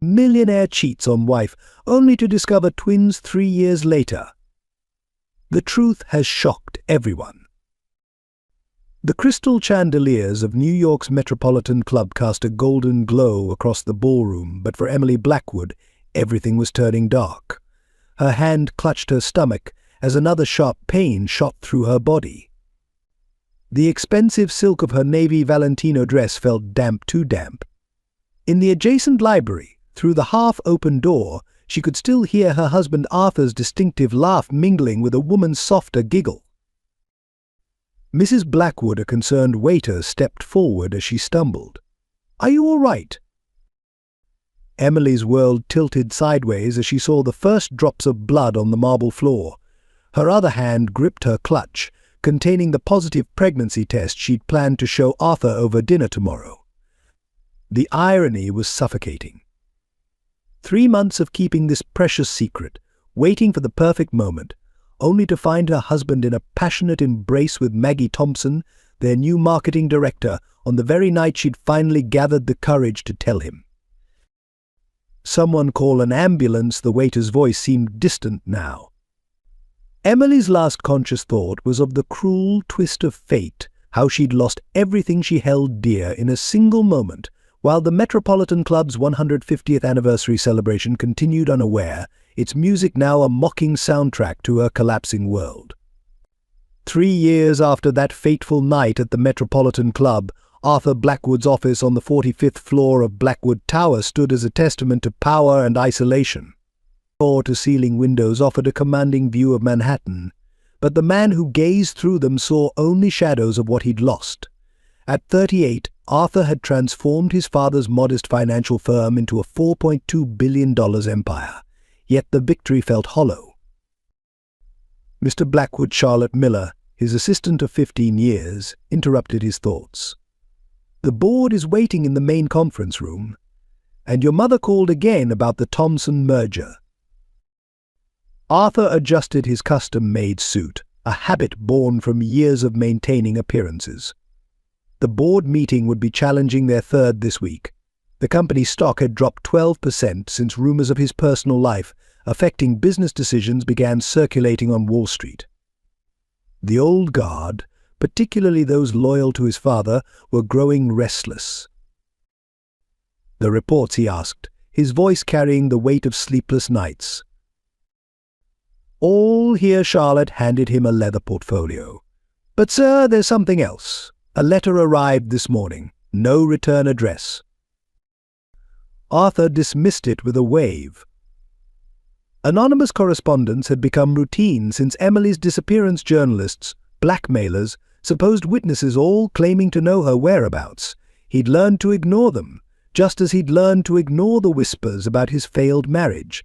Millionaire cheats on wife, only to discover twins 3 years later. The truth has shocked everyone. The crystal chandeliers of New York's Metropolitan Club cast a golden glow across the ballroom, but for Emily Blackwood, everything was turning dark. Her hand clutched her stomach as another sharp pain shot through her body. The expensive silk of her navy Valentino dress felt too damp. In the adjacent library, through the half-open door, she could still hear her husband Arthur's distinctive laugh mingling with a woman's softer giggle. Mrs. Blackwood, a concerned waiter, stepped forward as she stumbled. "Are you all right?" Emily's world tilted sideways as she saw the first drops of blood on the marble floor. Her other hand gripped her clutch, containing the positive pregnancy test she'd planned to show Arthur over dinner tomorrow. The irony was suffocating. 3 months of keeping this precious secret, waiting for the perfect moment, only to find her husband in a passionate embrace with Maggie Thompson, their new marketing director, on the very night she'd finally gathered the courage to tell him. "Someone call an ambulance," the waiter's voice seemed distant now. Emily's last conscious thought was of the cruel twist of fate, how she'd lost everything she held dear in a single moment, while the Metropolitan Club's 150th anniversary celebration continued unaware, its music now a mocking soundtrack to her collapsing world. 3 years after that fateful night at the Metropolitan Club, Arthur Blackwood's office on the 45th floor of Blackwood Tower stood as a testament to power and isolation. Floor-to-ceiling windows offered a commanding view of Manhattan, but the man who gazed through them saw only shadows of what he'd lost. At 38, Arthur had transformed his father's modest financial firm into a $4.2 billion empire. Yet the victory felt hollow. Mr. Blackwood Charlotte Miller, his assistant of 15 years, interrupted his thoughts. "The board is waiting in the main conference room, and your mother called again about the Thompson merger." Arthur adjusted his custom-made suit, a habit born from years of maintaining appearances. The board meeting would be challenging their third this week. The company's stock had dropped 12% since rumors of his personal life affecting business decisions began circulating on Wall Street. The old guard, particularly those loyal to his father, were growing restless. "The reports?" he asked, his voice carrying the weight of sleepless nights. "All here." Charlotte handed him a leather portfolio. "But sir, there's something else. A letter arrived this morning. No return address." Arthur dismissed it with a wave. Anonymous correspondence had become routine since Emily's disappearance. Journalists, blackmailers, supposed witnesses, all claiming to know her whereabouts. He'd learned to ignore them, just as he'd learned to ignore the whispers about his failed marriage.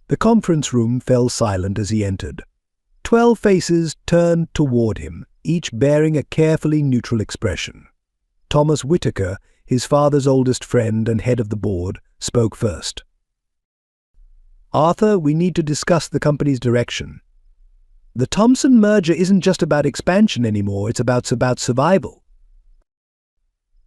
The conference room fell silent as he entered. 12 faces turned toward him, each bearing a carefully neutral expression. Thomas Whitaker, his father's oldest friend and head of the board, spoke first. "Arthur, we need to discuss the company's direction. The Thompson merger isn't just about expansion anymore, it's about survival."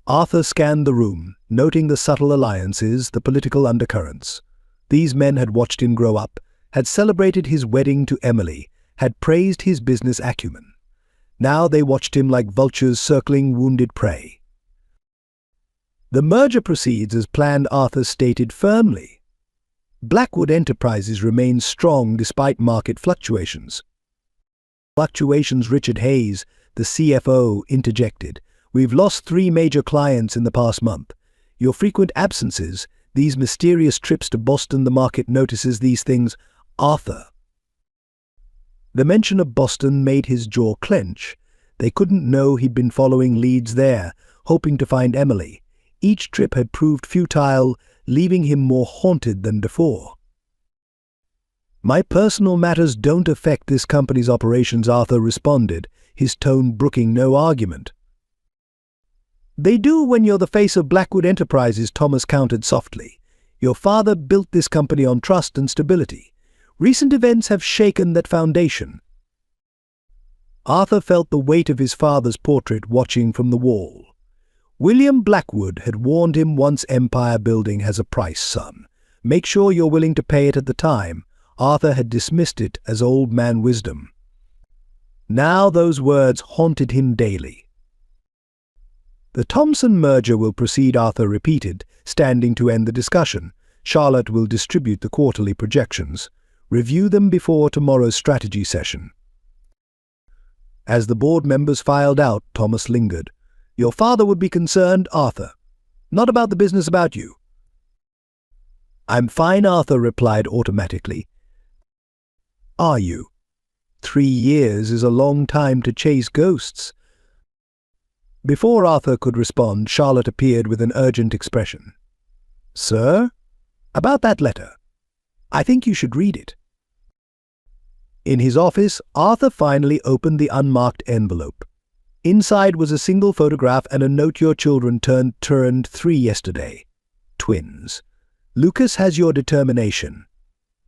Arthur scanned the room, noting the subtle alliances, the political undercurrents. These men had watched him grow up, had celebrated his wedding to Emily, had praised his business acumen. Now they watched him like vultures circling wounded prey. "The merger proceeds as planned," Arthur stated firmly. "Blackwood Enterprises remains strong despite market fluctuations." Richard Hayes, the CFO, interjected. "We've lost 3 major clients in the past month. Your frequent absences, these mysterious trips to Boston, the market notices these things." "Arthur." The mention of Boston made his jaw clench. They couldn't know he'd been following leads there, hoping to find Emily. Each trip had proved futile, leaving him more haunted than before. "My personal matters don't affect this company's operations," Arthur responded, his tone brooking no argument. "They do when you're the face of Blackwood Enterprises," Thomas countered softly. "Your father built this company on trust and stability. Recent events have shaken that foundation." Arthur felt the weight of his father's portrait watching from the wall. William Blackwood had warned him once empire building has a price, son. Make sure you're willing to pay it at the time. Arthur had dismissed it as old man wisdom. Now those words haunted him daily. The Thompson merger will proceed, Arthur repeated, standing to end the discussion. Charlotte will distribute the quarterly projections. Review them before tomorrow's strategy session. As the board members filed out, Thomas lingered. Your father would be concerned, Arthur. Not about the business, about you. I'm fine, Arthur replied automatically. Are you? 3 years is a long time to chase ghosts. Before Arthur could respond, Charlotte appeared with an urgent expression. Sir? About that letter. I think you should read it. In his office, Arthur finally opened the unmarked envelope. Inside was a single photograph and a note. Your children turned 3 yesterday. Twins. Lucas has your determination.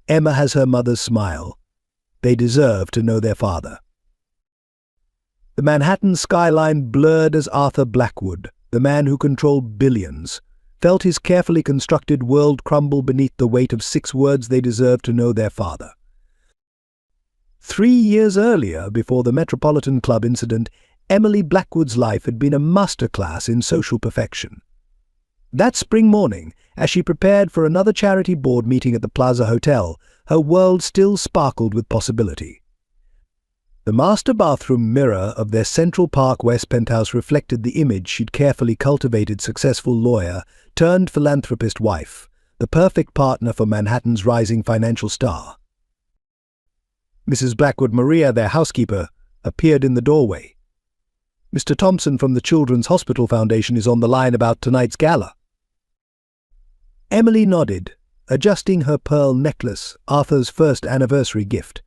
Emma has her mother's smile. They deserve to know their father. The Manhattan skyline blurred as Arthur Blackwood, the man who controlled billions, felt his carefully constructed world crumble beneath the weight of 6 words: they deserve to know their father. 3 years earlier, before the Metropolitan Club incident, Emily Blackwood's life had been a masterclass in social perfection. That spring morning, as she prepared for another charity board meeting at the Plaza Hotel, her world still sparkled with possibility. The master bathroom mirror of their Central Park West penthouse reflected the image she'd carefully cultivated: successful lawyer turned philanthropist wife, the perfect partner for Manhattan's rising financial star. Mrs. Blackwood Maria, their housekeeper, appeared in the doorway. Mr. Thompson from the Children's Hospital Foundation is on the line about tonight's gala. Emily nodded, adjusting her pearl necklace, Arthur's first anniversary gift.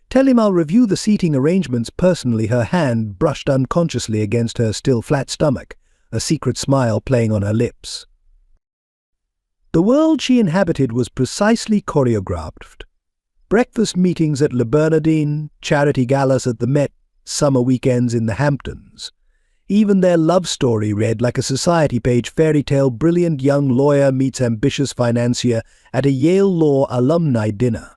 Tell him I'll review the seating arrangements personally. Her hand brushed unconsciously against her still flat stomach, a secret smile playing on her lips. The world she inhabited was precisely choreographed. Breakfast meetings at Le Bernardin, charity galas at the Met, summer weekends in the Hamptons. Even their love story read like a society page fairy tale: brilliant young lawyer meets ambitious financier at a Yale Law alumni dinner.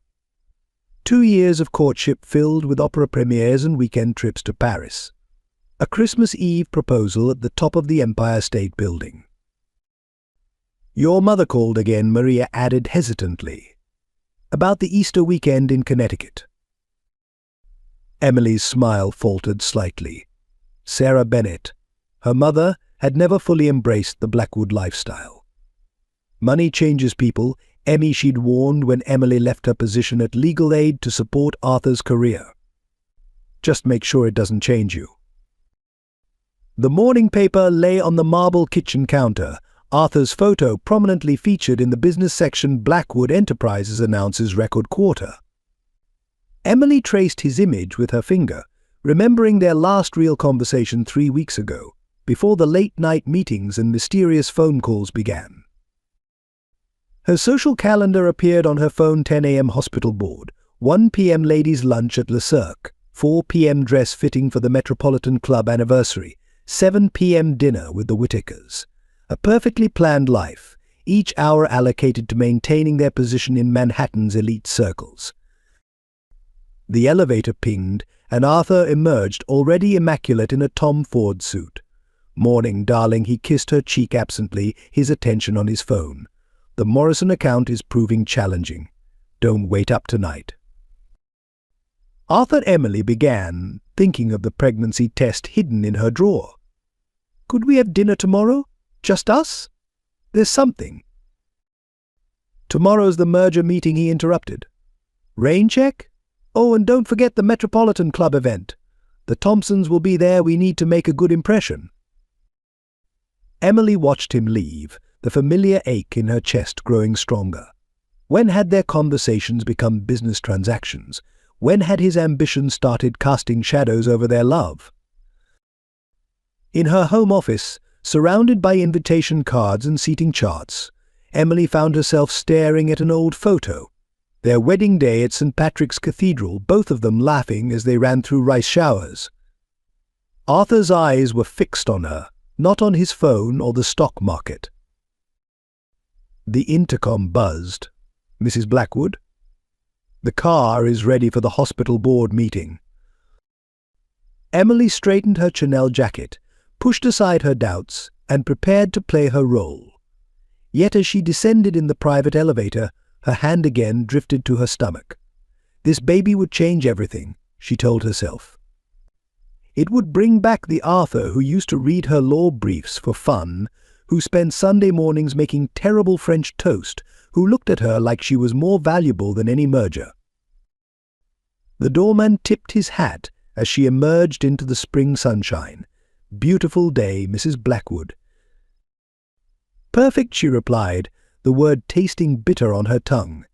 2 years of courtship filled with opera premieres and weekend trips to Paris. A Christmas Eve proposal at the top of the Empire State Building. Your mother called again, Maria added hesitantly. About the Easter weekend in Connecticut. Emily's smile faltered slightly. Sarah Bennett, her mother, had never fully embraced the Blackwood lifestyle. Money changes people, Emmy she'd warned when Emily left her position at Legal Aid to support Arthur's career. Just make sure it doesn't change you. The morning paper lay on the marble kitchen counter, Arthur's photo prominently featured in the business section. Blackwood Enterprises announces record quarter. Emily traced his image with her finger, remembering their last real conversation 3 weeks ago, before the late-night meetings and mysterious phone calls began. Her social calendar appeared on her phone: 10 a.m. hospital board, 1 p.m. ladies' lunch at Le Cirque, 4 p.m. dress fitting for the Metropolitan Club anniversary, 7 p.m. dinner with the Whitakers. A perfectly planned life, each hour allocated to maintaining their position in Manhattan's elite circles. The elevator pinged, and Arthur emerged, already immaculate in a Tom Ford suit. Morning, darling, he kissed her cheek absently, his attention on his phone. The Morrison account is proving challenging. Don't wait up tonight. Arthur and Emily began thinking of the pregnancy test hidden in her drawer. Could we have dinner tomorrow? Just us? There's something. Tomorrow's the merger meeting, he interrupted. Rain check? Oh, and don't forget the Metropolitan Club event. The Thompsons will be there. We need to make a good impression. Emily watched him leave, the familiar ache in her chest growing stronger. When had their conversations become business transactions? When had his ambition started casting shadows over their love? In her home office, surrounded by invitation cards and seating charts, Emily found herself staring at an old photo. Their wedding day at St. Patrick's Cathedral, both of them laughing as they ran through rice showers. Arthur's eyes were fixed on her, not on his phone or the stock market. The intercom buzzed. "Mrs. Blackwood? The car is ready for the hospital board meeting." Emily straightened her Chanel jacket, pushed aside her doubts, and prepared to play her role. Yet as she descended in the private elevator, her hand again drifted to her stomach. This baby would change everything, she told herself. It would bring back the Arthur who used to read her law briefs for fun, who spent Sunday mornings making terrible French toast, who looked at her like she was more valuable than any merger. The doorman tipped his hat as she emerged into the spring sunshine. "Beautiful day, Mrs. Blackwood." "Perfect," she replied, the word tasting bitter on her tongue.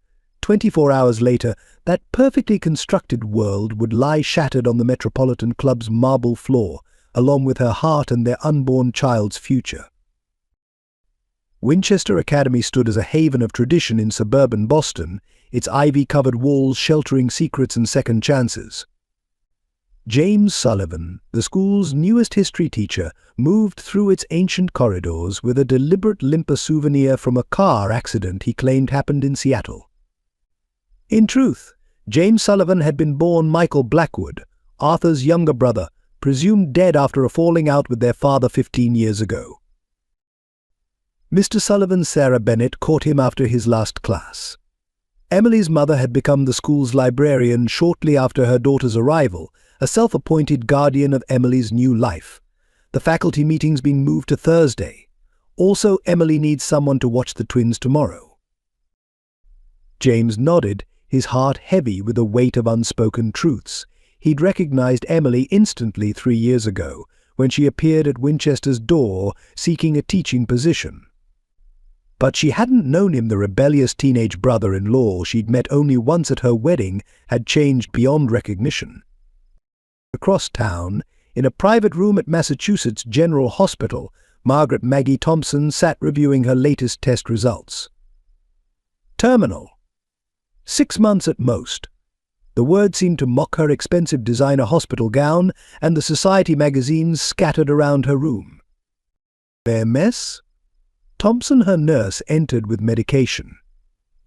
24 hours later, that perfectly constructed world would lie shattered on the Metropolitan Club's marble floor, along with her heart and their unborn child's future. Winchester Academy stood as a haven of tradition in suburban Boston, its ivy-covered walls sheltering secrets and second chances. James Sullivan, the school's newest history teacher, moved through its ancient corridors with a deliberate limp, a souvenir from a car accident he claimed happened in Seattle. In truth, James Sullivan had been born Michael Blackwood, Arthur's younger brother, presumed dead after a falling out with their father 15 years ago. Mr. Sullivan's Sarah Bennett caught him after his last class. Emily's mother had become the school's librarian shortly after her daughter's arrival, a self-appointed guardian of Emily's new life. The faculty meeting's been moved to Thursday. Also, Emily needs someone to watch the twins tomorrow. James nodded, his heart heavy with the weight of unspoken truths. He'd recognized Emily instantly 3 years ago, when she appeared at Winchester's door seeking a teaching position. But she hadn't known him. The rebellious teenage brother-in-law she'd met only once at her wedding had changed beyond recognition. Across town, in a private room at Massachusetts General Hospital, Margaret Maggie Thompson sat reviewing her latest test results. Terminal. 6 months at most. The word seemed to mock her expensive designer hospital gown and the society magazines scattered around her room. "Their mess?" Thompson, her nurse, entered with medication.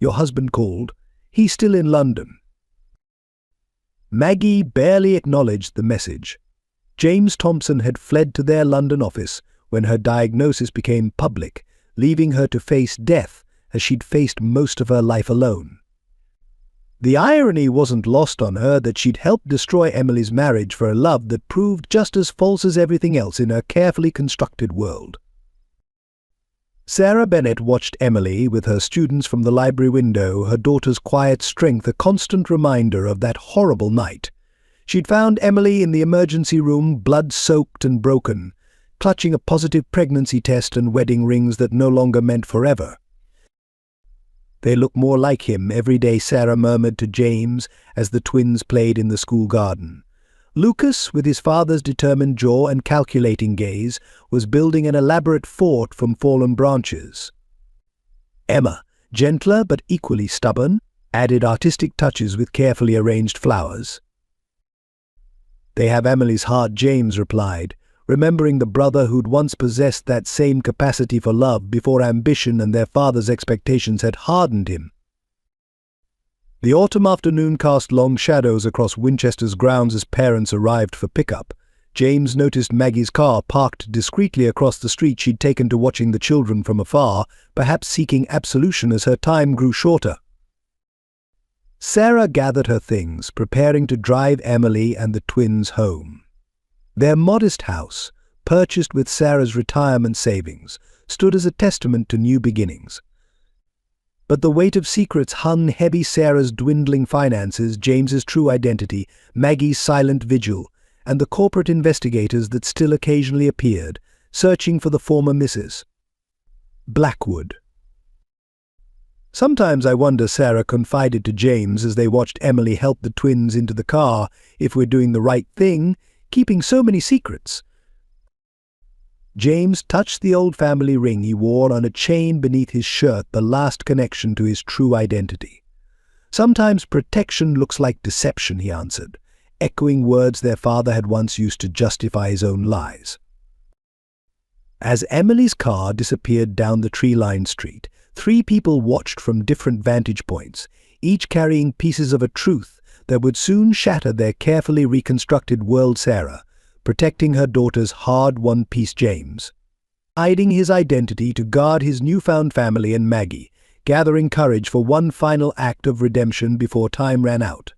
"Your husband called. He's still in London." Maggie barely acknowledged the message. James Thompson had fled to their London office when her diagnosis became public, leaving her to face death as she'd faced most of her life alone. The irony wasn't lost on her that she'd helped destroy Emily's marriage for a love that proved just as false as everything else in her carefully constructed world. Sarah Bennett watched Emily with her students from the library window, her daughter's quiet strength a constant reminder of that horrible night. She'd found Emily in the emergency room, blood-soaked and broken, clutching a positive pregnancy test and wedding rings that no longer meant forever. "They look more like him every day," Sarah murmured to James as the twins played in the school garden. Lucas, with his father's determined jaw and calculating gaze, was building an elaborate fort from fallen branches. Emma, gentler but equally stubborn, added artistic touches with carefully arranged flowers. "They have Emily's heart," James replied, remembering the brother who'd once possessed that same capacity for love before ambition and their father's expectations had hardened him. The autumn afternoon cast long shadows across Winchester's grounds as parents arrived for pickup. James noticed Maggie's car parked discreetly across the street. She'd taken to watching the children from afar, perhaps seeking absolution as her time grew shorter. Sarah gathered her things, preparing to drive Emily and the twins home. Their modest house, purchased with Sarah's retirement savings, stood as a testament to new beginnings. But the weight of secrets hung heavy: Sarah's dwindling finances, James's true identity, Maggie's silent vigil, and the corporate investigators that still occasionally appeared, searching for the former Mrs. Blackwood. "Sometimes I wonder," Sarah confided to James as they watched Emily help the twins into the car, "if we're doing the right thing, keeping so many secrets." James touched the old family ring he wore on a chain beneath his shirt, the last connection to his true identity. "Sometimes protection looks like deception," he answered, echoing words their father had once used to justify his own lies. As Emily's car disappeared down the tree-lined street, three people watched from different vantage points, each carrying pieces of a truth that would soon shatter their carefully reconstructed world. Sarah, protecting her daughter's hard-won peace. James, hiding his identity to guard his newfound family, and Maggie, gathering courage for one final act of redemption before time ran out.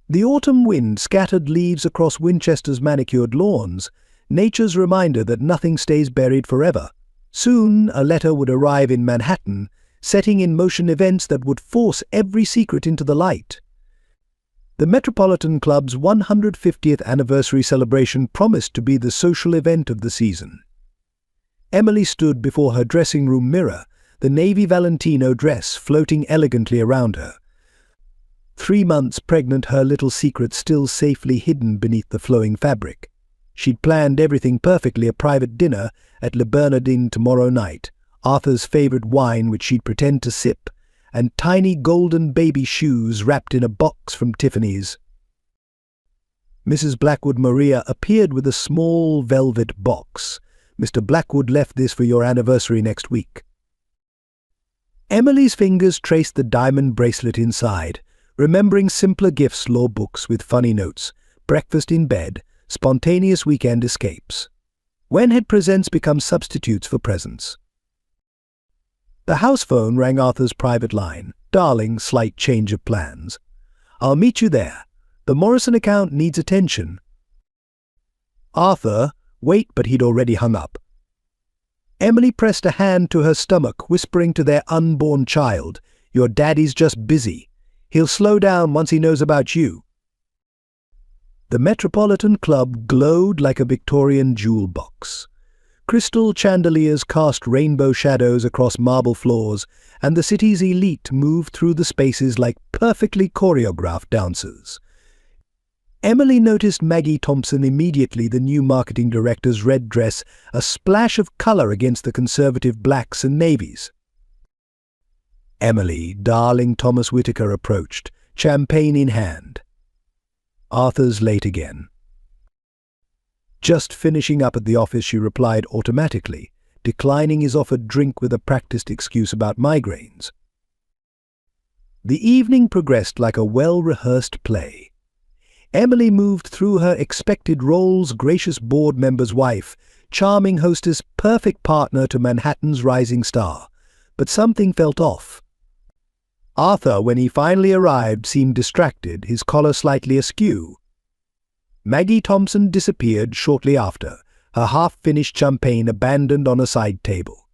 The autumn wind scattered leaves across Winchester's manicured lawns, nature's reminder that nothing stays buried forever. Soon, a letter would arrive in Manhattan, setting in motion events that would force every secret into the light. The Metropolitan Club's 150th anniversary celebration promised to be the social event of the season. Emily stood before her dressing room mirror, the navy Valentino dress floating elegantly around her. 3 months pregnant, her little secret still safely hidden beneath the flowing fabric. She'd planned everything perfectly: a private dinner at Le Bernardin tomorrow night, Arthur's favorite wine which she'd pretend to sip, and tiny golden baby shoes wrapped in a box from Tiffany's. Mrs. Blackwood Maria appeared with a small velvet box. "Mr. Blackwood left this for your anniversary next week." Emily's fingers traced the diamond bracelet inside, remembering simpler gifts: law books with funny notes, breakfast in bed, spontaneous weekend escapes. When had presents become substitutes for presents? The house phone rang. Arthur's private line. "Darling, slight change of plans. I'll meet you there. The Morrison account needs attention." Arthur, wait, but he'd already hung up. Emily pressed a hand to her stomach, whispering to their unborn child, "Your daddy's just busy. He'll slow down once he knows about you." The Metropolitan Club glowed like a Victorian jewel box. Crystal chandeliers cast rainbow shadows across marble floors, and the city's elite moved through the spaces like perfectly choreographed dancers. Emily noticed Maggie Thompson immediately, the new marketing director's red dress, a splash of color against the conservative blacks and navies. "Emily, darling," Thomas Whitaker approached, champagne in hand. "Arthur's late again." "Just finishing up at the office," she replied automatically, declining his offered drink with a practiced excuse about migraines. The evening progressed like a well-rehearsed play. Emily moved through her expected roles: gracious board member's wife, charming hostess, perfect partner to Manhattan's rising star. But something felt off. Arthur, when he finally arrived, seemed distracted, his collar slightly askew. Maggie Thompson disappeared shortly after, her half-finished champagne abandoned on a side table.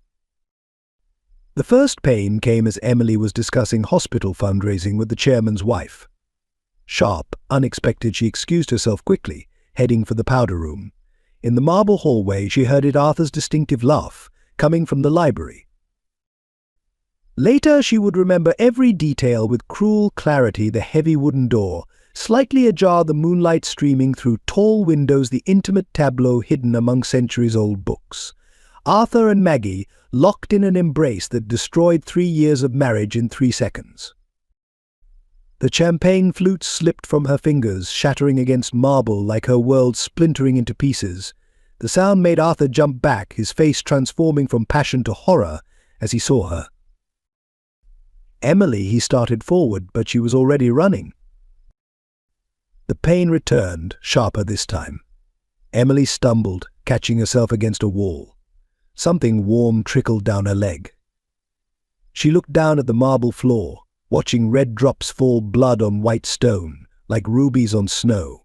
The first pain came as Emily was discussing hospital fundraising with the chairman's wife. Sharp, unexpected, she excused herself quickly, heading for the powder room. In the marble hallway, she heard Arthur's distinctive laugh, coming from the library. Later, she would remember every detail with cruel clarity: the heavy wooden door, slightly ajar, the moonlight streaming through tall windows, the intimate tableau hidden among centuries-old books. Arthur and Maggie, locked in an embrace that destroyed 3 years of marriage in 3 seconds. The champagne flute slipped from her fingers, shattering against marble like her world splintering into pieces. The sound made Arthur jump back, his face transforming from passion to horror as he saw her. "Emily," he started forward, but she was already running. The pain returned, sharper this time. Emily stumbled, catching herself against a wall. Something warm trickled down her leg. She looked down at the marble floor, watching red drops fall, blood on white stone, like rubies on snow.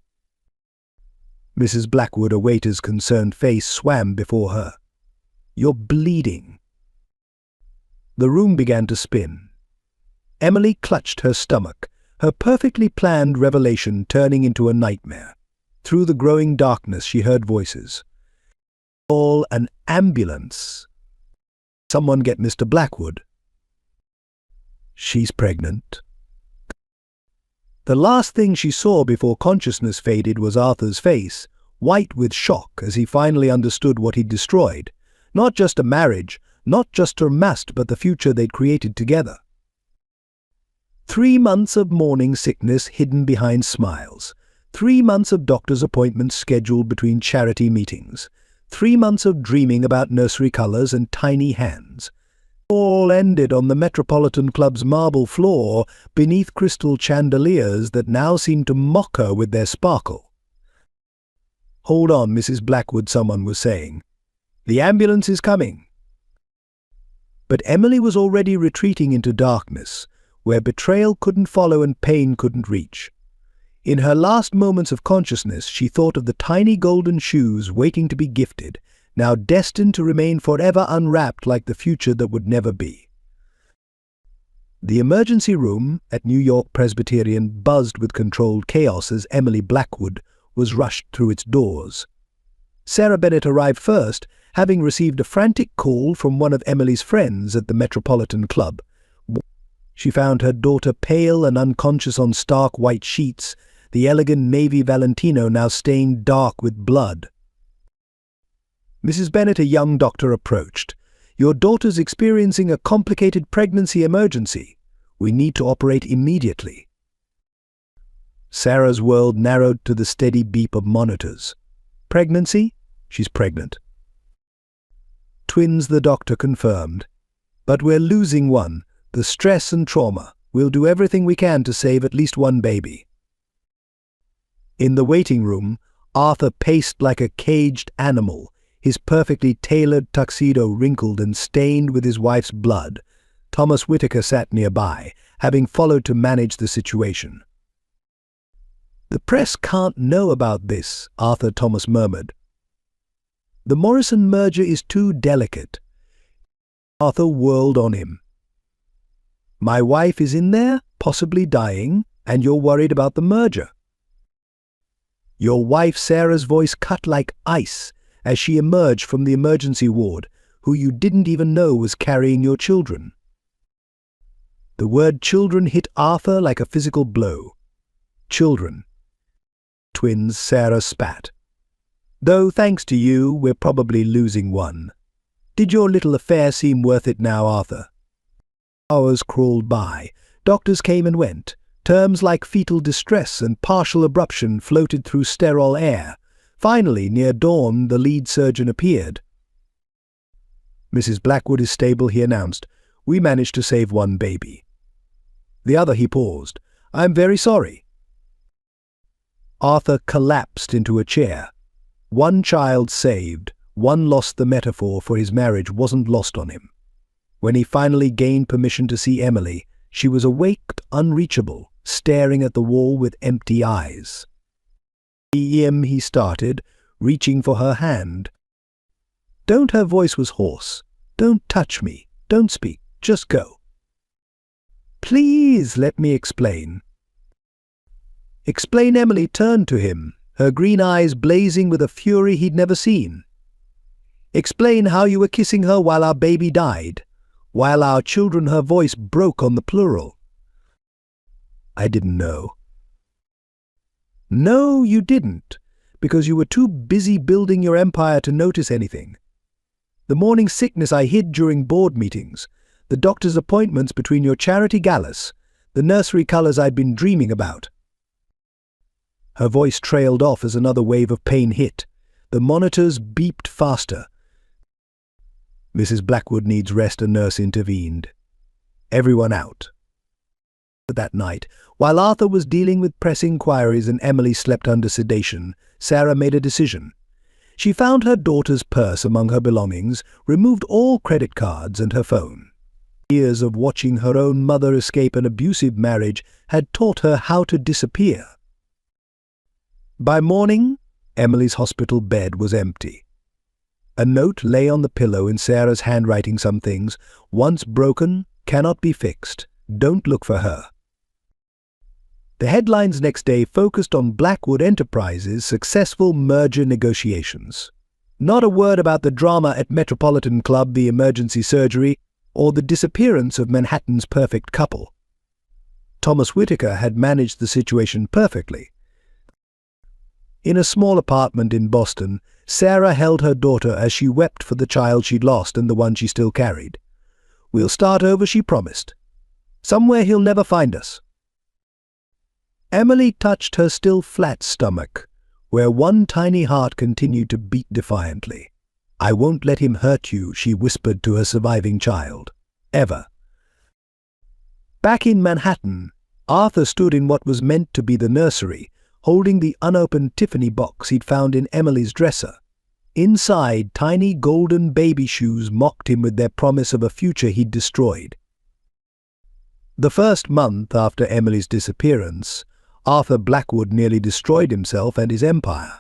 Mrs. Blackwood, a waiter's concerned face, swam before her. "You're bleeding." The room began to spin. Emily clutched her stomach, her perfectly planned revelation turning into a nightmare. Through the growing darkness, she heard voices. "Call an ambulance. Someone get Mr. Blackwood. She's pregnant." The last thing she saw before consciousness faded was Arthur's face, white with shock as he finally understood what he'd destroyed. Not just a marriage, not just her mast, but the future they'd created together. 3 months of morning sickness hidden behind smiles. 3 months of doctor's appointments scheduled between charity meetings. 3 months of dreaming about nursery colors and tiny hands. All ended on the Metropolitan Club's marble floor beneath crystal chandeliers that now seemed to mock her with their sparkle. "Hold on, Mrs. Blackwood," someone was saying. "The ambulance is coming." But Emily was already retreating into darkness, where betrayal couldn't follow and pain couldn't reach. In her last moments of consciousness, she thought of the tiny golden shoes waiting to be gifted, now destined to remain forever unwrapped like the future that would never be. The emergency room at New York Presbyterian buzzed with controlled chaos as Emily Blackwood was rushed through its doors. Sarah Bennett arrived first, having received a frantic call from one of Emily's friends at the Metropolitan Club. She found her daughter pale and unconscious on stark white sheets, the elegant navy Valentino now stained dark with blood. Mrs. Bennett, a young doctor, approached. "Your daughter's experiencing a complicated pregnancy emergency. We need to operate immediately." Sarah's world narrowed to the steady beep of monitors. "Pregnancy? She's pregnant." "Twins," the doctor confirmed. "But we're losing one. The stress and trauma. We'll do everything we can to save at least one baby." In the waiting room, Arthur paced like a caged animal, his perfectly tailored tuxedo wrinkled and stained with his wife's blood. Thomas Whitaker sat nearby, having followed to manage the situation. "The press can't know about this," Arthur Thomas murmured. "The Morrison merger is too delicate." Arthur whirled on him. "My wife is in there, possibly dying, and you're worried about the merger." Your wife Sarah's voice cut like ice as she emerged from the emergency ward, who you didn't even know was carrying your children. The word children hit Arthur like a physical blow. Children. Twins, Sarah spat. "Though, thanks to you, we're probably losing one. Did your little affair seem worth it now, Arthur?" Hours crawled by. Doctors came and went. Terms like fetal distress and partial abruption floated through sterile air. Finally, near dawn, the lead surgeon appeared. "Mrs. Blackwood is stable," he announced. "We managed to save one baby." The other, he paused. "I'm very sorry." Arthur collapsed into a chair. One child saved, one lost. The metaphor for his marriage wasn't lost on him. When he finally gained permission to see Emily, she was awake, unreachable, staring at the wall with empty eyes. "Em," he started, reaching for her hand. "Don't," her voice was hoarse. "Don't touch me. Don't speak. Just go." "Please, let me explain." "Explain." Emily turned to him, her green eyes blazing with a fury he'd never seen. "Explain how you were kissing her while our baby died. While our children," her voice broke on the plural. "I didn't know." "No, you didn't, because you were too busy building your empire to notice anything. The morning sickness I hid during board meetings, the doctor's appointments between your charity galas, the nursery colors I'd been dreaming about." Her voice trailed off as another wave of pain hit. The monitors beeped faster. "Mrs. Blackwood needs rest," a nurse intervened. "Everyone out." That night, while Arthur was dealing with press inquiries and Emily slept under sedation, Sarah made a decision. She found her daughter's purse among her belongings, removed all credit cards and her phone. Years of watching her own mother escape an abusive marriage had taught her how to disappear. By morning, Emily's hospital bed was empty. A note lay on the pillow in Sarah's handwriting. "Some things, once broken, cannot be fixed. Don't look for her." The headlines next day focused on Blackwood Enterprises' successful merger negotiations. Not a word about the drama at Metropolitan Club, the emergency surgery, or the disappearance of Manhattan's perfect couple. Thomas Whitaker had managed the situation perfectly. In a small apartment in Boston, Sarah held her daughter as she wept for the child she'd lost and the one she still carried. "We'll start over," she promised. "Somewhere he'll never find us." Emily touched her still flat stomach, where one tiny heart continued to beat defiantly. "I won't let him hurt you," she whispered to her surviving child. "Ever." Back in Manhattan, Arthur stood in what was meant to be the nursery, holding the unopened Tiffany box he'd found in Emily's dresser. Inside, tiny golden baby shoes mocked him with their promise of a future he'd destroyed. The first month after Emily's disappearance, Arthur Blackwood nearly destroyed himself and his empire.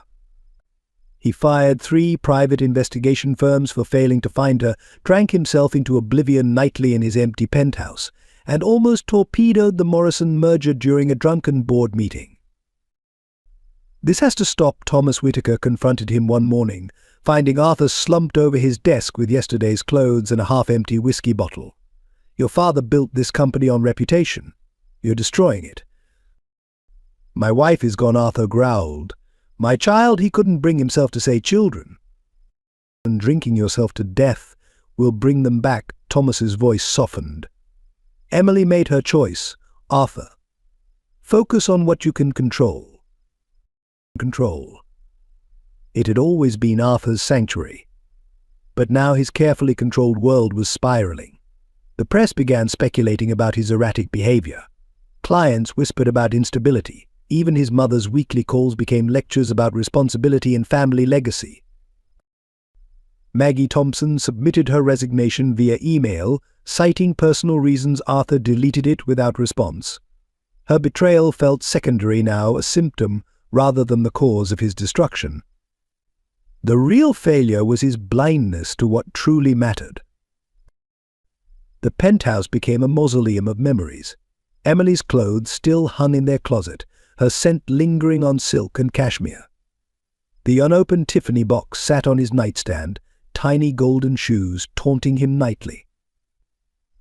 He fired 3 private investigation firms for failing to find her, drank himself into oblivion nightly in his empty penthouse, and almost torpedoed the Morrison merger during a drunken board meeting. "This has to stop," Thomas Whitaker confronted him one morning, finding Arthur slumped over his desk with yesterday's clothes and a half-empty whiskey bottle. "Your father built this company on reputation. You're destroying it." "My wife is gone," Arthur growled. "My child," he couldn't bring himself to say children. "And drinking yourself to death will bring them back," Thomas's voice softened. "Emily made her choice, Arthur. Focus on what you can control." It had always been Arthur's sanctuary. But now his carefully controlled world was spiraling. The press began speculating about his erratic behavior. Clients whispered about instability. Even his mother's weekly calls became lectures about responsibility and family legacy. Maggie Thompson submitted her resignation via email, citing personal reasons. Arthur deleted it without response. Her betrayal felt secondary now, a symptom rather than the cause of his destruction. The real failure was his blindness to what truly mattered. The penthouse became a mausoleum of memories. Emily's clothes still hung in their closet, her scent lingering on silk and cashmere. The unopened Tiffany box sat on his nightstand, tiny golden shoes taunting him nightly.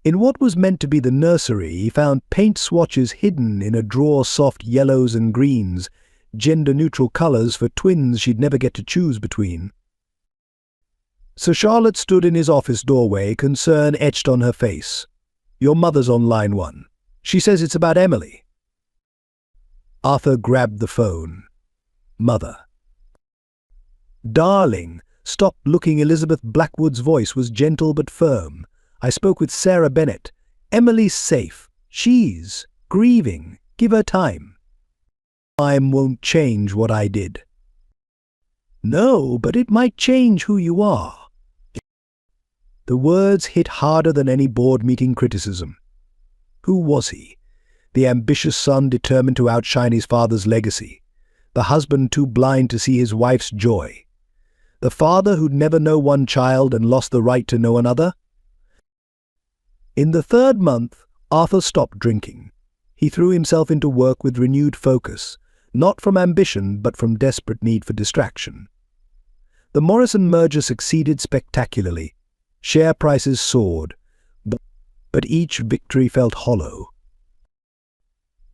In what was meant to be the nursery, he found paint swatches hidden in a drawer, soft yellows and greens, gender-neutral colors for twins she'd never get to choose between. So Charlotte stood in his office doorway, concern etched on her face. "Your mother's on line 1. She says it's about Emily." Arthur grabbed the phone. "Mother." "Darling, stop looking." Elizabeth Blackwood's voice was gentle but firm. "I spoke with Sarah Bennett. Emily's safe. She's grieving. Give her time." "Time won't change what I did." "No, but it might change who you are." The words hit harder than any board meeting criticism. Who was he? The ambitious son determined to outshine his father's legacy. The husband too blind to see his wife's joy. The father who'd never know one child and lost the right to know another. In the 3rd month, Arthur stopped drinking. He threw himself into work with renewed focus, not from ambition but from desperate need for distraction. The Morrison merger succeeded spectacularly. Share prices soared, but each victory felt hollow.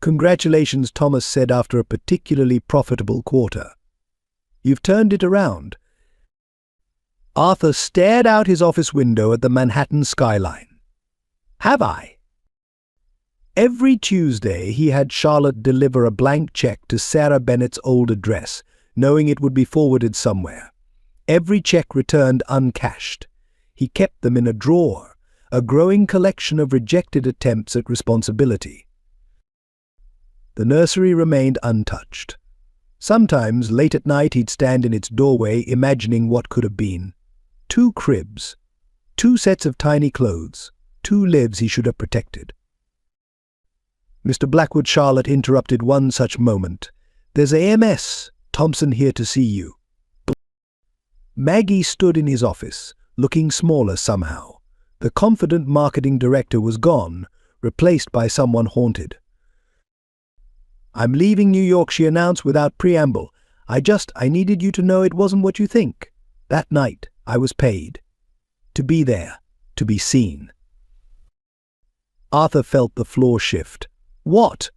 "Congratulations," Thomas said after a particularly profitable quarter. "You've turned it around." Arthur stared out his office window at the Manhattan skyline. "Have I?" Every Tuesday he had Charlotte deliver a blank check to Sarah Bennett's old address, knowing it would be forwarded somewhere. Every check returned uncashed. He kept them in a drawer, a growing collection of rejected attempts at responsibility. The nursery remained untouched. Sometimes, late at night, he'd stand in its doorway imagining what could have been. 2 cribs, 2 sets of tiny clothes, 2 lives he should have protected. "Mr. Blackwood," Charlotte interrupted one such moment. "There's AMS. Thompson here to see you." Maggie stood in his office, looking smaller somehow. The confident marketing director was gone, replaced by someone haunted. "I'm leaving New York," she announced without preamble. I needed you to know it wasn't what you think. That night, I was paid. To be there, to be seen." Arthur felt the floor shift. What?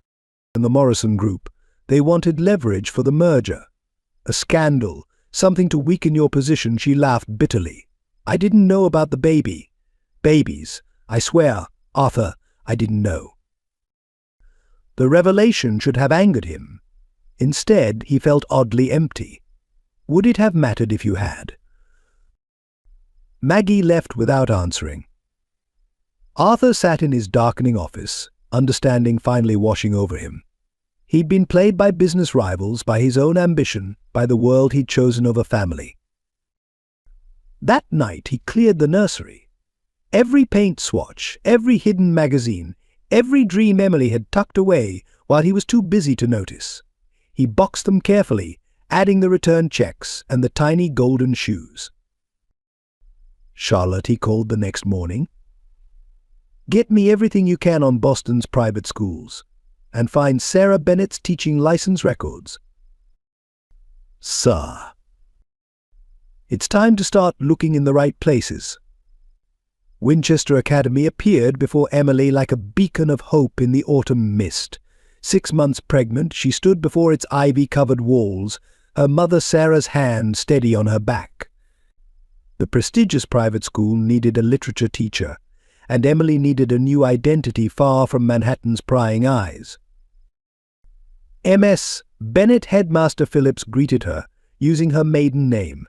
In the Morrison Group, they wanted leverage for the merger. A scandal, something to weaken your position. She laughed bitterly. "I didn't know about the babies. I swear, Arthur, I didn't know." The revelation should have angered him. Instead, he felt oddly empty. Would it have mattered if you had? Maggie left without answering. Arthur sat in his darkening office, understanding finally washing over him. He'd been played by business rivals, by his own ambition, by the world he'd chosen over family. That night he cleared the nursery. Every paint swatch, every hidden magazine, every dream Emily had tucked away while he was too busy to notice. He boxed them carefully, adding the return checks and the tiny golden shoes. "Charlotte," he called the next morning, "get me everything you can on Boston's private schools, and find Sarah Bennett's teaching license records." "Sir." "It's time to start looking in the right places." Winchester Academy appeared before Emily like a beacon of hope in the autumn mist. 6 months pregnant, she stood before its ivy-covered walls, her mother Sarah's hand steady on her back. The prestigious private school needed a literature teacher, and Emily needed a new identity far from Manhattan's prying eyes. "Ms. Bennett Headmaster Phillips greeted her, using her maiden name.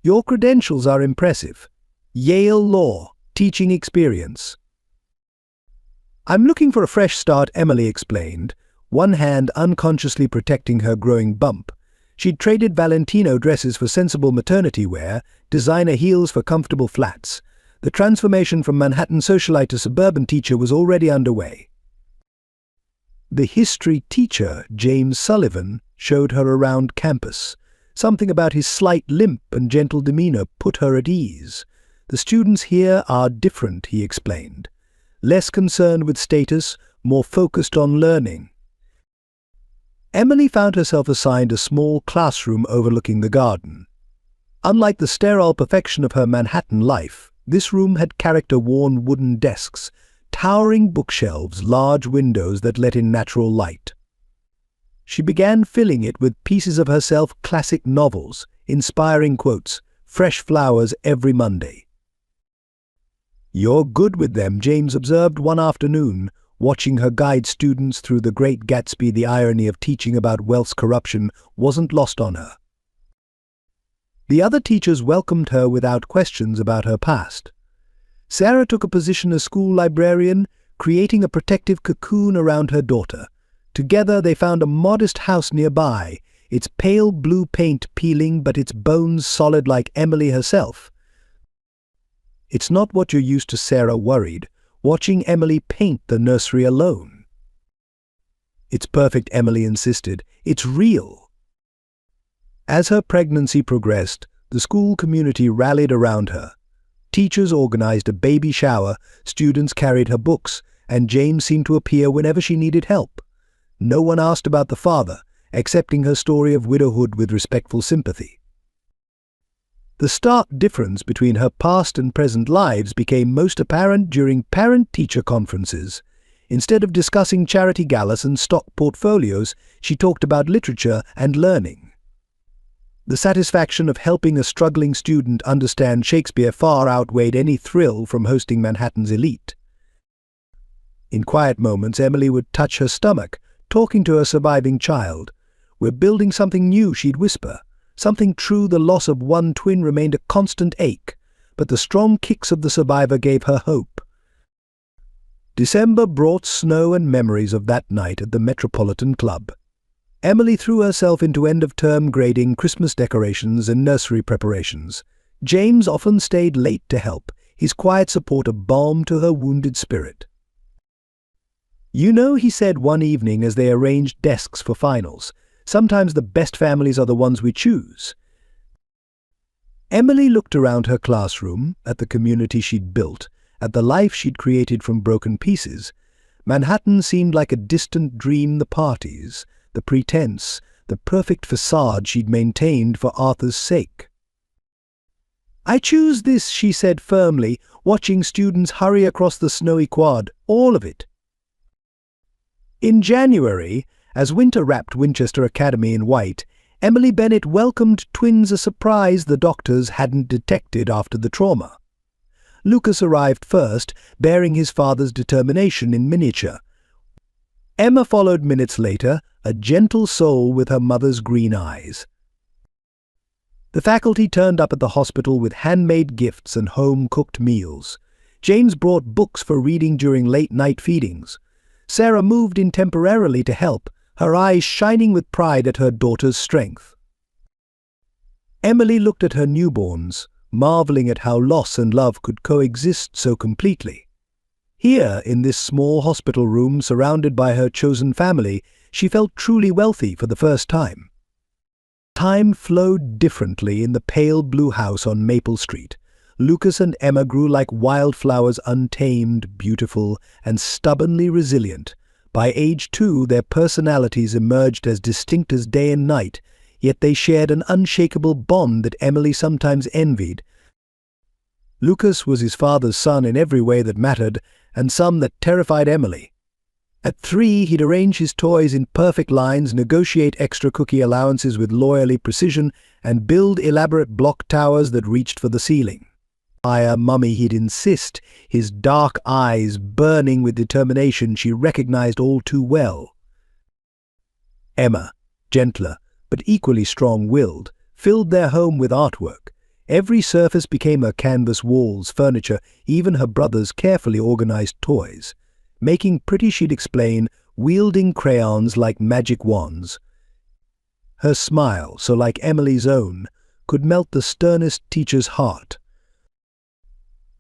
"Your credentials are impressive. Yale Law, teaching experience." "I'm looking for a fresh start," Emily explained, one hand unconsciously protecting her growing bump. She'd traded Valentino dresses for sensible maternity wear, designer heels for comfortable flats. The transformation from Manhattan socialite to suburban teacher was already underway. The history teacher, James Sullivan, showed her around campus. Something about his slight limp and gentle demeanor put her at ease. "The students here are different," he explained. "Less concerned with status, more focused on learning." Emily found herself assigned a small classroom overlooking the garden. Unlike the sterile perfection of her Manhattan life, this room had character-worn wooden desks, towering bookshelves, large windows that let in natural light. She began filling it with pieces of herself, classic novels, inspiring quotes, fresh flowers every Monday. "You're good with them," James observed one afternoon, watching her guide students through The Great Gatsby. The irony of teaching about wealth's corruption wasn't lost on her. The other teachers welcomed her without questions about her past. Sarah took a position as school librarian, creating a protective cocoon around her daughter. Together they found a modest house nearby, its pale blue paint peeling but its bones solid like Emily herself. "It's not what you're used to," Sarah worried, watching Emily paint the nursery alone. "It's perfect," Emily insisted. "It's real." As her pregnancy progressed, the school community rallied around her. Teachers organized a baby shower, students carried her books, and James seemed to appear whenever she needed help. No one asked about the father, accepting her story of widowhood with respectful sympathy. The stark difference between her past and present lives became most apparent during parent-teacher conferences. Instead of discussing charity galas and stock portfolios, she talked about literature and learning. The satisfaction of helping a struggling student understand Shakespeare far outweighed any thrill from hosting Manhattan's elite. In quiet moments, Emily would touch her stomach, talking to her surviving child. "We're building something new," she'd whisper. Something true. The loss of one twin remained a constant ache, but the strong kicks of the survivor gave her hope. December brought snow and memories of that night at the Metropolitan Club. Emily threw herself into end-of-term grading, Christmas decorations, and nursery preparations. James often stayed late to help, his quiet support a balm to her wounded spirit. "You know," he said one evening as they arranged desks for finals, "sometimes the best families are the ones we choose." Emily looked around her classroom, at the community she'd built, at the life she'd created from broken pieces. Manhattan seemed like a distant dream. The parties, the pretense, the perfect facade she'd maintained for Arthur's sake. "I choose this," she said firmly, watching students hurry across the snowy quad, all of it. In January, as winter wrapped Winchester Academy in white, Emily Bennett welcomed twins, a surprise the doctors hadn't detected after the trauma. Lucas arrived first, bearing his father's determination in miniature. Emma followed minutes later, a gentle soul with her mother's green eyes. The faculty turned up at the hospital with handmade gifts and home-cooked meals. James brought books for reading during late-night feedings. Sarah moved in temporarily to help, her eyes shining with pride at her daughter's strength. Emily looked at her newborns, marveling at how loss and love could coexist so completely. Here, in this small hospital room surrounded by her chosen family, she felt truly wealthy for the first time. Time flowed differently in the pale blue house on Maple Street. Lucas and Emma grew like wildflowers, untamed, beautiful, and stubbornly resilient. By age 2, their personalities emerged as distinct as day and night, yet they shared an unshakable bond that Emily sometimes envied. Lucas was his father's son in every way that mattered, and some that terrified Emily. At 3, he'd arrange his toys in perfect lines, negotiate extra cookie allowances with loyally precision, and build elaborate block towers that reached for the ceiling. Mummy, he'd insist, his dark eyes burning with determination she recognized all too well. Emma, gentler, but equally strong-willed, filled their home with artwork. Every surface became her canvas walls, furniture, even her brother's carefully organized toys. Making pretty, she'd explain, wielding crayons like magic wands. Her smile, so like Emily's own, could melt the sternest teacher's heart.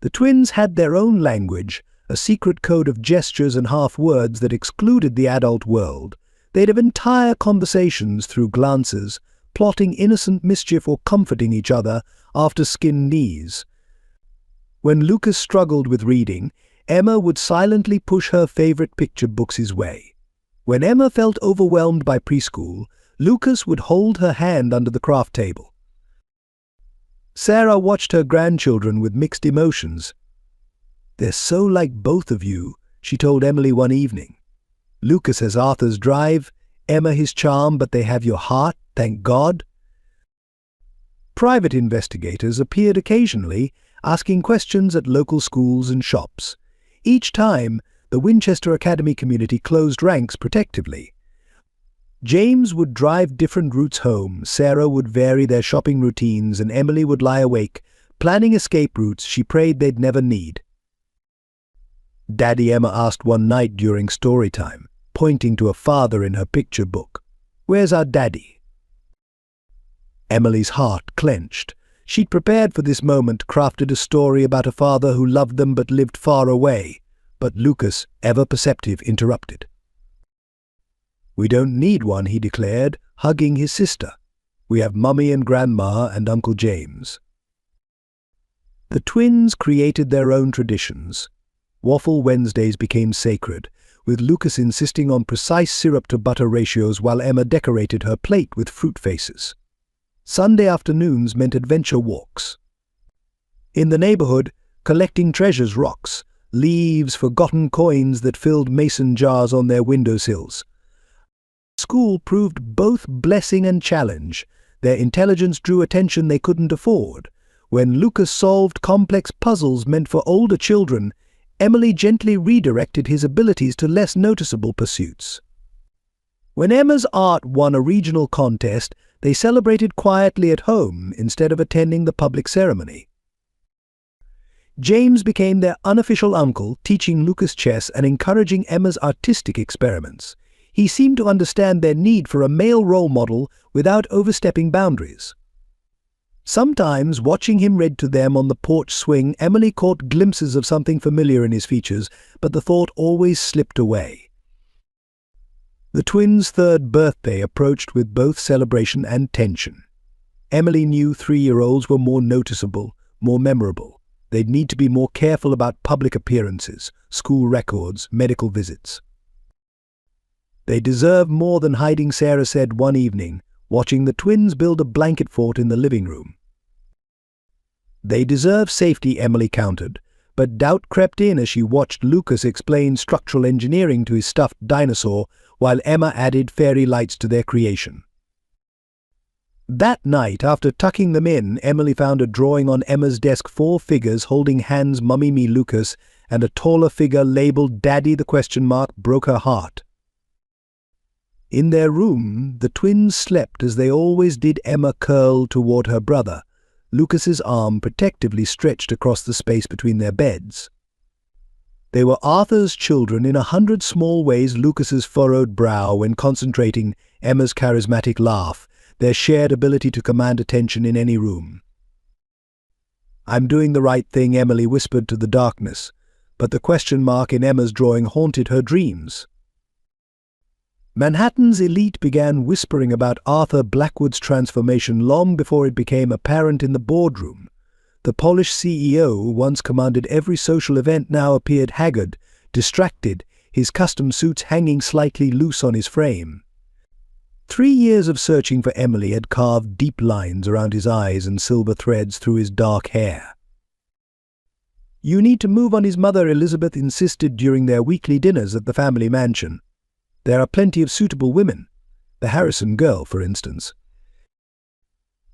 The twins had their own language, a secret code of gestures and half-words that excluded the adult world. They'd have entire conversations through glances, plotting innocent mischief or comforting each other after skinned knees. When Lucas struggled with reading, Emma would silently push her favorite picture books his way. When Emma felt overwhelmed by preschool, Lucas would hold her hand under the craft table. Sarah watched her grandchildren with mixed emotions. "They're so like both of you," she told Emily one evening. "Lucas has Arthur's drive, Emma his charm, but they have your heart, thank God." Private investigators appeared occasionally, asking questions at local schools and shops. Each time, the Winchester Academy community closed ranks protectively. James would drive different routes home, Sarah would vary their shopping routines, and Emily would lie awake, planning escape routes she prayed they'd never need. Daddy, Emma asked one night during story time, pointing to a father in her picture book. "Where's our daddy?" Emily's heart clenched. She'd prepared for this moment, crafted a story about a father who loved them but lived far away. But Lucas, ever perceptive, interrupted. "We don't need one," he declared, hugging his sister. "We have Mummy and Grandma and Uncle James." The twins created their own traditions. Waffle Wednesdays became sacred, with Lucas insisting on precise syrup-to-butter ratios while Emma decorated her plate with fruit faces. Sunday afternoons meant adventure walks. In the neighborhood, collecting treasures, rocks, leaves, forgotten coins that filled mason jars on their windowsills. School proved both blessing and challenge. Their intelligence drew attention they couldn't afford. When Lucas solved complex puzzles meant for older children, Emily gently redirected his abilities to less noticeable pursuits. When Emma's art won a regional contest, they celebrated quietly at home instead of attending the public ceremony. James became their unofficial uncle, teaching Lucas chess and encouraging Emma's artistic experiments. He seemed to understand their need for a male role model without overstepping boundaries. Sometimes, watching him read to them on the porch swing, Emily caught glimpses of something familiar in his features, but the thought always slipped away. The twins' 3rd birthday approached with both celebration and tension. Emily knew 3-year-olds were more noticeable, more memorable. They'd need to be more careful about public appearances, school records, medical visits. "They deserve more than hiding," Sarah said one evening, watching the twins build a blanket fort in the living room. "They deserve safety," Emily countered, but doubt crept in as she watched Lucas explain structural engineering to his stuffed dinosaur, while Emma added fairy lights to their creation. That night, after tucking them in, Emily found a drawing on Emma's desk, 4 figures holding hands, Mummy, me, Lucas, and a taller figure labeled Daddy, broke her heart. In their room, the twins slept as they always did. Emma curled toward her brother, Lucas's arm protectively stretched across the space between their beds. They were Arthur's children in 100 small ways. Lucas's furrowed brow when concentrating, Emma's charismatic laugh, their shared ability to command attention in any room. "I'm doing the right thing," Emily whispered to the darkness, but the question mark in Emma's drawing haunted her dreams. Manhattan's elite began whispering about Arthur Blackwood's transformation long before it became apparent in the boardroom. The polished CEO who once commanded every social event now appeared haggard, distracted, his custom suits hanging slightly loose on his frame. 3 years of searching for Emily had carved deep lines around his eyes and silver threads through his dark hair. "You need to move on," his mother Elizabeth insisted during their weekly dinners at the family mansion. "There are plenty of suitable women. The Harrison girl, for instance."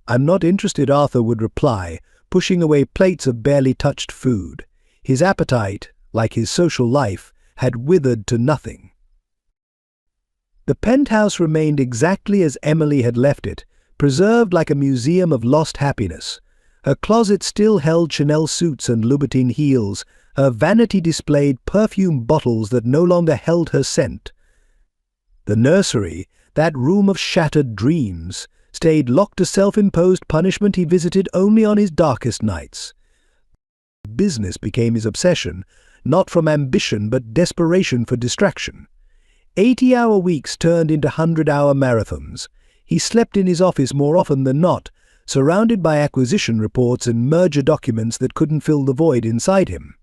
"I'm not interested," Arthur would reply, pushing away plates of barely touched food. His appetite, like his social life, had withered to nothing. The penthouse remained exactly as Emily had left it, preserved like a museum of lost happiness. Her closet still held Chanel suits and Louboutin heels. Her vanity displayed perfume bottles that no longer held her scent. The nursery, that room of shattered dreams, stayed locked to self-imposed punishment he visited only on his darkest nights. Business became his obsession, not from ambition but desperation for distraction. 80-hour weeks turned into 100-hour marathons. He slept in his office more often than not, surrounded by acquisition reports and merger documents that couldn't fill the void inside him.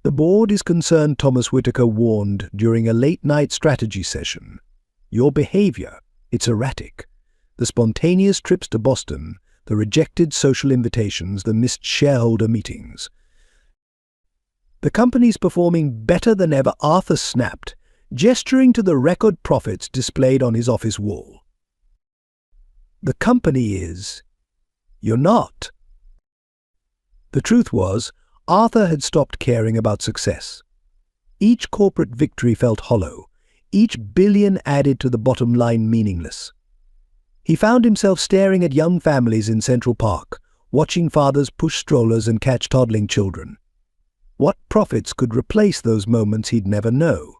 "The board is concerned," Thomas Whitaker warned during a late-night strategy session. "Your behavior, it's erratic. The spontaneous trips to Boston, the rejected social invitations, the missed shareholder meetings. The company's performing better than ever," Arthur snapped, gesturing to the record profits displayed on his office wall. "The company is. You're not." The truth was, Arthur had stopped caring about success. Each corporate victory felt hollow, each billion added to the bottom line meaningless. He found himself staring at young families in Central Park, watching fathers push strollers and catch toddling children. What profits could replace those moments he'd never know?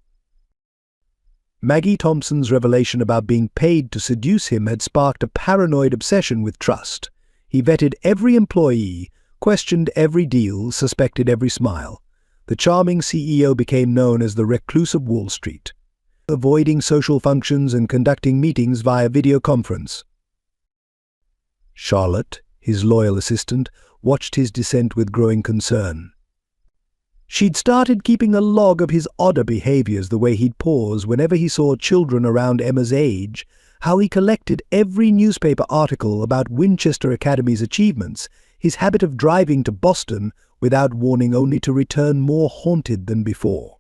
Maggie Thompson's revelation about being paid to seduce him had sparked a paranoid obsession with trust. He vetted every employee, questioned every deal, suspected every smile. The charming CEO became known as the recluse of Wall Street, avoiding social functions and conducting meetings via video conference. Charlotte, his loyal assistant, watched his descent with growing concern. She'd started keeping a log of his odder behaviors, the way he'd pause whenever he saw children around Emma's age, how he collected every newspaper article about Winchester Academy's achievements, his habit of driving to Boston without warning only to return more haunted than before.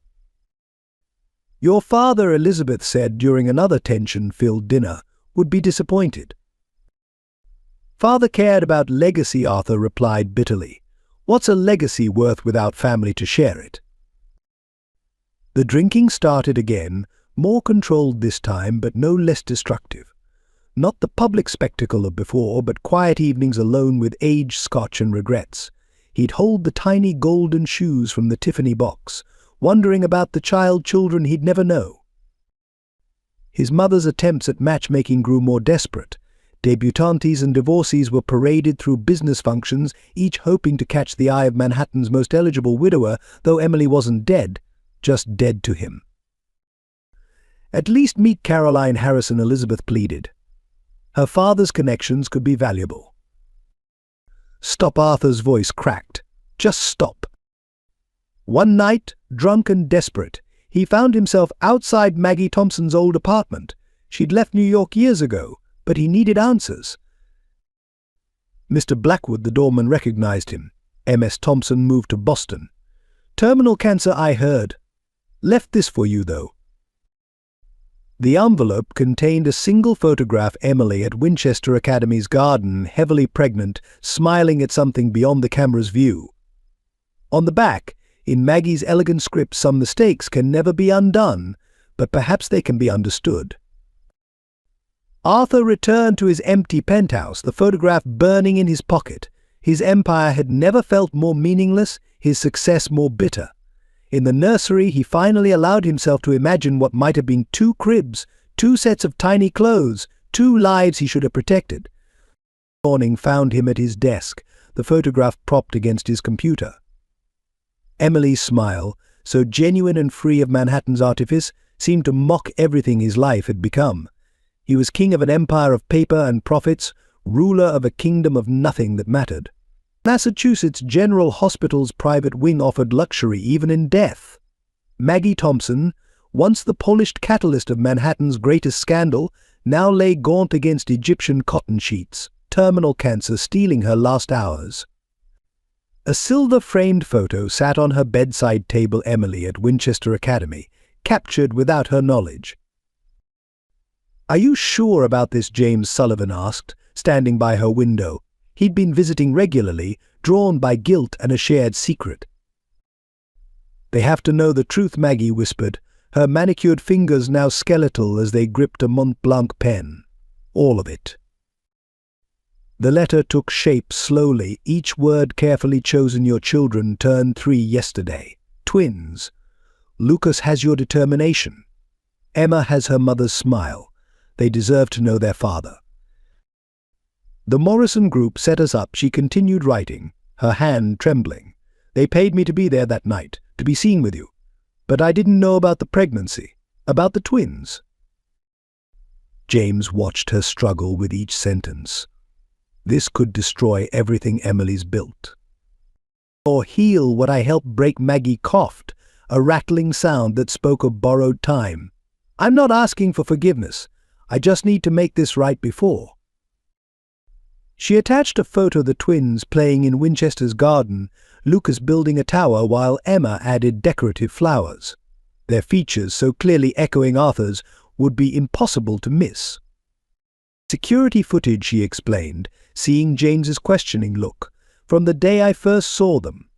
"Your father," Elizabeth said during another tension-filled dinner, "would be disappointed." "Father cared about legacy," Arthur replied bitterly. "What's a legacy worth without family to share it?" The drinking started again, more controlled this time but no less destructive. Not the public spectacle of before, but quiet evenings alone with aged scotch and regrets. He'd hold the tiny golden shoes from the Tiffany box, wondering about the children he'd never know. His mother's attempts at matchmaking grew more desperate. Debutantes and divorcees were paraded through business functions, each hoping to catch the eye of Manhattan's most eligible widower, though Emily wasn't dead, just dead to him. "At least meet Caroline Harrison," Elizabeth pleaded. Her father's connections could be valuable. "Stop," Arthur's voice cracked. "Just stop." One night, drunk and desperate, he found himself outside Maggie Thompson's old apartment. She'd left New York years ago, but he needed answers. Mr. Blackwood, the doorman, recognized him. M.S. Thompson moved to Boston. "Terminal cancer, I heard. Left this for you, though." The envelope contained a single photograph: Emily at Winchester Academy's garden, heavily pregnant, smiling at something beyond the camera's view. On the back, in Maggie's elegant script, "Some mistakes can never be undone," but perhaps they can be understood. Arthur returned to his empty penthouse, the photograph burning in his pocket. His empire had never felt more meaningless, his success more bitter. In the nursery, he finally allowed himself to imagine what might have been 2 cribs, 2 sets of tiny clothes, 2 lives he should have protected. Morning found him at his desk, the photograph propped against his computer. Emily's smile, so genuine and free of Manhattan's artifice, seemed to mock everything his life had become. He was king of an empire of paper and profits, ruler of a kingdom of nothing that mattered. Massachusetts General Hospital's private wing offered luxury even in death. Maggie Thompson, once the polished catalyst of Manhattan's greatest scandal, now lay gaunt against Egyptian cotton sheets, terminal cancer stealing her last hours. A silver-framed photo sat on her bedside table. Emily at Winchester Academy, captured without her knowledge. "Are you sure about this?" James Sullivan asked, standing by her window. He'd been visiting regularly, drawn by guilt and a shared secret. "They have to know the truth," Maggie whispered, her manicured fingers now skeletal as they gripped a Mont Blanc pen. "All of it." The letter took shape slowly, each word carefully chosen. "Your children turned 3 yesterday. Twins. Lucas has your determination. Emma has her mother's smile. They deserve to know their father. The Morrison Group set us up," she continued writing, her hand trembling. "They paid me to be there that night, to be seen with you. But I didn't know about the pregnancy, about the twins." James watched her struggle with each sentence. This could destroy everything Emily's built. "Or heal what I helped break." Maggie coughed, a rattling sound that spoke of borrowed time. "I'm not asking for forgiveness. I just need to make this right before." She attached a photo of the twins playing in Winchester's garden, Lucas building a tower while Emma added decorative flowers. Their features, so clearly echoing Arthur's, would be impossible to miss. "Security footage," she explained, seeing James's questioning look. "From the day I first saw them.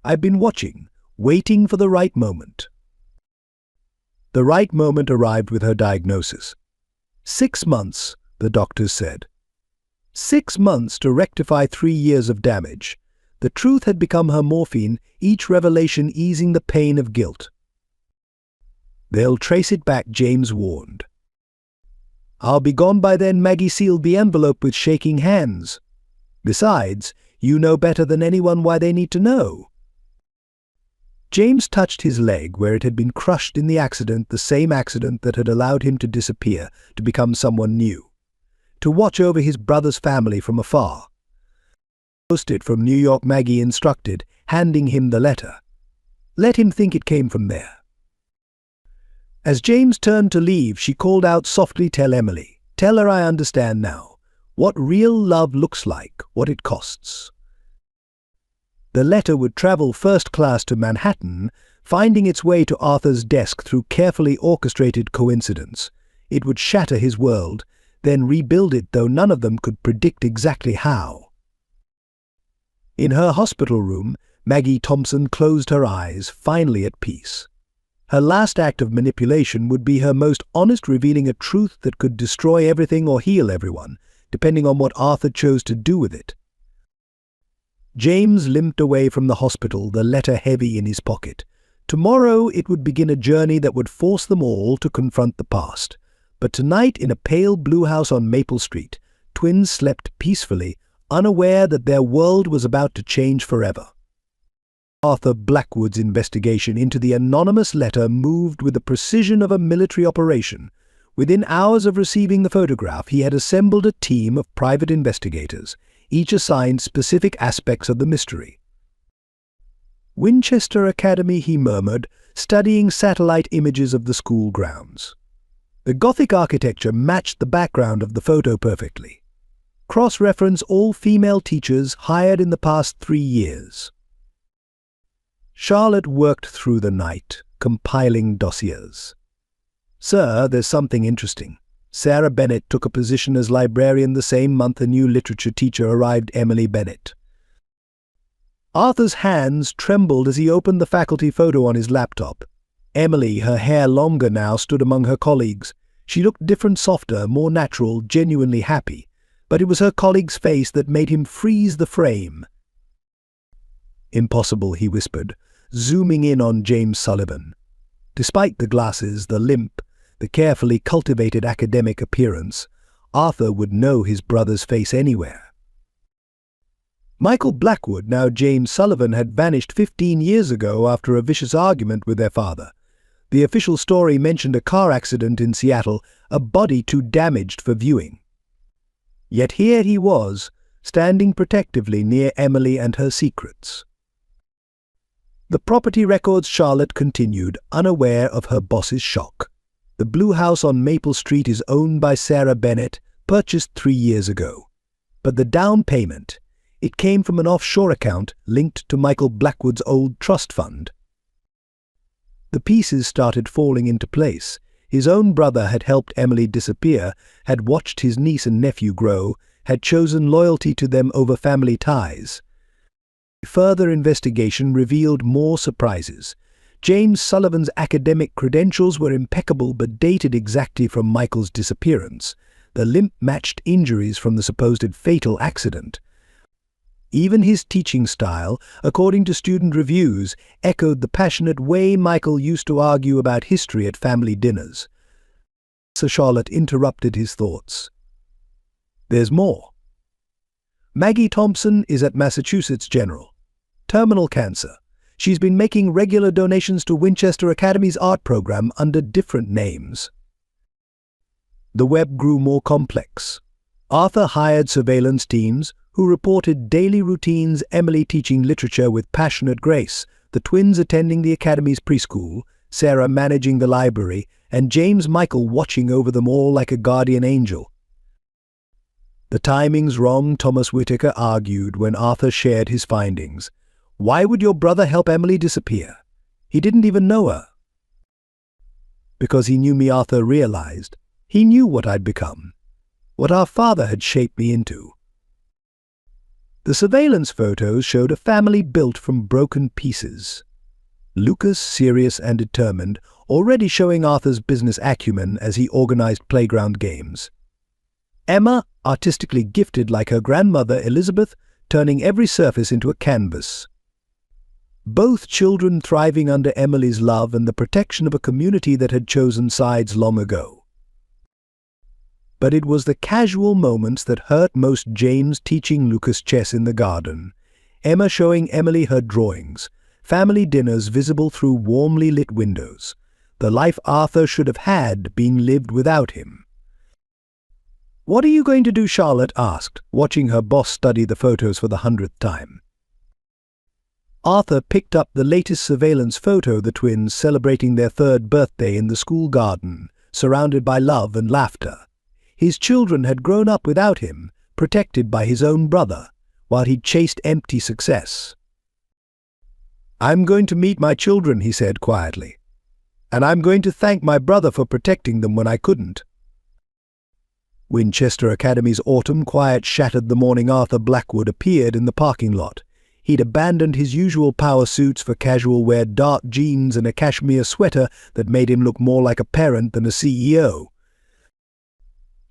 I've been watching, waiting for the right moment." The right moment arrived with her diagnosis. 6 months, the doctors said. 6 months to rectify 3 years of damage. The truth had become her morphine, each revelation easing the pain of guilt. "They'll trace it back," James warned. "I'll be gone by then." Maggie sealed the envelope with shaking hands. "Besides, you know better than anyone why they need to know." James touched his leg where it had been crushed in the accident, the same accident that had allowed him to disappear, to become someone new. To watch over his brother's family from afar. "Post it from New York," Maggie instructed, handing him the letter. "Let him think it came from there." As James turned to leave, she called out softly, "Tell Emily. Tell her I understand now. What real love looks like, what it costs." The letter would travel first class to Manhattan, finding its way to Arthur's desk through carefully orchestrated coincidence. It would shatter his world, then rebuild it, though none of them could predict exactly how. In her hospital room, Maggie Thompson closed her eyes, finally at peace. Her last act of manipulation would be her most honest, revealing a truth that could destroy everything or heal everyone, depending on what Arthur chose to do with it. James limped away from the hospital, the letter heavy in his pocket. Tomorrow it would begin a journey that would force them all to confront the past. But tonight, in a pale blue house on Maple Street, twins slept peacefully, unaware that their world was about to change forever. Arthur Blackwood's investigation into the anonymous letter moved with the precision of a military operation. Within hours of receiving the photograph, he had assembled a team of private investigators, each assigned specific aspects of the mystery. "Winchester Academy," he murmured, studying satellite images of the school grounds. The Gothic architecture matched the background of the photo perfectly. Cross-reference all female teachers hired in the past 3 years. Charlotte worked through the night, compiling dossiers. "Sir, there's something interesting. Sarah Bennett took a position as librarian the same month a new literature teacher arrived, Emily Bennett." Arthur's hands trembled as he opened the faculty photo on his laptop. Emily, her hair longer now, stood among her colleagues. She looked different, softer, more natural, genuinely happy. But it was her colleague's face that made him freeze the frame. "Impossible," he whispered, zooming in on James Sullivan. Despite the glasses, the limp, the carefully cultivated academic appearance, Arthur would know his brother's face anywhere. Michael Blackwood, now James Sullivan, had vanished 15 years ago after a vicious argument with their father. The official story mentioned a car accident in Seattle, a body too damaged for viewing. Yet here he was, standing protectively near Emily and her secrets. The property records Charlotte continued, unaware of her boss's shock. The blue house on Maple Street is owned by Sarah Bennett, purchased 3 years ago. But the down payment, it came from an offshore account linked to Michael Blackwood's old trust fund. The pieces started falling into place. His own brother had helped Emily disappear, had watched his niece and nephew grow, had chosen loyalty to them over family ties. Further investigation revealed more surprises. James Sullivan's academic credentials were impeccable but dated exactly from Michael's disappearance. The limp matched injuries from the supposed fatal accident. Even his teaching style, according to student reviews, echoed the passionate way Michael used to argue about history at family dinners. Sir Charlotte interrupted his thoughts. "There's more. Maggie Thompson is at Massachusetts General. Terminal cancer. She's been making regular donations to Winchester Academy's art program under different names." The web grew more complex. Arthur hired surveillance teams who reported daily routines, Emily teaching literature with passionate grace, the twins attending the Academy's preschool, Sarah managing the library, and James Michael watching over them all like a guardian angel. "The timing's wrong," Thomas Whitaker argued when Arthur shared his findings. "Why would your brother help Emily disappear? He didn't even know her." "Because he knew me," Arthur realized. "He knew what I'd become, what our father had shaped me into." The surveillance photos showed a family built from broken pieces. Lucas, serious and determined, already showing Arthur's business acumen as he organized playground games. Emma, artistically gifted like her grandmother Elizabeth, turning every surface into a canvas. Both children thriving under Emily's love and the protection of a community that had chosen sides long ago. But it was the casual moments that hurt most. James teaching Lucas chess in the garden, Emma showing Emily her drawings, family dinners visible through warmly lit windows, the life Arthur should have had being lived without him. "What are you going to do?" Charlotte asked, watching her boss study the photos for the 100th time. Arthur picked up the latest surveillance photo, the twins celebrating their 3rd birthday in the school garden, surrounded by love and laughter. His children had grown up without him, protected by his own brother, while he chased empty success. "I'm going to meet my children," he said quietly. "And I'm going to thank my brother for protecting them when I couldn't." Winchester Academy's autumn quiet shattered the morning Arthur Blackwood appeared in the parking lot. He'd abandoned his usual power suits for casual wear, dark jeans and a cashmere sweater that made him look more like a parent than a CEO.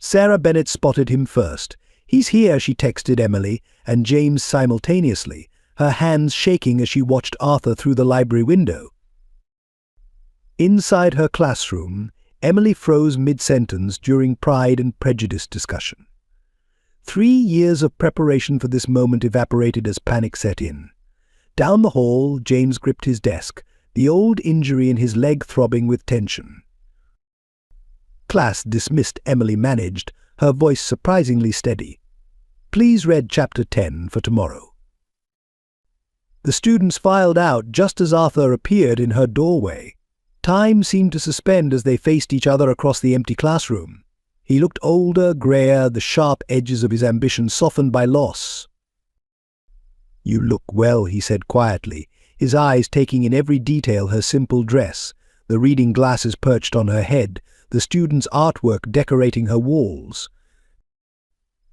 Sarah Bennett spotted him first. "He's here," she texted Emily and James simultaneously, her hands shaking as she watched Arthur through the library window. Inside her classroom, Emily froze mid-sentence during Pride and Prejudice discussion. 3 years of preparation for this moment evaporated as panic set in. Down the hall, James gripped his desk, the old injury in his leg throbbing with tension. "Class dismissed," Emily managed, her voice surprisingly steady. "Please read Chapter 10 for tomorrow." The students filed out just as Arthur appeared in her doorway. Time seemed to suspend as they faced each other across the empty classroom. He looked older, grayer, the sharp edges of his ambition softened by loss. "You look well," he said quietly, his eyes taking in every detail: her simple dress, the reading glasses perched on her head, the students' artwork decorating her walls.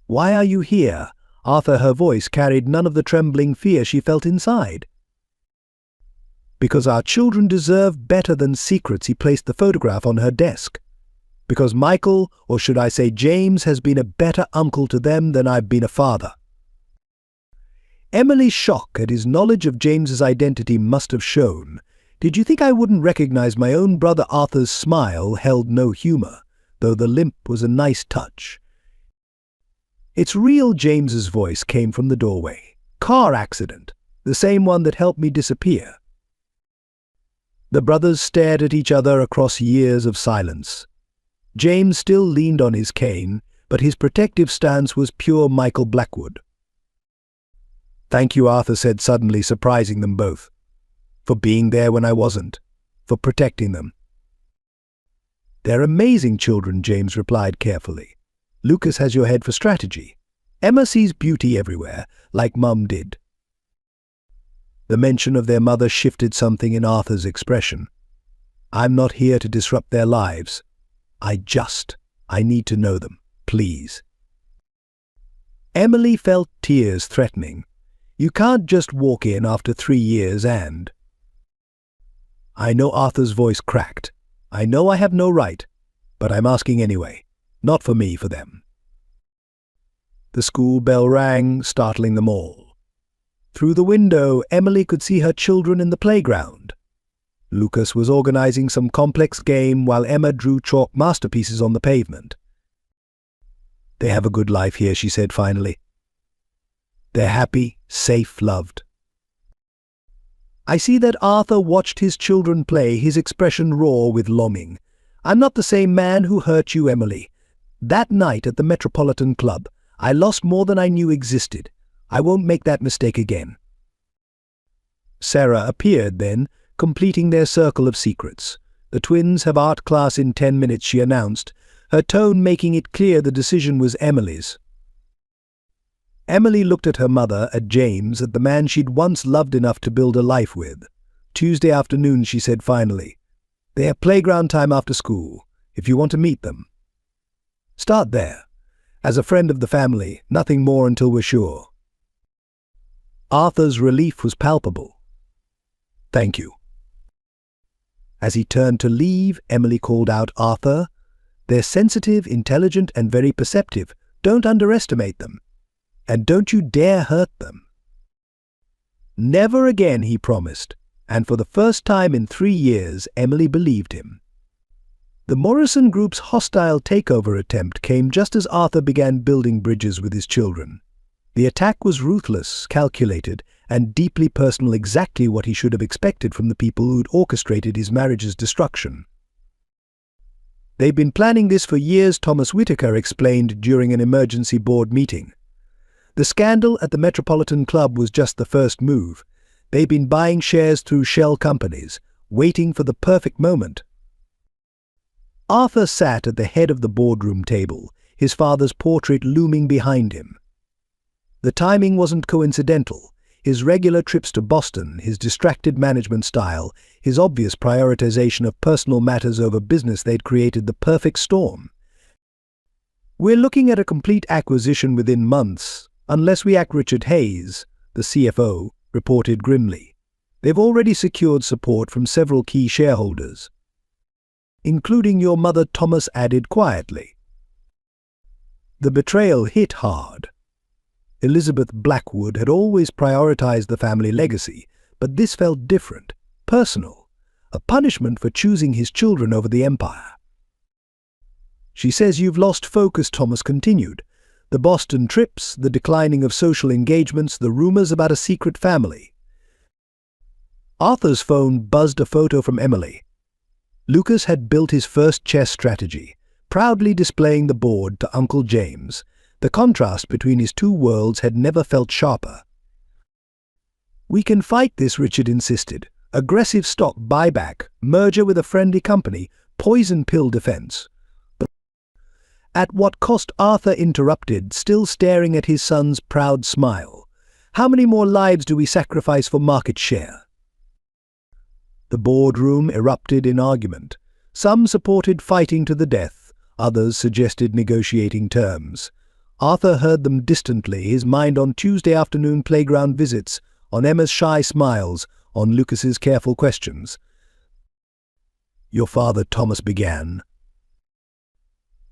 "Why are you here?" Arthur, her voice carried none of the trembling fear she felt inside. Because our children deserve better than secrets, he placed the photograph on her desk. Because Michael, or should I say James, has been a better uncle to them than I've been a father. Emily's shock at his knowledge of James's identity must have shown. Did you think I wouldn't recognize my own brother Arthur's smile held no humor, though the limp was a nice touch. It's real. James's voice came from the doorway. Car accident, the same one that helped me disappear. The brothers stared at each other across years of silence. James still leaned on his cane, but his protective stance was pure Michael Blackwood. Thank you, Arthur said suddenly, surprising them both. For being there when I wasn't. For protecting them. They're amazing children, James replied carefully. Lucas has your head for strategy. Emma sees beauty everywhere, like Mum did. The mention of their mother shifted something in Arthur's expression. I'm not here to disrupt their lives. I need to know them, please. Emily felt tears threatening. You can't just walk in after 3 years and... I know. Arthur's voice cracked. I know I have no right, but I'm asking anyway. Not for me, for them. The school bell rang, startling them all. Through the window, Emily could see her children in the playground. Lucas was organizing some complex game while Emma drew chalk masterpieces on the pavement. They have a good life here, she said finally. They're happy, safe, loved. I see that Arthur watched his children play, his expression raw with longing. I'm not the same man who hurt you, Emily. That night at the Metropolitan Club, I lost more than I knew existed. I won't make that mistake again. Sarah appeared then, completing their circle of secrets. The twins have art class in 10 minutes, she announced, her tone making it clear the decision was Emily's. Emily looked at her mother, at James, at the man she'd once loved enough to build a life with. Tuesday afternoon, she said finally. They have playground time after school, if you want to meet them. Start there. As a friend of the family, nothing more until we're sure. Arthur's relief was palpable. Thank you. As he turned to leave, Emily called out, Arthur, they're sensitive, intelligent, and very perceptive. Don't underestimate them. And don't you dare hurt them. Never again, he promised, and for the first time in 3 years, Emily believed him. The Morrison Group's hostile takeover attempt came just as Arthur began building bridges with his children. The attack was ruthless, calculated, and deeply personal, exactly what he should have expected from the people who'd orchestrated his marriage's destruction. They've been planning this for years, Thomas Whitaker explained during an emergency board meeting. The scandal at the Metropolitan Club was just the first move. They've been buying shares through shell companies, waiting for the perfect moment. Arthur sat at the head of the boardroom table, his father's portrait looming behind him. The timing wasn't coincidental. His regular trips to Boston, his distracted management style, his obvious prioritization of personal matters over business, they'd created the perfect storm. We're looking at a complete acquisition within months, unless we act, Richard Hayes, the CFO, reported grimly. They've already secured support from several key shareholders. Including your mother, Thomas added quietly. The betrayal hit hard. Elizabeth Blackwood had always prioritized the family legacy, but this felt different, personal, a punishment for choosing his children over the empire. She says you've lost focus, Thomas continued. The Boston trips, the declining of social engagements, the rumors about a secret family. Arthur's phone buzzed a photo from Emily. Lucas had built his first chess strategy, proudly displaying the board to Uncle James. The contrast between his two worlds had never felt sharper. We can fight this, Richard insisted. Aggressive stock buyback, merger with a friendly company, poison pill defense. But at what cost? Arthur interrupted, still staring at his son's proud smile. How many more lives do we sacrifice for market share? The boardroom erupted in argument. Some supported fighting to the death, others suggested negotiating terms. Arthur heard them distantly, his mind on Tuesday afternoon playground visits, on Emma's shy smiles, on Lucas's careful questions. "Your father," Thomas began.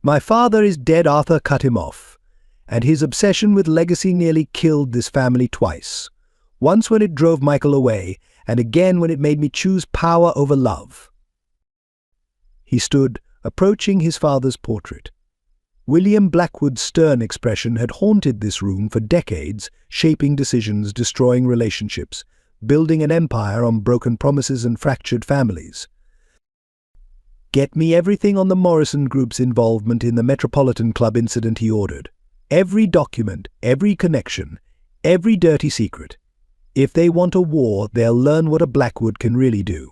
"My father is dead," Arthur cut him off, "and his obsession with legacy nearly killed this family twice. Once when it drove Michael away, and again when it made me choose power over love." He stood, approaching his father's portrait. William Blackwood's stern expression had haunted this room for decades, shaping decisions, destroying relationships, building an empire on broken promises and fractured families. "Get me everything on the Morrison Group's involvement in the Metropolitan Club incident," he ordered. "Every document, every connection, every dirty secret. If they want a war, they'll learn what a Blackwood can really do."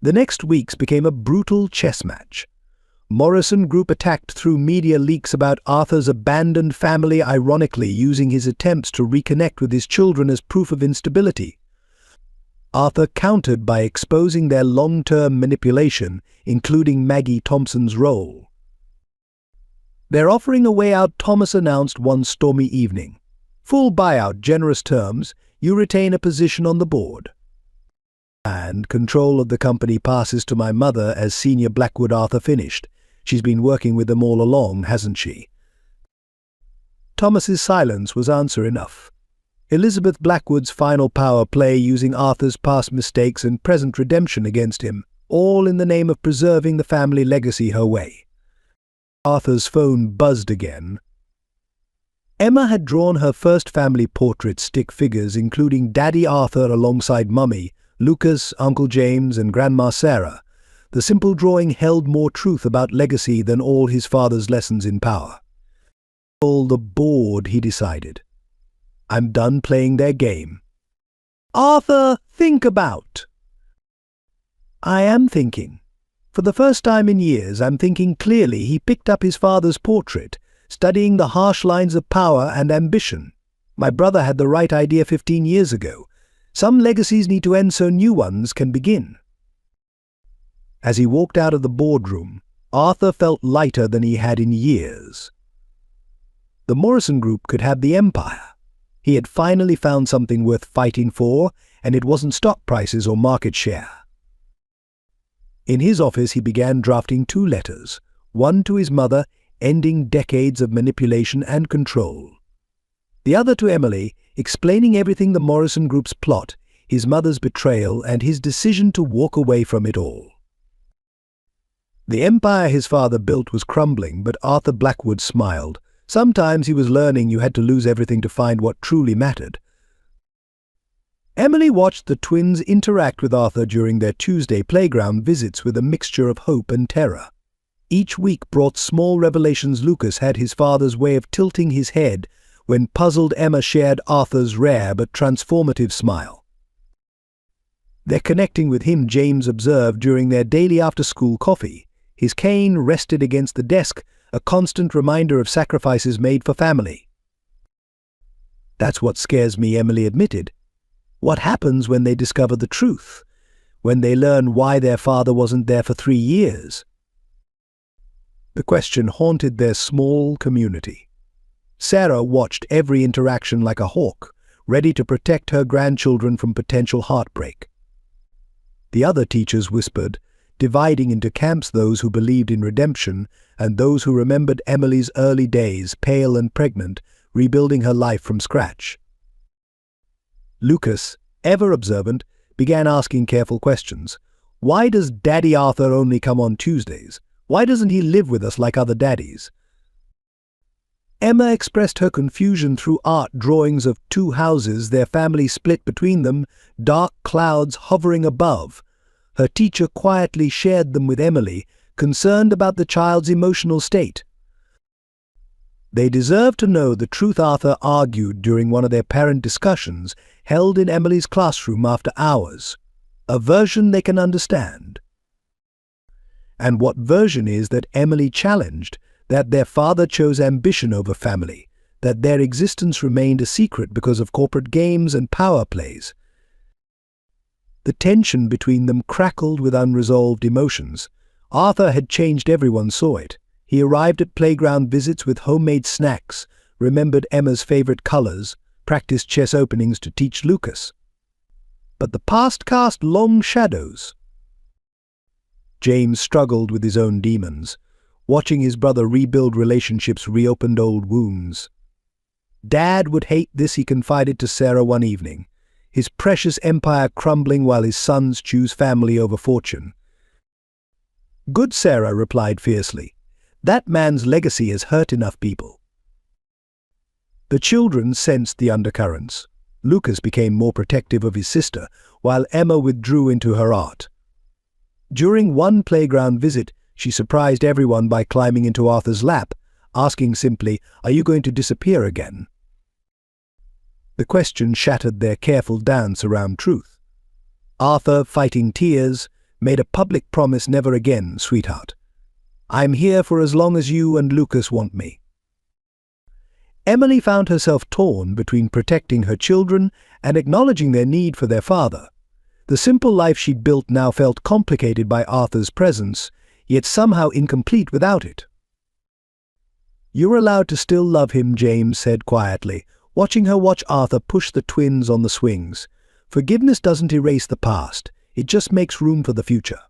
The next weeks became a brutal chess match. Morrison Group attacked through media leaks about Arthur's abandoned family, ironically using his attempts to reconnect with his children as proof of instability. Arthur countered by exposing their long-term manipulation, including Maggie Thompson's role. "They're offering a way out," Thomas announced one stormy evening. "Full buyout, generous terms, you retain a position on the board. And control of the company passes to my mother as senior Blackwood," Arthur finished. "She's been working with them all along, hasn't she?" Thomas's silence was answer enough. Elizabeth Blackwood's final power play, using Arthur's past mistakes and present redemption against him, all in the name of preserving the family legacy her way. Arthur's phone buzzed again. Emma had drawn her first family portrait stick figures, including Daddy Arthur alongside Mummy, Lucas, Uncle James, and Grandma Sarah. The simple drawing held more truth about legacy than all his father's lessons in power. "All the board," he decided. "I'm done playing their game." "Arthur, think about." "I am thinking. For the first time in years, I'm thinking clearly." He picked up his father's portrait, studying the harsh lines of power and ambition. "My brother had the right idea 15 years ago. Some legacies need to end so new ones can begin." As he walked out of the boardroom, Arthur felt lighter than he had in years. The Morrison Group could have the empire. He had finally found something worth fighting for, and it wasn't stock prices or market share. In his office, he began drafting 2 letters, one to his mother, ending decades of manipulation and control. The other to Emily, explaining everything: the Morrison Group's plot, his mother's betrayal, and his decision to walk away from it all. The empire his father built was crumbling, but Arthur Blackwood smiled. Sometimes he was learning you had to lose everything to find what truly mattered. Emily watched the twins interact with Arthur during their Tuesday playground visits with a mixture of hope and terror. Each week brought small revelations. Lucas had his father's way of tilting his head when puzzled. Emma shared Arthur's rare but transformative smile. "They're connecting with him," James observed during their daily after-school coffee. His cane rested against the desk, a constant reminder of sacrifices made for family. "That's what scares me," Emily admitted. "What happens when they discover the truth? When they learn why their father wasn't there for 3 years? The question haunted their small community. Sarah watched every interaction like a hawk, ready to protect her grandchildren from potential heartbreak. The other teachers whispered, dividing into camps: those who believed in redemption and those who remembered Emily's early days, pale and pregnant, rebuilding her life from scratch. Lucas, ever observant, began asking careful questions. "Why does Daddy Arthur only come on Tuesdays? Why doesn't he live with us like other daddies?" Emma expressed her confusion through art drawings of 2 houses, their family split between them, dark clouds hovering above. Her teacher quietly shared them with Emily, concerned about the child's emotional state. "They deserve to know the truth," Arthur argued during one of their parent discussions held in Emily's classroom after hours. "A version they can understand." And what version is that Emily challenged? That their father chose ambition over family, that their existence remained a secret because of corporate games and power plays. The tension between them crackled with unresolved emotions. Arthur had changed. Everyone saw it. He arrived at playground visits with homemade snacks, remembered Emma's favorite colors, practiced chess openings to teach Lucas. but the past cast long shadows. James struggled with his own demons. Watching his brother rebuild relationships reopened old wounds. Dad would hate this, he confided to Sarah one evening. His precious empire crumbling while his sons choose family over fortune. Good, Sarah replied fiercely. That man's legacy has hurt enough people. The children sensed the undercurrents. Lucas became more protective of his sister, while Emma withdrew into her art. During one playground visit, she surprised everyone by climbing into Arthur's lap, asking simply, "Are you going to disappear again?" The question shattered their careful dance around truth. Arthur, fighting tears, made a public promise: "Never again, sweetheart. I'm here for as long as you and Lucas want me." Emily found herself torn between protecting her children and acknowledging their need for their father. The simple life she'd built now felt complicated by Arthur's presence, yet somehow incomplete without it. "You're allowed to still love him," James said quietly, watching her watch Arthur push the twins on the swings. "Forgiveness doesn't erase the past, it just makes room for the future."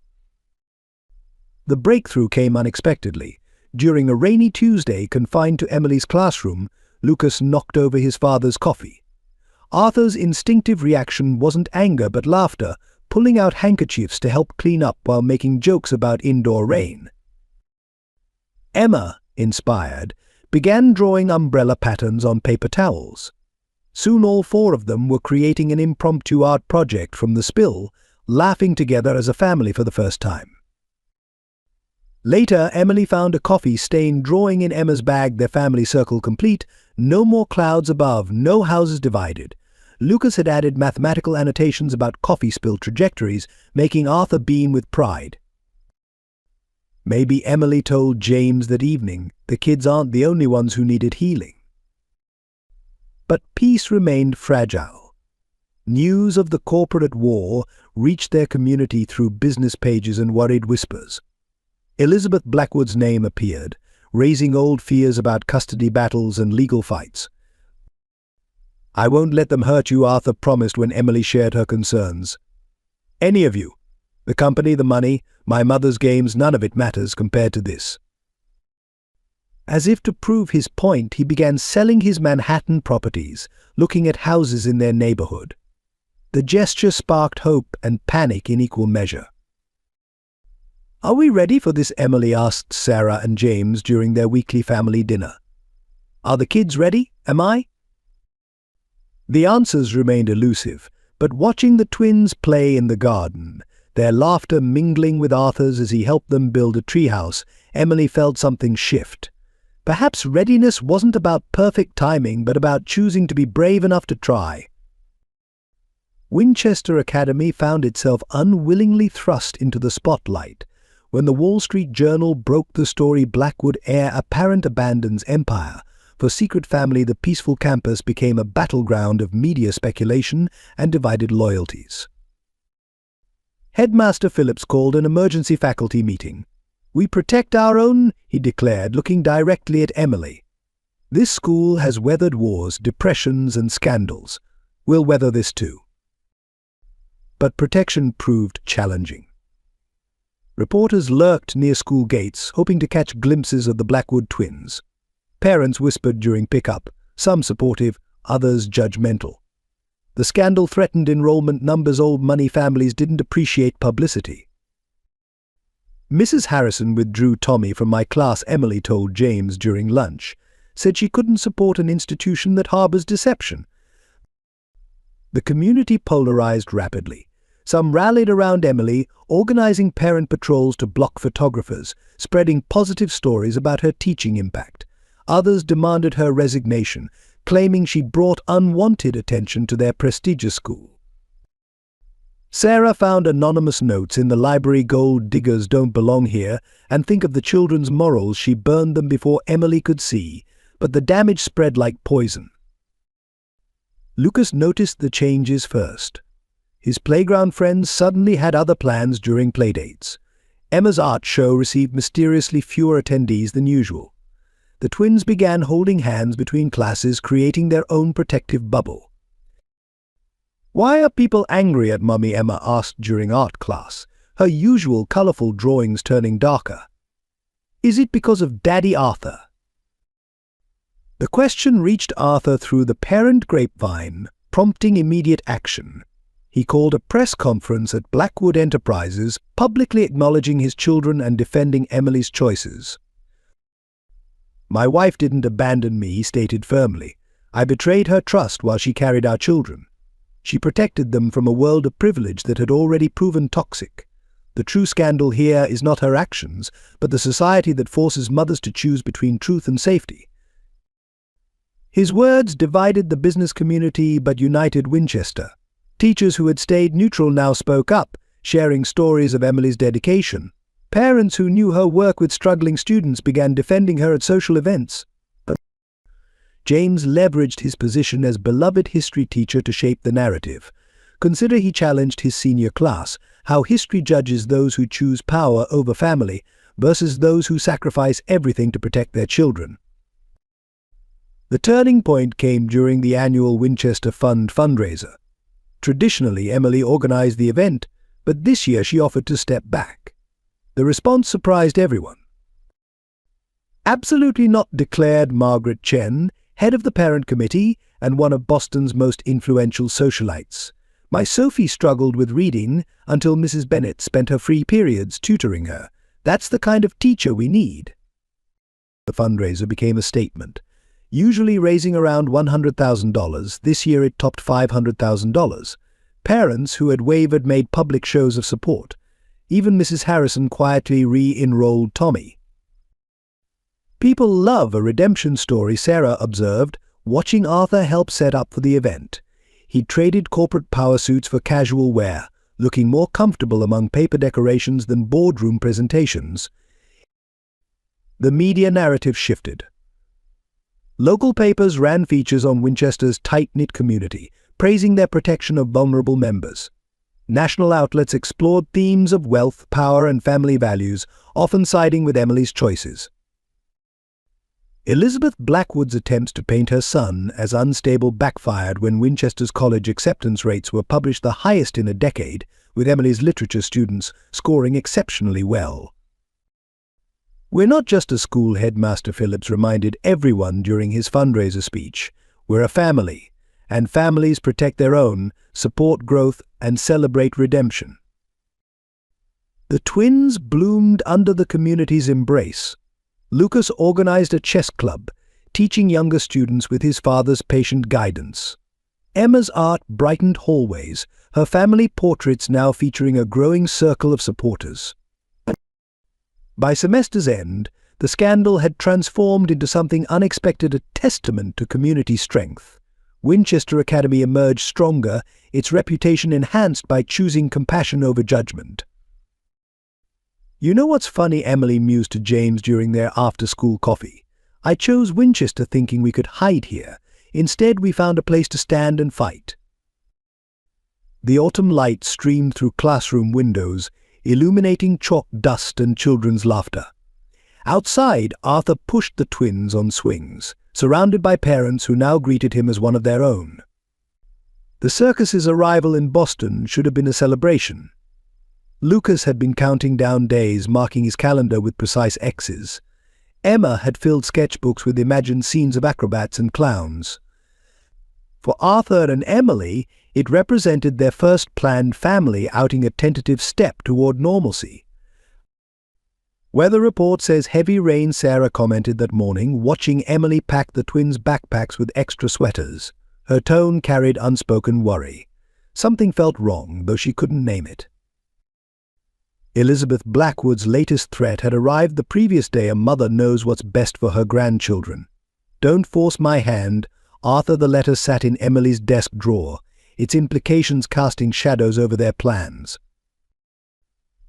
The breakthrough came unexpectedly. During a rainy Tuesday confined to Emily's classroom, Lucas knocked over his father's coffee. Arthur's instinctive reaction wasn't anger but laughter, pulling out handkerchiefs to help clean up while making jokes about indoor rain. Emma, inspired, began drawing umbrella patterns on paper towels. Soon all four of them were creating an impromptu art project from the spill, laughing together as a family for the first time. Later, Emily found a coffee-stained drawing in Emma's bag, their family circle complete, no more clouds above, no houses divided. Lucas had added mathematical annotations about coffee spill trajectories, making Arthur beam with pride. Maybe Emily told James that evening, the kids aren't the only ones who needed healing. But peace remained fragile. News of the corporate war reached their community through business pages and worried whispers. Elizabeth Blackwood's name appeared, raising old fears about custody battles and legal fights. "I won't let them hurt you," Arthur promised when Emily shared her concerns. "Any of you. The company, the money, my mother's games, none of it matters compared to this." As if to prove his point, he began selling his Manhattan properties, looking at houses in their neighborhood. The gesture sparked hope and panic in equal measure. "Are we ready for this?" Emily asked Sarah and James during their weekly family dinner. "Are the kids ready? Am I?" The answers remained elusive, but watching the twins play in the garden, their laughter mingling with Arthur's as he helped them build a treehouse, Emily felt something shift. Perhaps readiness wasn't about perfect timing, but about choosing to be brave enough to try. Winchester Academy found itself unwillingly thrust into the spotlight when the Wall Street Journal broke the story "Blackwood Heir Apparent Abandons Empire." For Secret Family, the peaceful campus became a battleground of media speculation and divided loyalties. Headmaster Phillips called an emergency faculty meeting. "We protect our own," he declared, looking directly at Emily. "This school has weathered wars, depressions, and scandals. We'll weather this too." But protection proved challenging. Reporters lurked near school gates, hoping to catch glimpses of the Blackwood twins. Parents whispered during pickup, some supportive, others judgmental. The scandal threatened enrollment numbers. Old money families didn't appreciate publicity. "Mrs. Harrison withdrew Tommy from my class," Emily told James during lunch. "Said she couldn't support an institution that harbors deception." The community polarized rapidly. Some rallied around Emily, organizing parent patrols to block photographers, spreading positive stories about her teaching impact. Others demanded her resignation, claiming she brought unwanted attention to their prestigious school. Sarah found anonymous notes in the library: "Gold diggers don't belong here," and "Think of the children's morals." She burned them before Emily could see, but the damage spread like poison. Lucas noticed the changes first. His playground friends suddenly had other plans during playdates. Emma's art show received mysteriously fewer attendees than usual. The twins began holding hands between classes, creating their own protective bubble. "Why are people angry at Mummy?" Emma asked during art class, her usual colourful drawings turning darker. "Is it because of Daddy Arthur?" The question reached Arthur through the parent grapevine, prompting immediate action. He called a press conference at Blackwood Enterprises, publicly acknowledging his children and defending Emily's choices. "My wife didn't abandon me," he stated firmly. "I betrayed her trust while she carried our children. She protected them from a world of privilege that had already proven toxic. The true scandal here is not her actions, but the society that forces mothers to choose between truth and safety." His words divided the business community but united Winchester. Teachers who had stayed neutral now spoke up, sharing stories of Emily's dedication. Parents who knew her work with struggling students began defending her at social events. But James leveraged his position as beloved history teacher to shape the narrative. Consider he challenged his senior class, how history judges those who choose power over family versus those who sacrifice everything to protect their children. The turning point came during the annual Winchester Fund fundraiser. Traditionally, Emily organized the event, but this year she offered to step back. The response surprised everyone. "Absolutely not," declared Margaret Chen, head of the parent committee and one of Boston's most influential socialites. "My Sophie struggled with reading until Mrs. Bennet spent her free periods tutoring her. That's the kind of teacher we need." The fundraiser became a statement. Usually raising around $100,000, this year it topped $500,000. Parents who had wavered made public shows of support. Even Mrs. Harrison quietly re-enrolled Tommy. "People love a redemption story," Sarah observed, watching Arthur help set up for the event. He traded corporate power suits for casual wear, looking more comfortable among paper decorations than boardroom presentations. The media narrative shifted. Local papers ran features on Winchester's tight-knit community, praising their protection of vulnerable members. National outlets explored themes of wealth, power, and family values, often siding with Emily's choices. Elizabeth Blackwood's attempts to paint her son as unstable backfired when Winchester's college acceptance rates were published the highest in a decade, with Emily's literature students scoring exceptionally well. "We're not just a school," Headmaster Phillips reminded everyone during his fundraiser speech. "We're a family, and families protect their own, support growth, and celebrate redemption." The twins bloomed under the community's embrace. Lucas organized a chess club, teaching younger students with his father's patient guidance. Emma's art brightened hallways, her family portraits now featuring a growing circle of supporters. By semester's end, the scandal had transformed into something unexpected, a testament to community strength. Winchester Academy emerged stronger, its reputation enhanced by choosing compassion over judgment. "You know what's funny?" Emily mused to James during their after-school coffee. "I chose Winchester thinking we could hide here. Instead, we found a place to stand and fight." The autumn light streamed through classroom windows, illuminating chalk dust and children's laughter. Outside, Arthur pushed the twins on swings, surrounded by parents who now greeted him as one of their own. The circus's arrival in Boston should have been a celebration. Lucas had been counting down days, marking his calendar with precise X's. Emma had filled sketchbooks with imagined scenes of acrobats and clowns. For Arthur and Emily, it represented their first planned family outing, a tentative step toward normalcy. "Weather report says heavy rain," Sarah commented that morning, watching Emily pack the twins' backpacks with extra sweaters. Her tone carried unspoken worry. Something felt wrong, though she couldn't name it. Elizabeth Blackwood's latest threat had arrived the previous day. "A mother knows what's best for her grandchildren. Don't force my hand." Arthur, the letter sat in Emily's desk drawer, its implications casting shadows over their plans.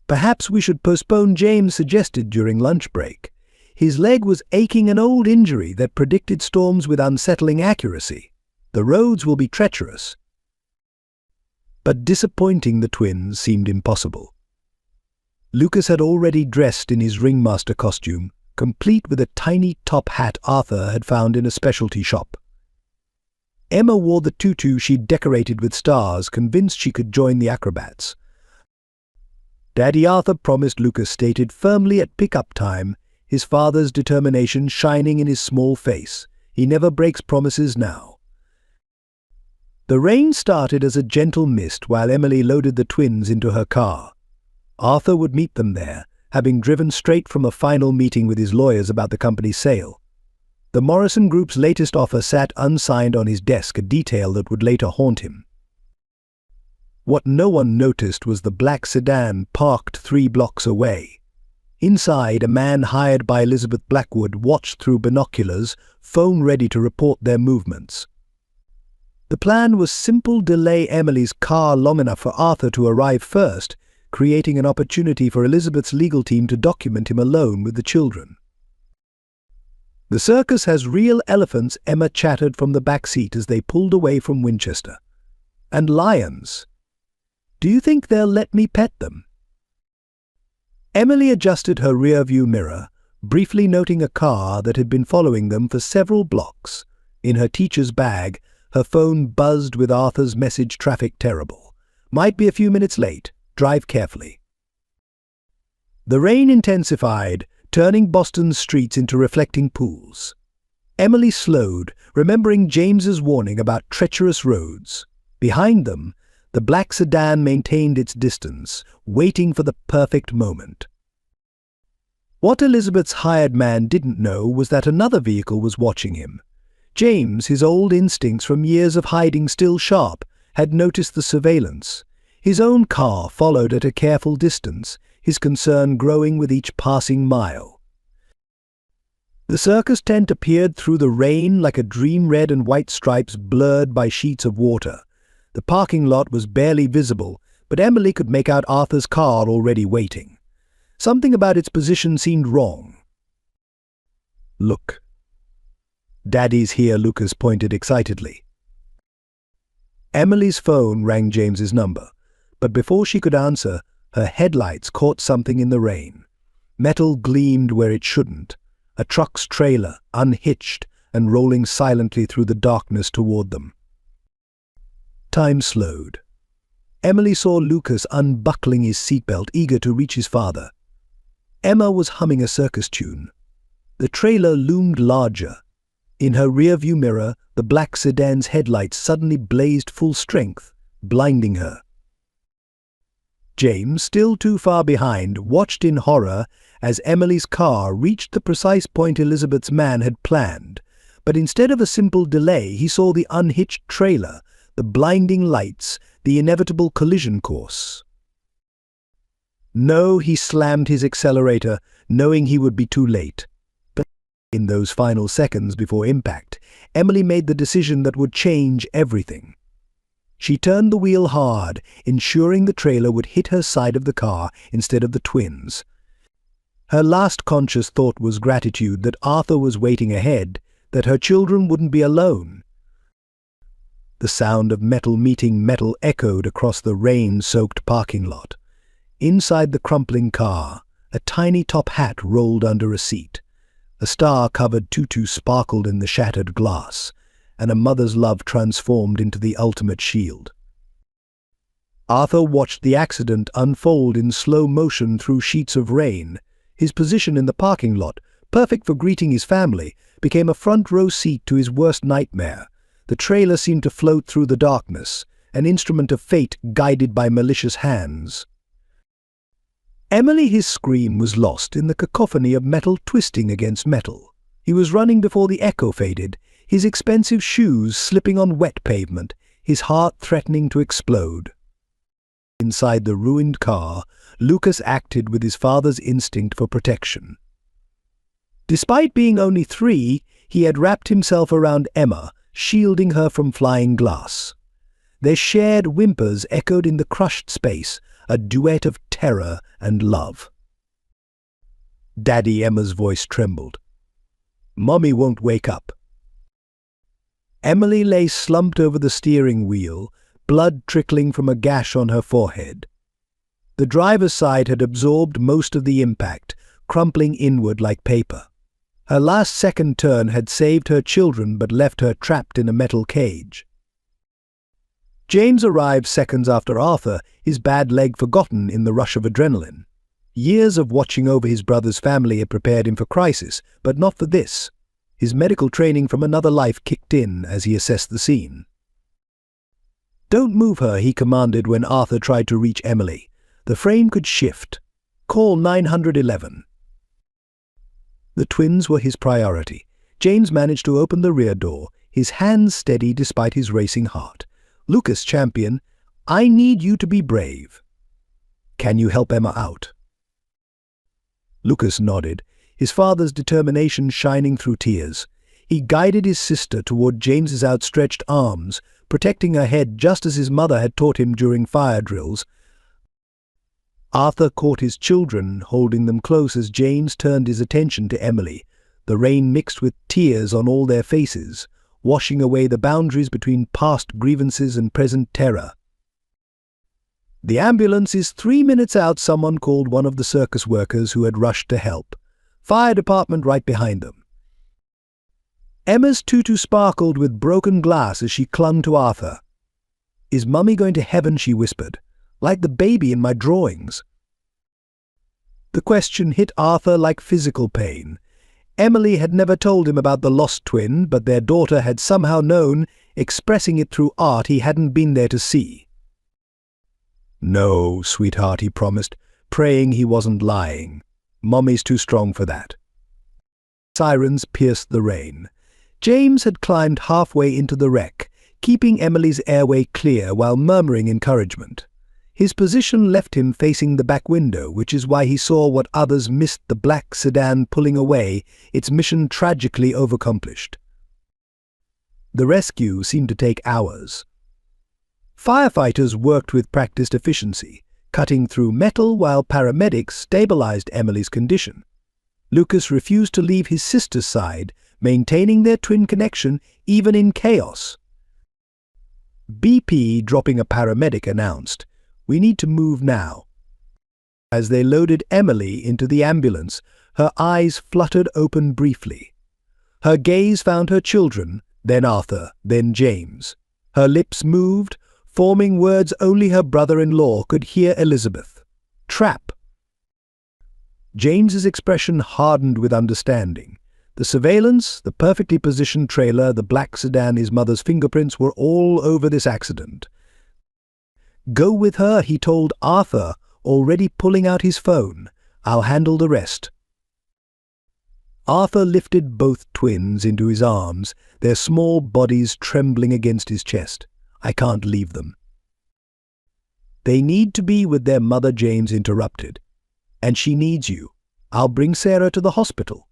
"Perhaps we should postpone," James suggested during lunch break. His leg was aching, an old injury that predicted storms with unsettling accuracy. "The roads will be treacherous." But disappointing the twins seemed impossible. Lucas had already dressed in his ringmaster costume, complete with a tiny top hat Arthur had found in a specialty shop. Emma wore the tutu she'd decorated with stars, convinced she could join the acrobats. Daddy Arthur promised Lucas stated firmly at pick-up time, his father's determination shining in his small face. He never breaks promises now. The rain started as a gentle mist while Emily loaded the twins into her car. Arthur would meet them there, having driven straight from a final meeting with his lawyers about the company's sale. The Morrison Group's latest offer sat unsigned on his desk, a detail that would later haunt him. What no one noticed was the black sedan parked 3 blocks away. Inside, a man hired by Elizabeth Blackwood watched through binoculars, phone ready to report their movements. The plan was simple: delay Emily's car long enough for Arthur to arrive first, creating an opportunity for Elizabeth's legal team to document him alone with the children. "The circus has real elephants," Emma chattered from the back seat as they pulled away from Winchester. "And lions. Do you think they'll let me pet them?" Emily adjusted her rear-view mirror, briefly noting a car that had been following them for several blocks. In her teacher's bag, her phone buzzed with Arthur's message: "Traffic terrible. Might be a few minutes late. Drive carefully." The rain intensified, turning Boston's streets into reflecting pools. Emily slowed, remembering James's warning about treacherous roads. Behind them, the black sedan maintained its distance, waiting for the perfect moment. What Elizabeth's hired man didn't know was that another vehicle was watching him. James, his old instincts from years of hiding still sharp, had noticed the surveillance. His own car followed at a careful distance, his concern growing with each passing mile. The circus tent appeared through the rain like a dream, red and white stripes blurred by sheets of water. The parking lot was barely visible, but Emily could make out Arthur's car already waiting. Something about its position seemed wrong. "Look. Daddy's here," Lucas pointed excitedly. Emily's phone rang James's number, but before she could answer, her headlights caught something in the rain. Metal gleamed where it shouldn't, a truck's trailer, unhitched and rolling silently through the darkness toward them. Time slowed. Emily saw Lucas unbuckling his seatbelt, eager to reach his father. Emma was humming a circus tune. The trailer loomed larger. In her rear-view mirror, the black sedan's headlights suddenly blazed full strength, blinding her. James, still too far behind, watched in horror as Emily's car reached the precise point Elizabeth's man had planned. But instead of a simple delay, he saw the unhitched trailer, the blinding lights, the inevitable collision course. No, he slammed his accelerator, knowing he would be too late. But in those final seconds before impact, Emily made the decision that would change everything. She turned the wheel hard, ensuring the trailer would hit her side of the car instead of the twins. Her last conscious thought was gratitude that Arthur was waiting ahead, that her children wouldn't be alone. The sound of metal meeting metal echoed across the rain-soaked parking lot. Inside the crumpling car, a tiny top hat rolled under a seat. A star-covered tutu sparkled in the shattered glass, and a mother's love transformed into the ultimate shield. Arthur watched the accident unfold in slow motion through sheets of rain. His position in the parking lot, perfect for greeting his family, became a front-row seat to his worst nightmare. The trailer seemed to float through the darkness, an instrument of fate guided by malicious hands. Emily, his scream was lost in the cacophony of metal twisting against metal. He was running before the echo faded, his expensive shoes slipping on wet pavement, his heart threatening to explode. Inside the ruined car, Lucas acted with his father's instinct for protection. Despite being only 3, he had wrapped himself around Emma, shielding her from flying glass. Their shared whimpers echoed in the crushed space, a duet of terror and love. "Daddy," Emma's voice trembled. "Mommy won't wake up." Emily lay slumped over the steering wheel, blood trickling from a gash on her forehead. The driver's side had absorbed most of the impact, crumpling inward like paper. Her last second turn had saved her children but left her trapped in a metal cage. James arrived seconds after Arthur, his bad leg forgotten in the rush of adrenaline. Years of watching over his brother's family had prepared him for crisis, but not for this. His medical training from another life kicked in as he assessed the scene. "Don't move her," he commanded when Arthur tried to reach Emily. "The frame could shift. Call 911. The twins were his priority. James managed to open the rear door, his hands steady despite his racing heart. "Lucas, champion, I need you to be brave. Can you help Emma out?" Lucas nodded, his father's determination shining through tears. He guided his sister toward James's outstretched arms, protecting her head just as his mother had taught him during fire drills. Arthur caught his children, holding them close as James turned his attention to Emily. The rain mixed with tears on all their faces, washing away the boundaries between past grievances and present terror. "The ambulance is 3 minutes out," someone called one of the circus workers who had rushed to help. "Fire department right behind them." Emma's tutu sparkled with broken glass as she clung to Arthur. "Is Mummy going to heaven?" she whispered. "Like the baby in my drawings." The question hit Arthur like physical pain. Emily had never told him about the lost twin, but their daughter had somehow known, expressing it through art he hadn't been there to see. "No, sweetheart," he promised, praying he wasn't lying. "Mommy's too strong for that." Sirens pierced the rain. James had climbed halfway into the wreck, keeping Emily's airway clear while murmuring encouragement. His position left him facing the back window, which is why he saw what others missed: the black sedan pulling away, its mission tragically overaccomplished. The rescue seemed to take hours. Firefighters worked with practiced efficiency, cutting through metal while paramedics stabilized Emily's condition. Lucas refused to leave his sister's side, maintaining their twin connection even in chaos. BP, dropping a paramedic, announced, "We need to move now." As they loaded Emily into the ambulance, her eyes fluttered open briefly. Her gaze found her children, then Arthur, then James. Her lips moved, forming words only her brother-in-law could hear: Elizabeth. "Trap." James's expression hardened with understanding. The surveillance, the perfectly positioned trailer, the black sedan, his mother's fingerprints were all over this accident. "Go with her," he told Arthur, already pulling out his phone. "I'll handle the rest." Arthur lifted both twins into his arms, their small bodies trembling against his chest. "I can't leave them." "They need to be with their mother," James interrupted. "And she needs you. I'll bring Sarah to the hospital."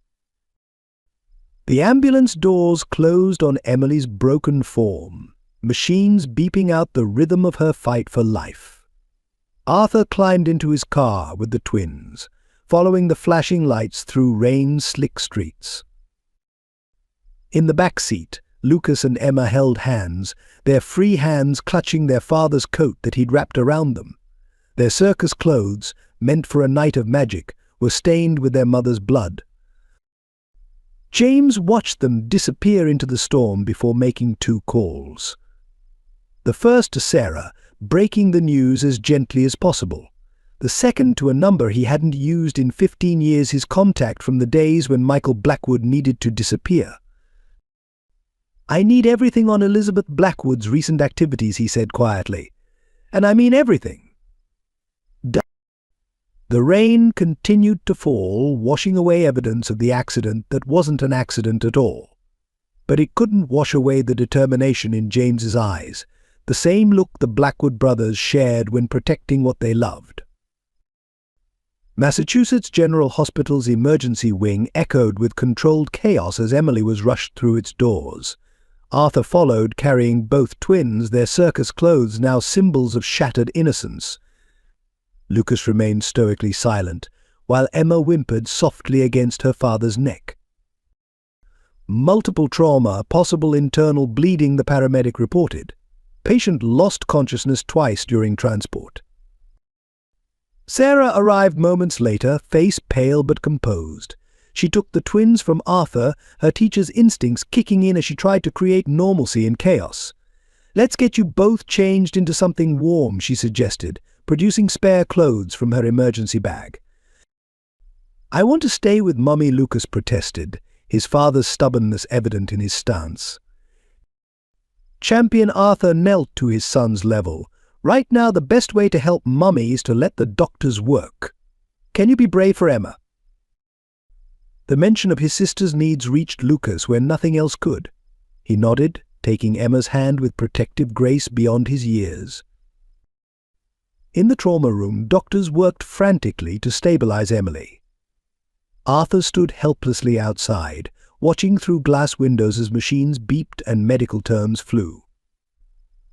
The ambulance doors closed on Emily's broken form, machines beeping out the rhythm of her fight for life. Arthur climbed into his car with the twins, following the flashing lights through rain-slick streets. In the back seat, Lucas and Emma held hands, their free hands clutching their father's coat that he'd wrapped around them. Their circus clothes, meant for a night of magic, were stained with their mother's blood. James watched them disappear into the storm before making 2 calls. The first to Sarah, breaking the news as gently as possible. The second to a number he hadn't used in 15 years, his contact from the days when Michael Blackwood needed to disappear. "I need everything on Elizabeth Blackwood's recent activities," he said quietly. "And I mean everything." The rain continued to fall, washing away evidence of the accident that wasn't an accident at all. But it couldn't wash away the determination in James's eyes, the same look the Blackwood brothers shared when protecting what they loved. Massachusetts General Hospital's emergency wing echoed with controlled chaos as Emily was rushed through its doors. Arthur followed, carrying both twins, their circus clothes now symbols of shattered innocence. Lucas remained stoically silent, while Emma whimpered softly against her father's neck. Multiple trauma, possible internal bleeding, the paramedic reported. Patient lost consciousness twice during transport. Sarah arrived moments later, face pale but composed. She took the twins from Arthur, her teacher's instincts kicking in as she tried to create normalcy in chaos. "Let's get you both changed into something warm," she suggested, producing spare clothes from her emergency bag. "I want to stay with Mummy," Lucas protested, his father's stubbornness evident in his stance. Champion Arthur knelt to his son's level. "Right now the best way to help Mummy is to let the doctors work. Can you be brave for Emma?" The mention of his sister's needs reached Lucas where nothing else could. He nodded, taking Emma's hand with protective grace beyond his years. In the trauma room, doctors worked frantically to stabilize Emily. Arthur stood helplessly outside, watching through glass windows as machines beeped and medical terms flew.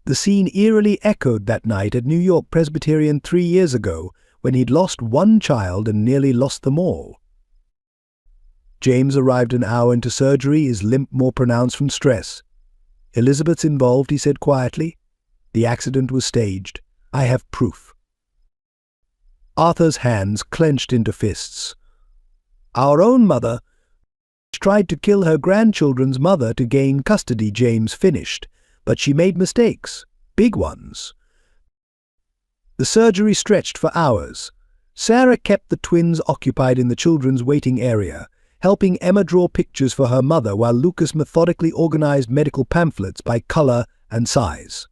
The scene eerily echoed that night at New York Presbyterian 3 years ago, when he'd lost one child and nearly lost them all. James arrived an hour into surgery, his limp more pronounced from stress. "Elizabeth's involved," he said quietly. "The accident was staged. I have proof." Arthur's hands clenched into fists. "Our own mother tried to kill her grandchildren's mother to gain custody," James finished, "but she made mistakes, big ones." The surgery stretched for hours. Sarah kept the twins occupied in the children's waiting area, helping Emma draw pictures for her mother while Lucas methodically organized medical pamphlets by color and size.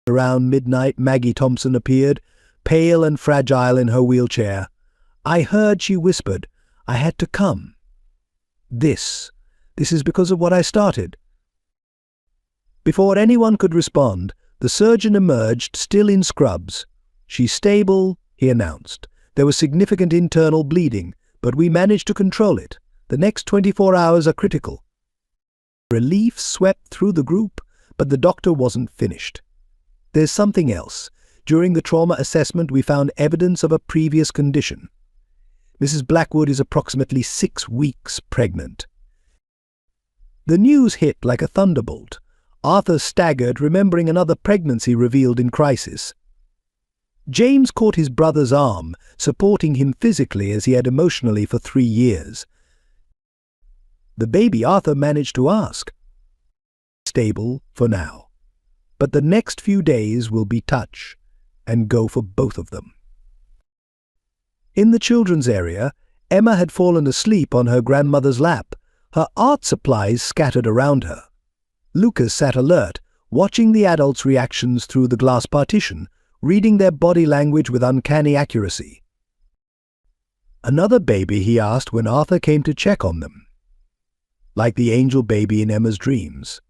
Around midnight, Maggie Thompson appeared, pale and fragile in her wheelchair. "I heard," she whispered. "I had to come. This is because of what I started." Before anyone could respond, the surgeon emerged, still in scrubs. "She's stable," he announced. "There was significant internal bleeding, but we managed to control it. The next 24 hours are critical." Relief swept through the group, but the doctor wasn't finished. "There's something else. During the trauma assessment, we found evidence of a previous condition. Mrs. Blackwood is approximately 6 weeks pregnant." The news hit like a thunderbolt. Arthur staggered, remembering another pregnancy revealed in crisis. James caught his brother's arm, supporting him physically as he had emotionally for 3 years. "The baby?" Arthur managed to ask. "Stable for now. But the next few days will be touch and go for both of them." In the children's area, Emma had fallen asleep on her grandmother's lap, her art supplies scattered around her. Lucas sat alert, watching the adults' reactions through the glass partition, reading their body language with uncanny accuracy. "Another baby?" he asked when Arthur came to check on them. "Like the angel baby in Emma's dreams."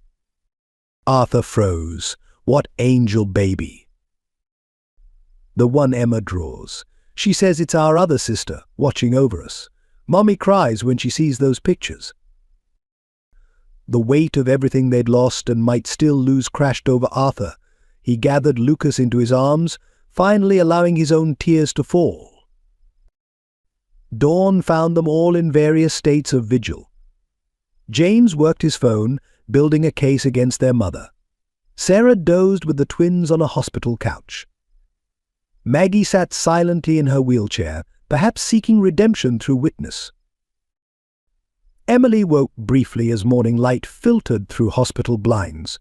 Arthur froze. "What angel baby?" "The one Emma draws. She says it's our other sister, watching over us. Mommy cries when she sees those pictures." The weight of everything they'd lost and might still lose crashed over Arthur. He gathered Lucas into his arms, finally allowing his own tears to fall. Dawn found them all in various states of vigil. James worked his phone, building a case against their mother. Sarah dozed with the twins on a hospital couch. Maggie sat silently in her wheelchair, perhaps seeking redemption through witness. Emily woke briefly as morning light filtered through hospital blinds.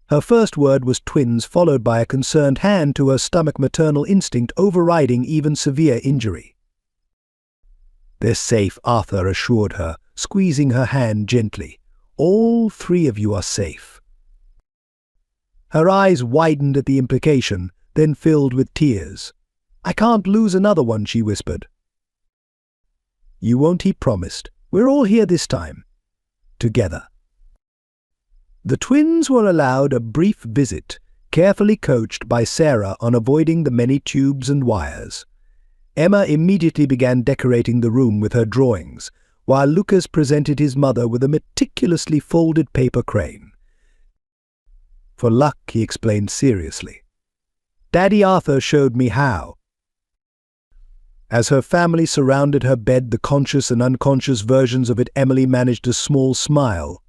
Her first word was twins, followed by a concerned hand to her stomach, maternal instinct overriding even severe injury. "They're safe," Arthur assured her, squeezing her hand gently. "All 3 of you are safe." Her eyes widened at the implication, then filled with tears. "I can't lose another one," she whispered. "You won't," he promised. "We're all here this time. Together." The twins were allowed a brief visit, carefully coached by Sarah on avoiding the many tubes and wires. Emma immediately began decorating the room with her drawings, while Lucas presented his mother with a meticulously folded paper crane. "For luck," he explained seriously. "Daddy Arthur showed me how." As her family surrounded her bed, the conscious and unconscious versions of it, Emily managed a small smile.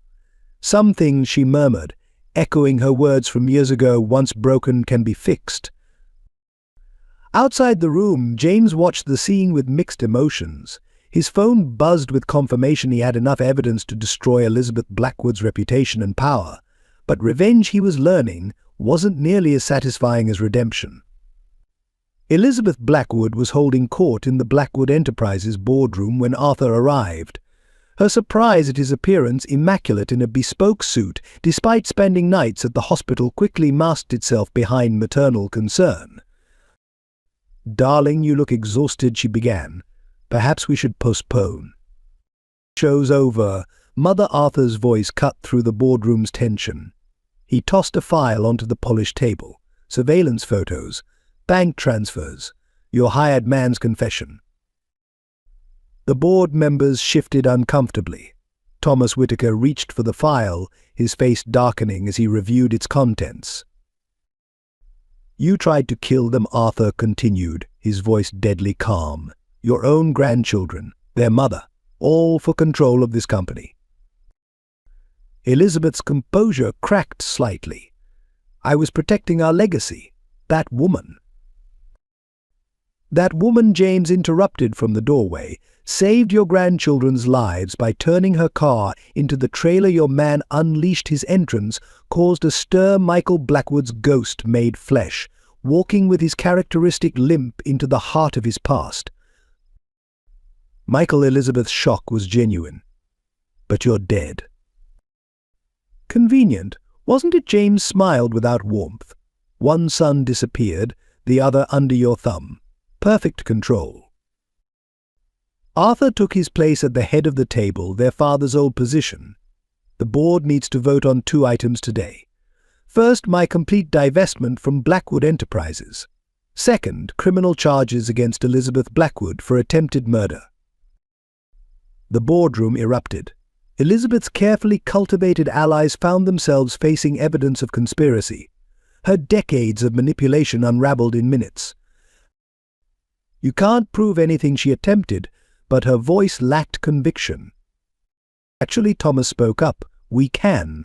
"Some things," she murmured, echoing her words from years ago, "once broken can be fixed." Outside the room, James watched the scene with mixed emotions. His phone buzzed with confirmation he had enough evidence to destroy Elizabeth Blackwood's reputation and power, but revenge, he was learning, wasn't nearly as satisfying as redemption. Elizabeth Blackwood was holding court in the Blackwood Enterprises boardroom when Arthur arrived. Her surprise at his appearance, immaculate in a bespoke suit, despite spending nights at the hospital, quickly masked itself behind maternal concern. "Darling, you look exhausted," she began. "Perhaps we should postpone." "Show's over." Mother Arthur's voice cut through the boardroom's tension. He tossed a file onto the polished table. "Surveillance photos, bank transfers, your hired man's confession." The board members shifted uncomfortably. Thomas Whitaker reached for the file, his face darkening as he reviewed its contents. "You tried to kill them," Arthur continued, his voice deadly calm. "Your own grandchildren, their mother, all for control of this company." Elizabeth's composure cracked slightly. "I was protecting our legacy. That woman." "That woman," James interrupted from the doorway, "saved your grandchildren's lives by turning her car into the trailer your man unleashed. His entrance caused a stir. Michael Blackwood's ghost made flesh, walking with his characteristic limp into the heart of his past." Michael, Elizabeth's shock was genuine. "But you're dead." "Convenient, wasn't it?" James smiled without warmth. "One son disappeared, the other under your thumb. Perfect control." Arthur took his place at the head of the table, their father's old position. "The board needs to vote on 2 items today. First, my complete divestment from Blackwood Enterprises. Second, criminal charges against Elizabeth Blackwood for attempted murder." The boardroom erupted. Elizabeth's carefully cultivated allies found themselves facing evidence of conspiracy. Her decades of manipulation unraveled in minutes. "You can't prove anything she attempted," but her voice lacked conviction. Actually, Thomas spoke up. "We can."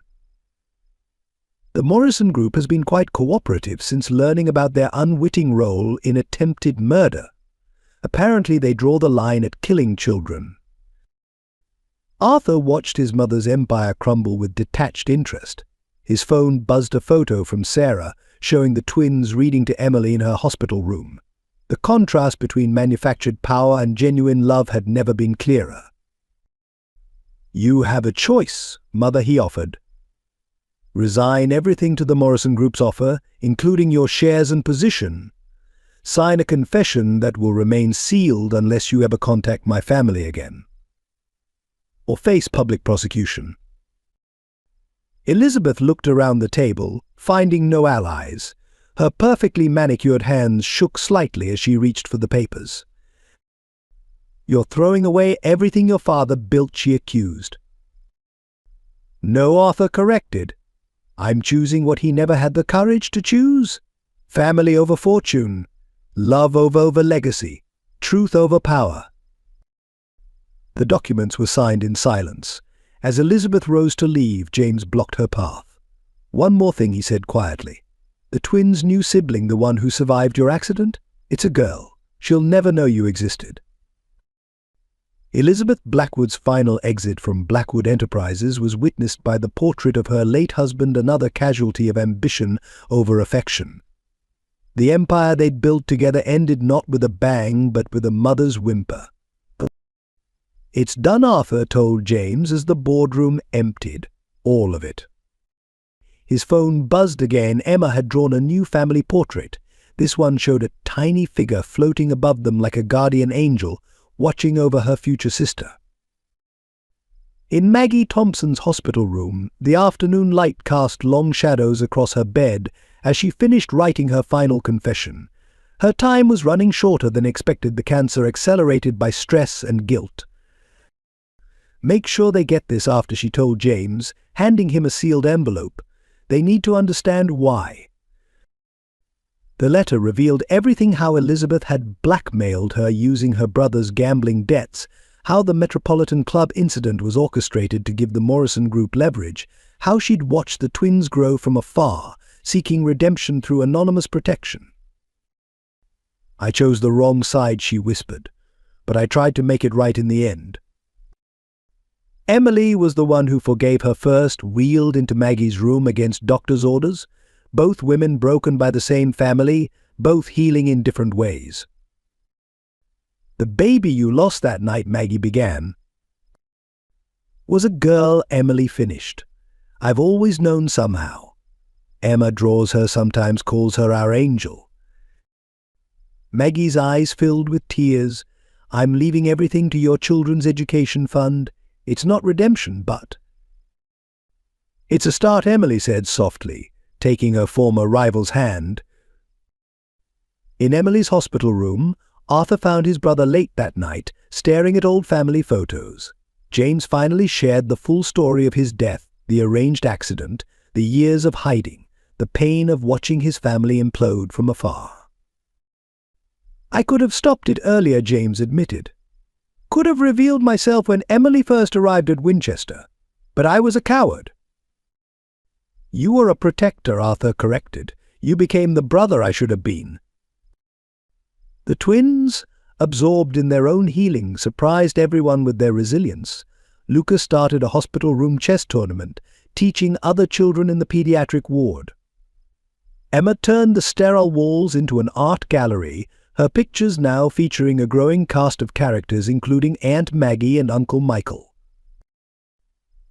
"The Morrison Group has been quite cooperative since learning about their unwitting role in attempted murder. Apparently they draw the line at killing children." Arthur watched his mother's empire crumble with detached interest. His phone buzzed a photo from Sarah, showing the twins reading to Emily in her hospital room. The contrast between manufactured power and genuine love had never been clearer. "You have a choice, Mother," he offered. "Resign everything to the Morrison Group's offer, including your shares and position. Sign a confession that will remain sealed unless you ever contact my family again. Or face public prosecution." Elizabeth looked around the table, finding no allies. Her perfectly manicured hands shook slightly as she reached for the papers. "You're throwing away everything your father built," she accused. "No," Arthur corrected. "I'm choosing what he never had the courage to choose. Family over fortune, love over legacy, truth over power." The documents were signed in silence. As Elizabeth rose to leave, James blocked her path. "One more thing," he said quietly. "The twins' new sibling, the one who survived your accident? It's a girl. She'll never know you existed." Elizabeth Blackwood's final exit from Blackwood Enterprises was witnessed by the portrait of her late husband, another casualty of ambition over affection. The empire they'd built together ended not with a bang, but with a mother's whimper. "It's done," Arthur told James as the boardroom emptied. All of it. His phone buzzed again. Emma had drawn a new family portrait. This one showed a tiny figure floating above them like a guardian angel, watching over her future sister. In Maggie Thompson's hospital room, the afternoon light cast long shadows across her bed as she finished writing her final confession. Her time was running shorter than expected, the cancer accelerated by stress and guilt. "Make sure they get this," after she told James, handing him a sealed envelope. "They need to understand why." The letter revealed everything: how Elizabeth had blackmailed her using her brother's gambling debts, how the Metropolitan Club incident was orchestrated to give the Morrison Group leverage, how she'd watched the twins grow from afar, seeking redemption through anonymous protection. "I chose the wrong side," she whispered. but I tried to make it right in the end. Emily was the one who forgave her first, wheeled into Maggie's room against doctor's orders, both women broken by the same family, both healing in different ways. "The baby you lost that night," Maggie began, "was a girl," Emily finished. "I've always known somehow. Emma draws her, sometimes calls her our angel." Maggie's eyes filled with tears. "I'm leaving everything to your children's education fund. It's not redemption, but—" "It's a start," Emily said softly, taking her former rival's hand. In Emily's hospital room, Arthur found his brother late that night, staring at old family photos. James finally shared the full story of his death, the arranged accident, the years of hiding, the pain of watching his family implode from afar. "I could have stopped it earlier," James admitted. "Could have revealed myself when Emily first arrived at Winchester. But I was a coward." "You were a protector," Arthur corrected. "You became the brother I should have been." The twins, absorbed in their own healing, surprised everyone with their resilience. Lucas started a hospital room chess tournament, teaching other children in the pediatric ward. Emma turned the sterile walls into an art gallery, her pictures now featuring a growing cast of characters including Aunt Maggie and Uncle Michael.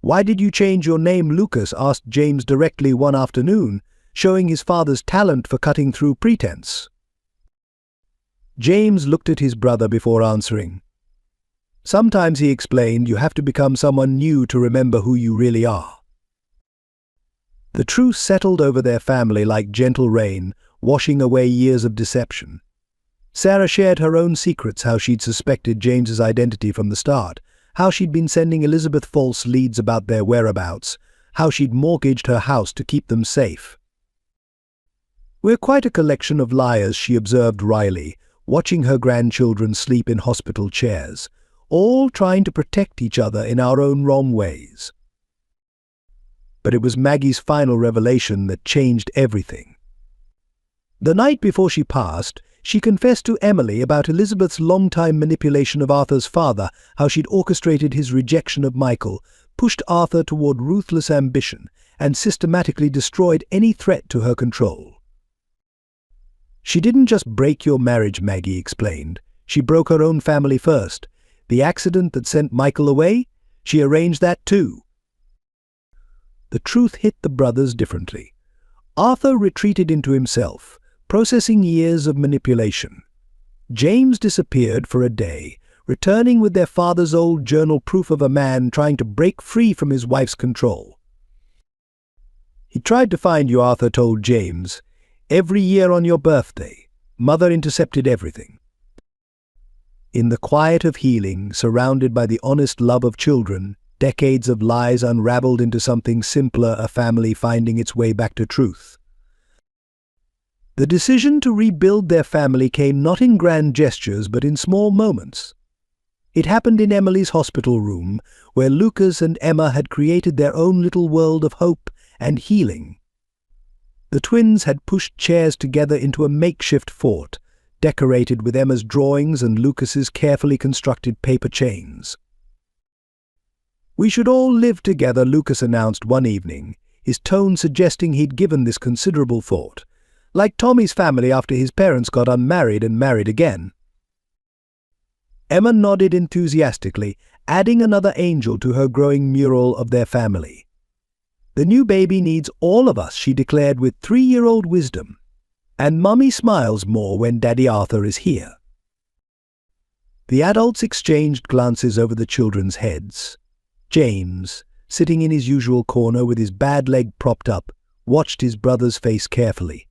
"Why did you change your name, Lucas?" asked James directly one afternoon, showing his father's talent for cutting through pretense. James looked at his brother before answering. "Sometimes," he explained, "you have to become someone new to remember who you really are." The truth settled over their family like gentle rain, washing away years of deception. Sarah shared her own secrets, how she'd suspected James's identity from the start, how she'd been sending Elizabeth false leads about their whereabouts, how she'd mortgaged her house to keep them safe. "We're quite a collection of liars," she observed wryly, watching her grandchildren sleep in hospital chairs, all trying to protect each other in our own wrong ways. But it was Maggie's final revelation that changed everything. The night before she passed, she confessed to Emily about Elizabeth's long-time manipulation of Arthur's father, how she'd orchestrated his rejection of Michael, pushed Arthur toward ruthless ambition, and systematically destroyed any threat to her control. "She didn't just break your marriage," Maggie explained. "She broke her own family first. The accident that sent Michael away, she arranged that too." The truth hit the brothers differently. Arthur retreated into himself, processing years of manipulation. James disappeared for a day, returning with their father's old journal, proof of a man trying to break free from his wife's control. "He tried to find you," Arthur told James. "Every year on your birthday, Mother intercepted everything." In the quiet of healing, surrounded by the honest love of children, decades of lies unraveled into something simpler, a family finding its way back to truth. The decision to rebuild their family came not in grand gestures but in small moments. It happened in Emily's hospital room, where Lucas and Emma had created their own little world of hope and healing. The twins had pushed chairs together into a makeshift fort, decorated with Emma's drawings and Lucas's carefully constructed paper chains. "We should all live together," Lucas announced one evening, his tone suggesting he'd given this considerable thought, like Tommy's family after his parents got unmarried and married again. Emma nodded enthusiastically, adding another angel to her growing mural of their family. "The new baby needs all of us," she declared with 3-year-old wisdom. "And Mummy smiles more when Daddy Arthur is here." The adults exchanged glances over the children's heads. James, sitting in his usual corner with his bad leg propped up, watched his brother's face carefully.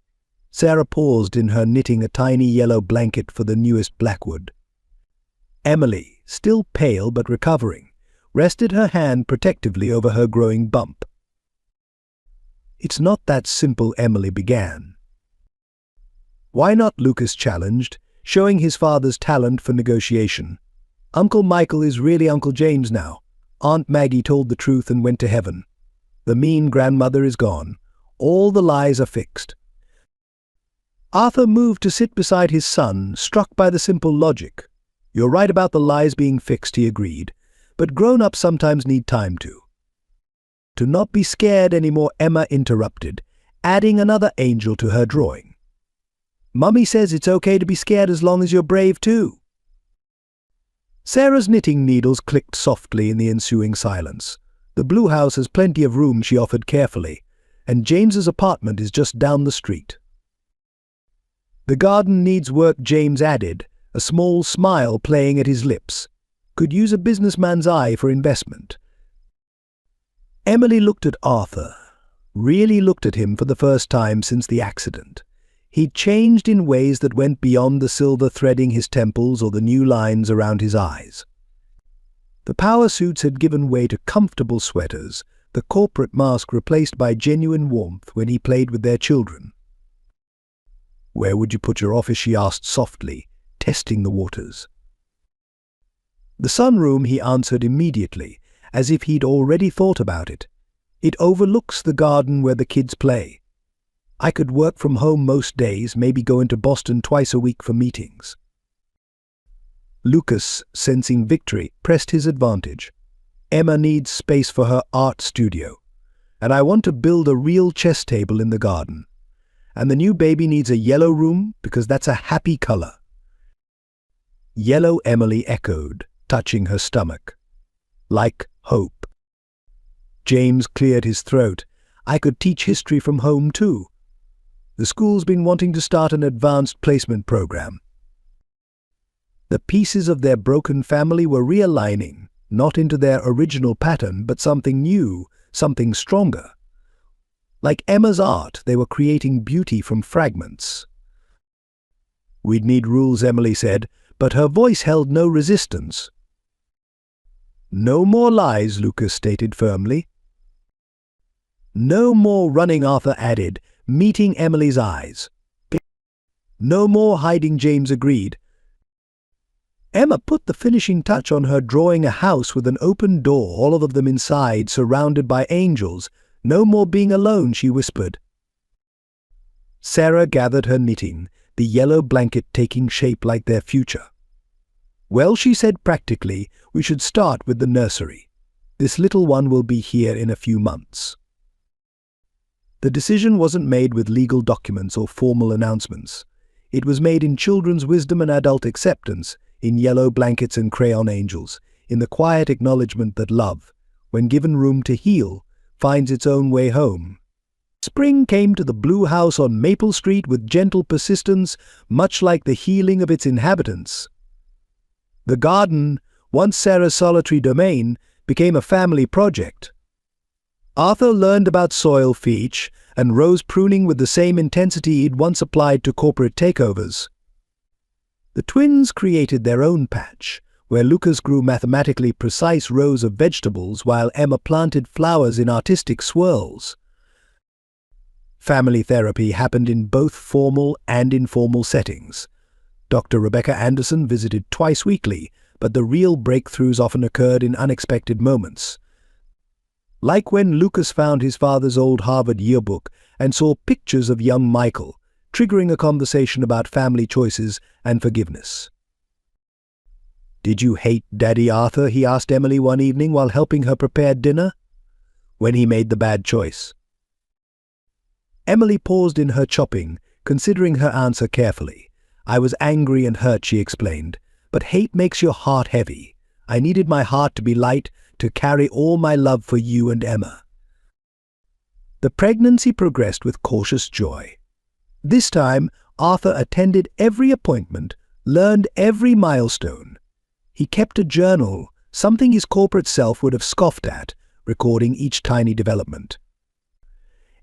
Sarah paused in her knitting a tiny yellow blanket for the newest Blackwood. Emily, still pale but recovering, rested her hand protectively over her growing bump. "It's not that simple," Emily began. "Why not?" Lucas challenged, showing his father's talent for negotiation. "Uncle Michael is really Uncle James now. Aunt Maggie told the truth and went to heaven. The mean grandmother is gone. All the lies are fixed." Arthur moved to sit beside his son, struck by the simple logic. You're right about the lies being fixed, he agreed, but grown-ups sometimes need time to. To not be scared anymore, Emma interrupted, adding another angel to her drawing. Mummy says it's okay to be scared as long as you're brave too. Sarah's knitting needles clicked softly in the ensuing silence. The blue house has plenty of room, she offered carefully, and James's apartment is just down the street. The garden needs work, James added, a small smile playing at his lips. Could use a businessman's eye for investment. Emily looked at Arthur, really looked at him for the first time since the accident. He'd changed in ways that went beyond the silver threading his temples or the new lines around his eyes. The power suits had given way to comfortable sweaters, the corporate mask replaced by genuine warmth when he played with their children. Where would you put your office, she asked softly, testing the waters. The sunroom, he answered immediately, as if he'd already thought about it. It overlooks the garden where the kids play. I could work from home most days, maybe go into Boston twice a week for meetings. Lucas, sensing victory, pressed his advantage. Emma needs space for her art studio, and I want to build a real chess table in the garden. And the new baby needs a yellow room because that's a happy color. Yellow, Emily echoed, touching her stomach. Like hope. James cleared his throat. I could teach history from home too. The school's been wanting to start an advanced placement program. The pieces of their broken family were realigning, not into their original pattern, but something new, something stronger. Like Emma's art, they were creating beauty from fragments. We'd need rules, Emily said, but her voice held no resistance. No more lies, Lucas stated firmly. No more running, Arthur added, meeting Emily's eyes. No more hiding, James agreed. Emma put the finishing touch on her drawing a house with an open door, all of them inside, surrounded by angels. No more being alone, she whispered. Sarah gathered her knitting, the yellow blanket taking shape like their future. Well, she said practically, we should start with the nursery. This little one will be here in a few months. The decision wasn't made with legal documents or formal announcements. It was made in children's wisdom and adult acceptance, in yellow blankets and crayon angels, in the quiet acknowledgement that love, when given room to heal, finds its own way home. Spring came to the blue house on Maple Street with gentle persistence, much like the healing of its inhabitants. The garden, once Sarah's solitary domain, became a family project. Arthur learned about soil feech and rose pruning with the same intensity he'd once applied to corporate takeovers. The twins created their own patch, where Lucas grew mathematically precise rows of vegetables while Emma planted flowers in artistic swirls. Family therapy happened in both formal and informal settings. Dr. Rebecca Anderson visited twice weekly, but the real breakthroughs often occurred in unexpected moments. Like when Lucas found his father's old Harvard yearbook and saw pictures of young Michael, triggering a conversation about family choices and forgiveness. Did you hate Daddy Arthur? He asked Emily one evening while helping her prepare dinner, when he made the bad choice. Emily paused in her chopping, considering her answer carefully. I was angry and hurt, she explained, but hate makes your heart heavy. I needed my heart to be light, to carry all my love for you and Emma. The pregnancy progressed with cautious joy. This time, Arthur attended every appointment, learned every milestone. He kept a journal, something his corporate self would have scoffed at, recording each tiny development.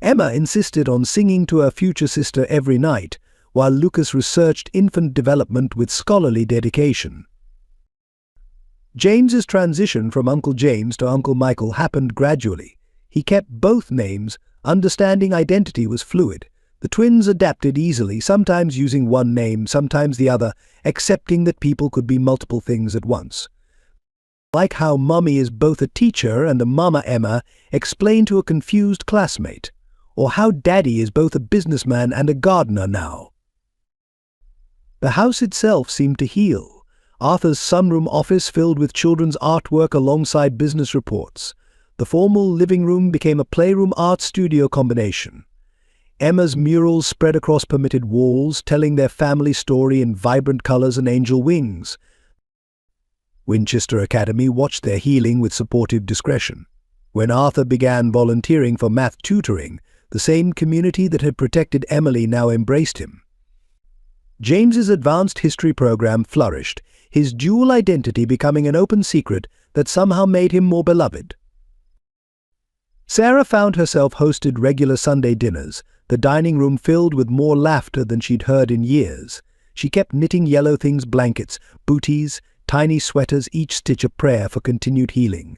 Emma insisted on singing to her future sister every night, while Lucas researched infant development with scholarly dedication. James's transition from Uncle James to Uncle Michael happened gradually. He kept both names, understanding identity was fluid. The twins adapted easily, sometimes using one name, sometimes the other, accepting that people could be multiple things at once. Like how Mummy is both a teacher and a Mama Emma explained to a confused classmate, or how Daddy is both a businessman and a gardener now. The house itself seemed to heal. Arthur's sunroom office filled with children's artwork alongside business reports. The formal living room became a playroom art studio combination. Emma's murals spread across permitted walls, telling their family story in vibrant colors and angel wings. Winchester Academy watched their healing with supportive discretion. When Arthur began volunteering for math tutoring, the same community that had protected Emily now embraced him. James's advanced history program flourished, his dual identity becoming an open secret that somehow made him more beloved. Sarah found herself hosted regular Sunday dinners, the dining room filled with more laughter than she'd heard in years. She kept knitting yellow things blankets, booties, tiny sweaters, each stitch a prayer for continued healing.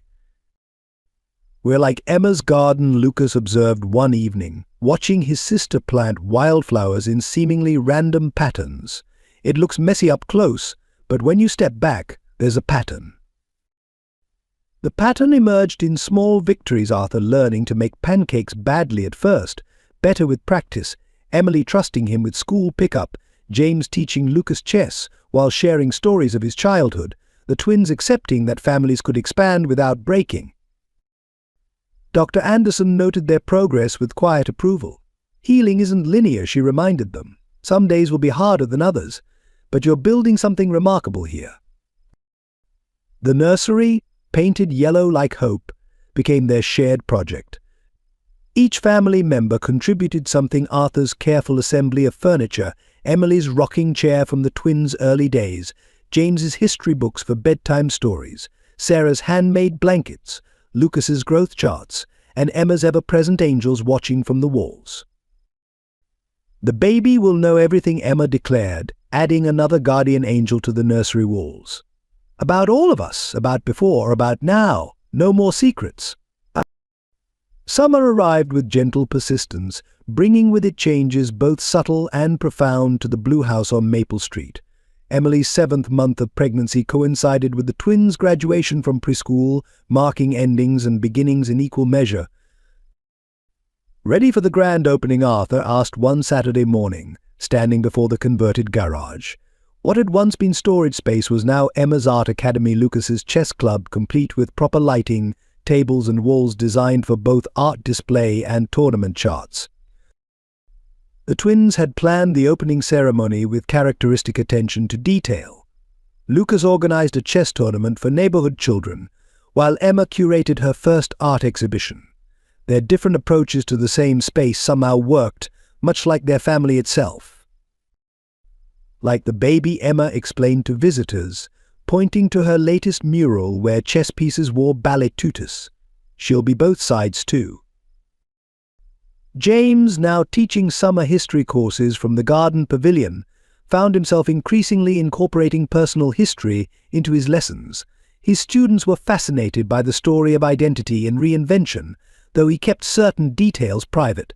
"We're like Emma's garden," Lucas observed one evening, watching his sister plant wildflowers in seemingly random patterns. "It looks messy up close, but when you step back, there's a pattern." The pattern emerged in small victories: Arthur learning to make pancakes badly at first, better with practice, Emily trusting him with school pickup, James teaching Lucas chess while sharing stories of his childhood, the twins accepting that families could expand without breaking. Dr. Anderson noted their progress with quiet approval. "Healing isn't linear," she reminded them. "Some days will be harder than others, but you're building something remarkable here." The nursery, painted yellow like hope, became their shared project. Each family member contributed something: Arthur's careful assembly of furniture, Emily's rocking chair from the twins' early days, James's history books for bedtime stories, Sarah's handmade blankets, Lucas's growth charts, and Emma's ever-present angels watching from the walls. "The baby will know everything," Emma declared, adding another guardian angel to the nursery walls. "About all of us, about before, about now, no more secrets." Summer arrived with gentle persistence, bringing with it changes both subtle and profound to the Blue House on Maple Street. Emily's 7th month of pregnancy coincided with the twins' graduation from preschool, marking endings and beginnings in equal measure. "Ready for the grand opening?" Arthur asked one Saturday morning, standing before the converted garage. What had once been storage space was now Emma's art academy, Lucas's chess club, complete with proper lighting, tables and walls designed for both art display and tournament charts. The twins had planned the opening ceremony with characteristic attention to detail. Lucas organized a chess tournament for neighborhood children, while Emma curated her first art exhibition. Their different approaches to the same space somehow worked, much like their family itself. Like the baby, Emma explained to visitors, pointing to her latest mural where chess pieces wore ballet tutus. "She'll be both sides too." James, now teaching summer history courses from the garden pavilion, found himself increasingly incorporating personal history into his lessons. His students were fascinated by the story of identity and reinvention, though he kept certain details private.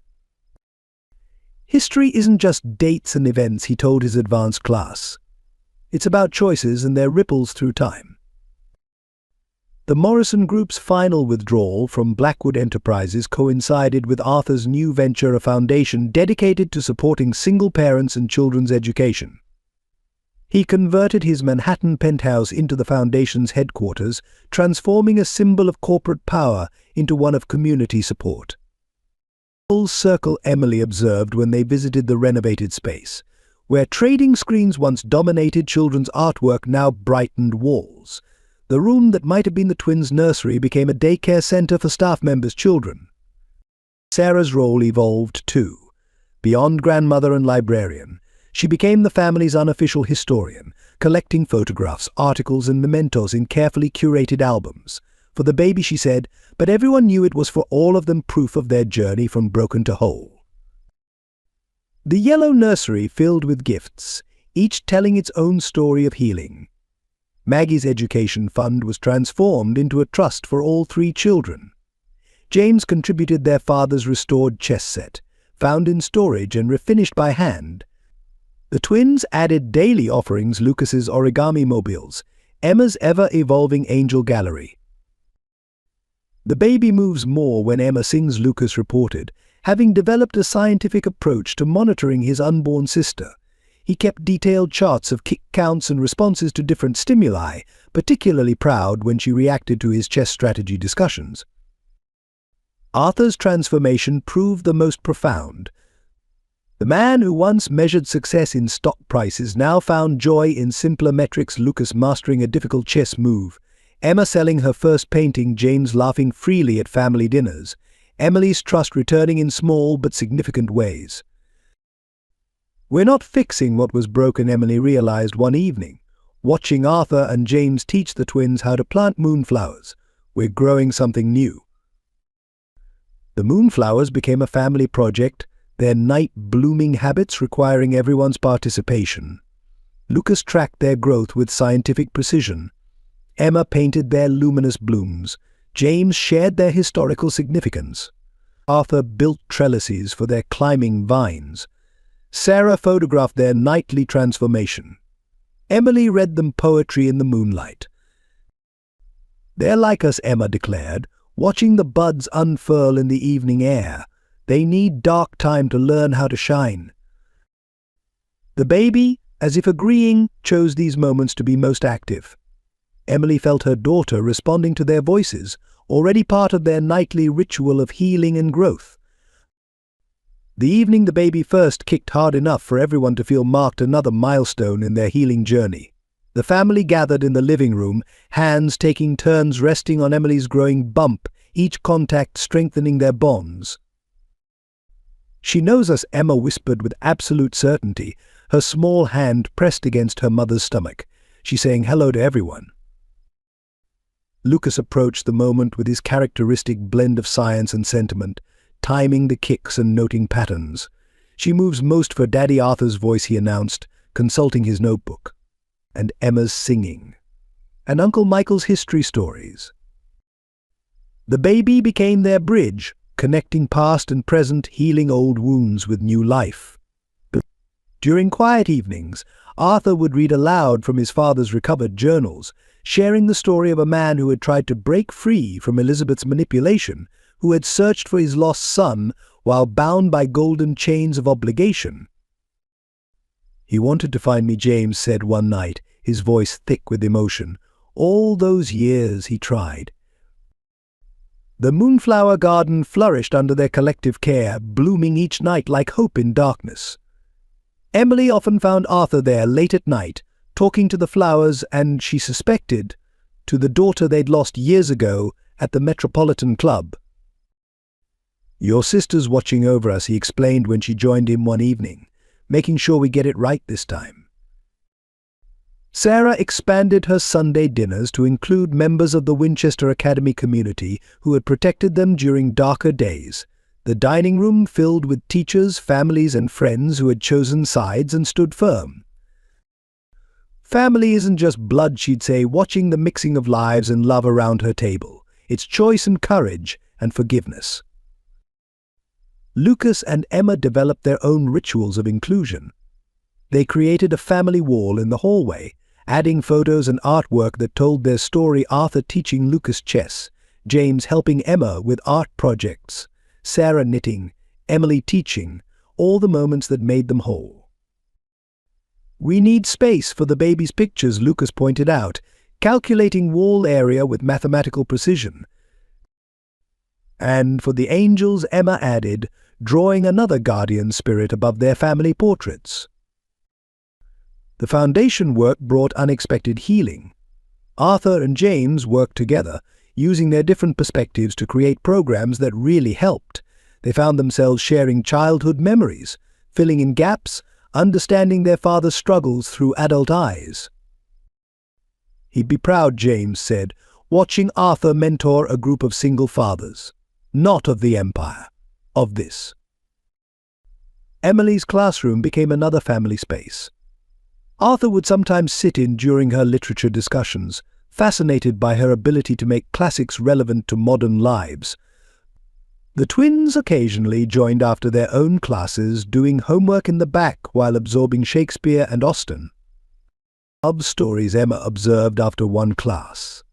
"History isn't just dates and events," he told his advanced class. "It's about choices and their ripples through time." The Morrison Group's final withdrawal from Blackwood Enterprises coincided with Arthur's new venture, a foundation dedicated to supporting single parents and children's education. He converted his Manhattan penthouse into the foundation's headquarters, transforming a symbol of corporate power into one of community support. "Full circle," Emily observed when they visited the renovated space. Where trading screens once dominated, children's artwork now brightened walls. The room that might have been the twins' nursery became a daycare center for staff members' children. Sarah's role evolved too. Beyond grandmother and librarian, she became the family's unofficial historian, collecting photographs, articles, and mementos in carefully curated albums. For the baby, she said, but everyone knew it was for all of them, proof of their journey from broken to whole. The yellow nursery filled with gifts, each telling its own story of healing. Maggie's education fund was transformed into a trust for all 3 children. James contributed their father's restored chess set, found in storage and refinished by hand. The twins added daily offerings: Lucas's origami mobiles, Emma's ever-evolving angel gallery. "The baby moves more when Emma sings," Lucas reported, having developed a scientific approach to monitoring his unborn sister. He kept detailed charts of kick counts and responses to different stimuli, particularly proud when she reacted to his chess strategy discussions. Arthur's transformation proved the most profound. The man who once measured success in stock prices now found joy in simpler metrics. Lucas mastering a difficult chess move, Emma selling her first painting, James laughing freely at family dinners, Emily's trust returning in small but significant ways. "We're not fixing what was broken," Emily realized one evening, watching Arthur and James teach the twins how to plant moonflowers. "We're growing something new." The moonflowers became a family project, their night-blooming habits requiring everyone's participation. Lucas tracked their growth with scientific precision. Emma painted their luminous blooms. James shared their historical significance. Arthur built trellises for their climbing vines. Sarah photographed their nightly transformation. Emily read them poetry in the moonlight. "They're like us," Emma declared, watching the buds unfurl in the evening air. "They need dark time to learn how to shine." The baby, as if agreeing, chose these moments to be most active. Emily felt her daughter responding to their voices, already part of their nightly ritual of healing and growth. The evening the baby first kicked hard enough for everyone to feel marked another milestone in their healing journey. The family gathered in the living room, hands taking turns resting on Emily's growing bump, each contact strengthening their bonds. "She knows us," Emma whispered with absolute certainty, her small hand pressed against her mother's stomach. "She's saying hello to everyone." Lucas approached the moment with his characteristic blend of science and sentiment, timing the kicks and noting patterns. "She moves most for Daddy Arthur's voice," he announced, consulting his notebook. "And Emma's singing. And Uncle Michael's history stories." The baby became their bridge, connecting past and present, healing old wounds with new life. During quiet evenings, Arthur would read aloud from his father's recovered journals, sharing the story of a man who had tried to break free from Elizabeth's manipulation, who had searched for his lost son while bound by golden chains of obligation. "He wanted to find me," James said one night, his voice thick with emotion. "All those years he tried." The moonflower garden flourished under their collective care, blooming each night like hope in darkness. Emily often found Arthur there late at night, talking to the flowers and, she suspected, to the daughter they'd lost years ago at the Metropolitan Club. "Your sister's watching over us," he explained when she joined him one evening, "making sure we get it right this time." Sarah expanded her Sunday dinners to include members of the Winchester Academy community who had protected them during darker days. The dining room filled with teachers, families, and friends who had chosen sides and stood firm. "Family isn't just blood," she'd say, watching the mixing of lives and love around her table. "It's choice and courage and forgiveness." Lucas and Emma developed their own rituals of inclusion. They created a family wall in the hallway, adding photos and artwork that told their story. Arthur teaching Lucas chess, James helping Emma with art projects, Sarah knitting, Emily teaching, all the moments that made them whole. "We need space for the baby's pictures," Lucas pointed out, calculating wall area with mathematical precision. "And for the angels," Emma added, drawing another guardian spirit above their family portraits. The foundation work brought unexpected healing. Arthur and James worked together, using their different perspectives to create programs that really helped. They found themselves sharing childhood memories, filling in gaps, understanding their father's struggles through adult eyes. "He'd be proud," James said, watching Arthur mentor a group of single fathers. "Not of the empire, of this." Emily's classroom became another family space. Arthur would sometimes sit in during her literature discussions, fascinated by her ability to make classics relevant to modern lives. The twins occasionally joined after their own classes, doing homework in the back while absorbing Shakespeare and Austen. Love stories, Emma observed after one class,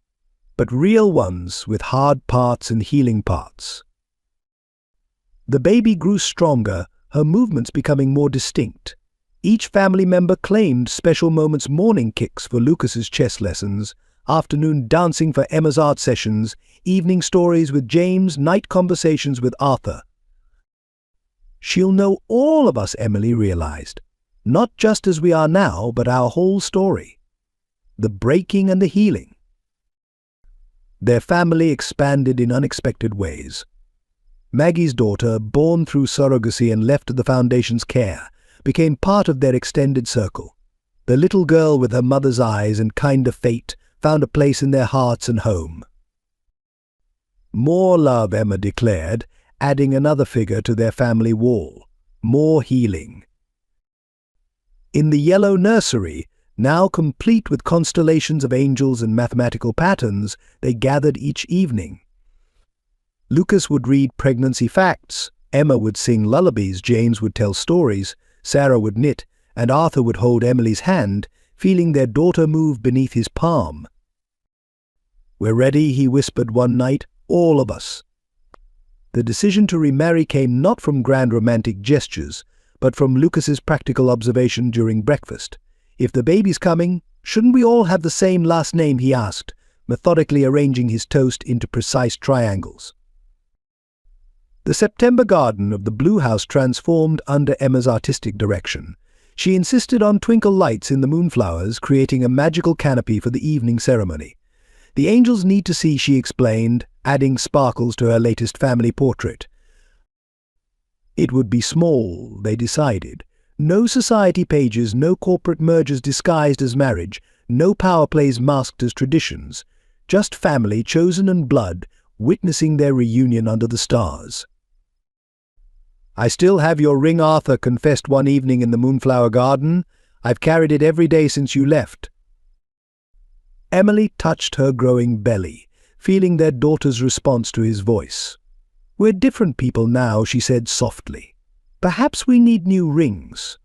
but real ones with hard parts and healing parts. The baby grew stronger, her movements becoming more distinct. Each family member claimed special moments morning kicks for Lucas's chess lessons, afternoon dancing for Emma's art sessions, evening stories with James, night conversations with Arthur. She'll know all of us, Emily realized. Not just as we are now, but our whole story. The breaking and the healing. Their family expanded in unexpected ways. Maggie's daughter, born through surrogacy and left to the Foundation's care, became part of their extended circle. The little girl with her mother's eyes and kinder fate found a place in their hearts and home. More love, Emma declared, adding another figure to their family wall. More healing. In the yellow nursery, now complete with constellations of angels and mathematical patterns, they gathered each evening. Lucas would read pregnancy facts, Emma would sing lullabies, James would tell stories, Sarah would knit, and Arthur would hold Emily's hand, feeling their daughter move beneath his palm. "We're ready," he whispered one night, "all of us." The decision to remarry came not from grand romantic gestures, but from Lucas's practical observation during breakfast. "If the baby's coming, shouldn't we all have the same last name?" he asked, methodically arranging his toast into precise triangles. The September garden of the Blue House transformed under Emma's artistic direction. She insisted on twinkle lights in the moonflowers, creating a magical canopy for the evening ceremony. "The angels need to see," she explained, adding sparkles to her latest family portrait. It would be small, they decided. No society pages, no corporate mergers disguised as marriage, no power plays masked as traditions. Just family, chosen and blood, witnessing their reunion under the stars. "I still have your ring," Arthur confessed one evening in the Moonflower Garden. "I've carried it every day since you left." Emily touched her growing belly, feeling their daughter's response to his voice. "We're different people now," she said softly. "Perhaps we need new rings."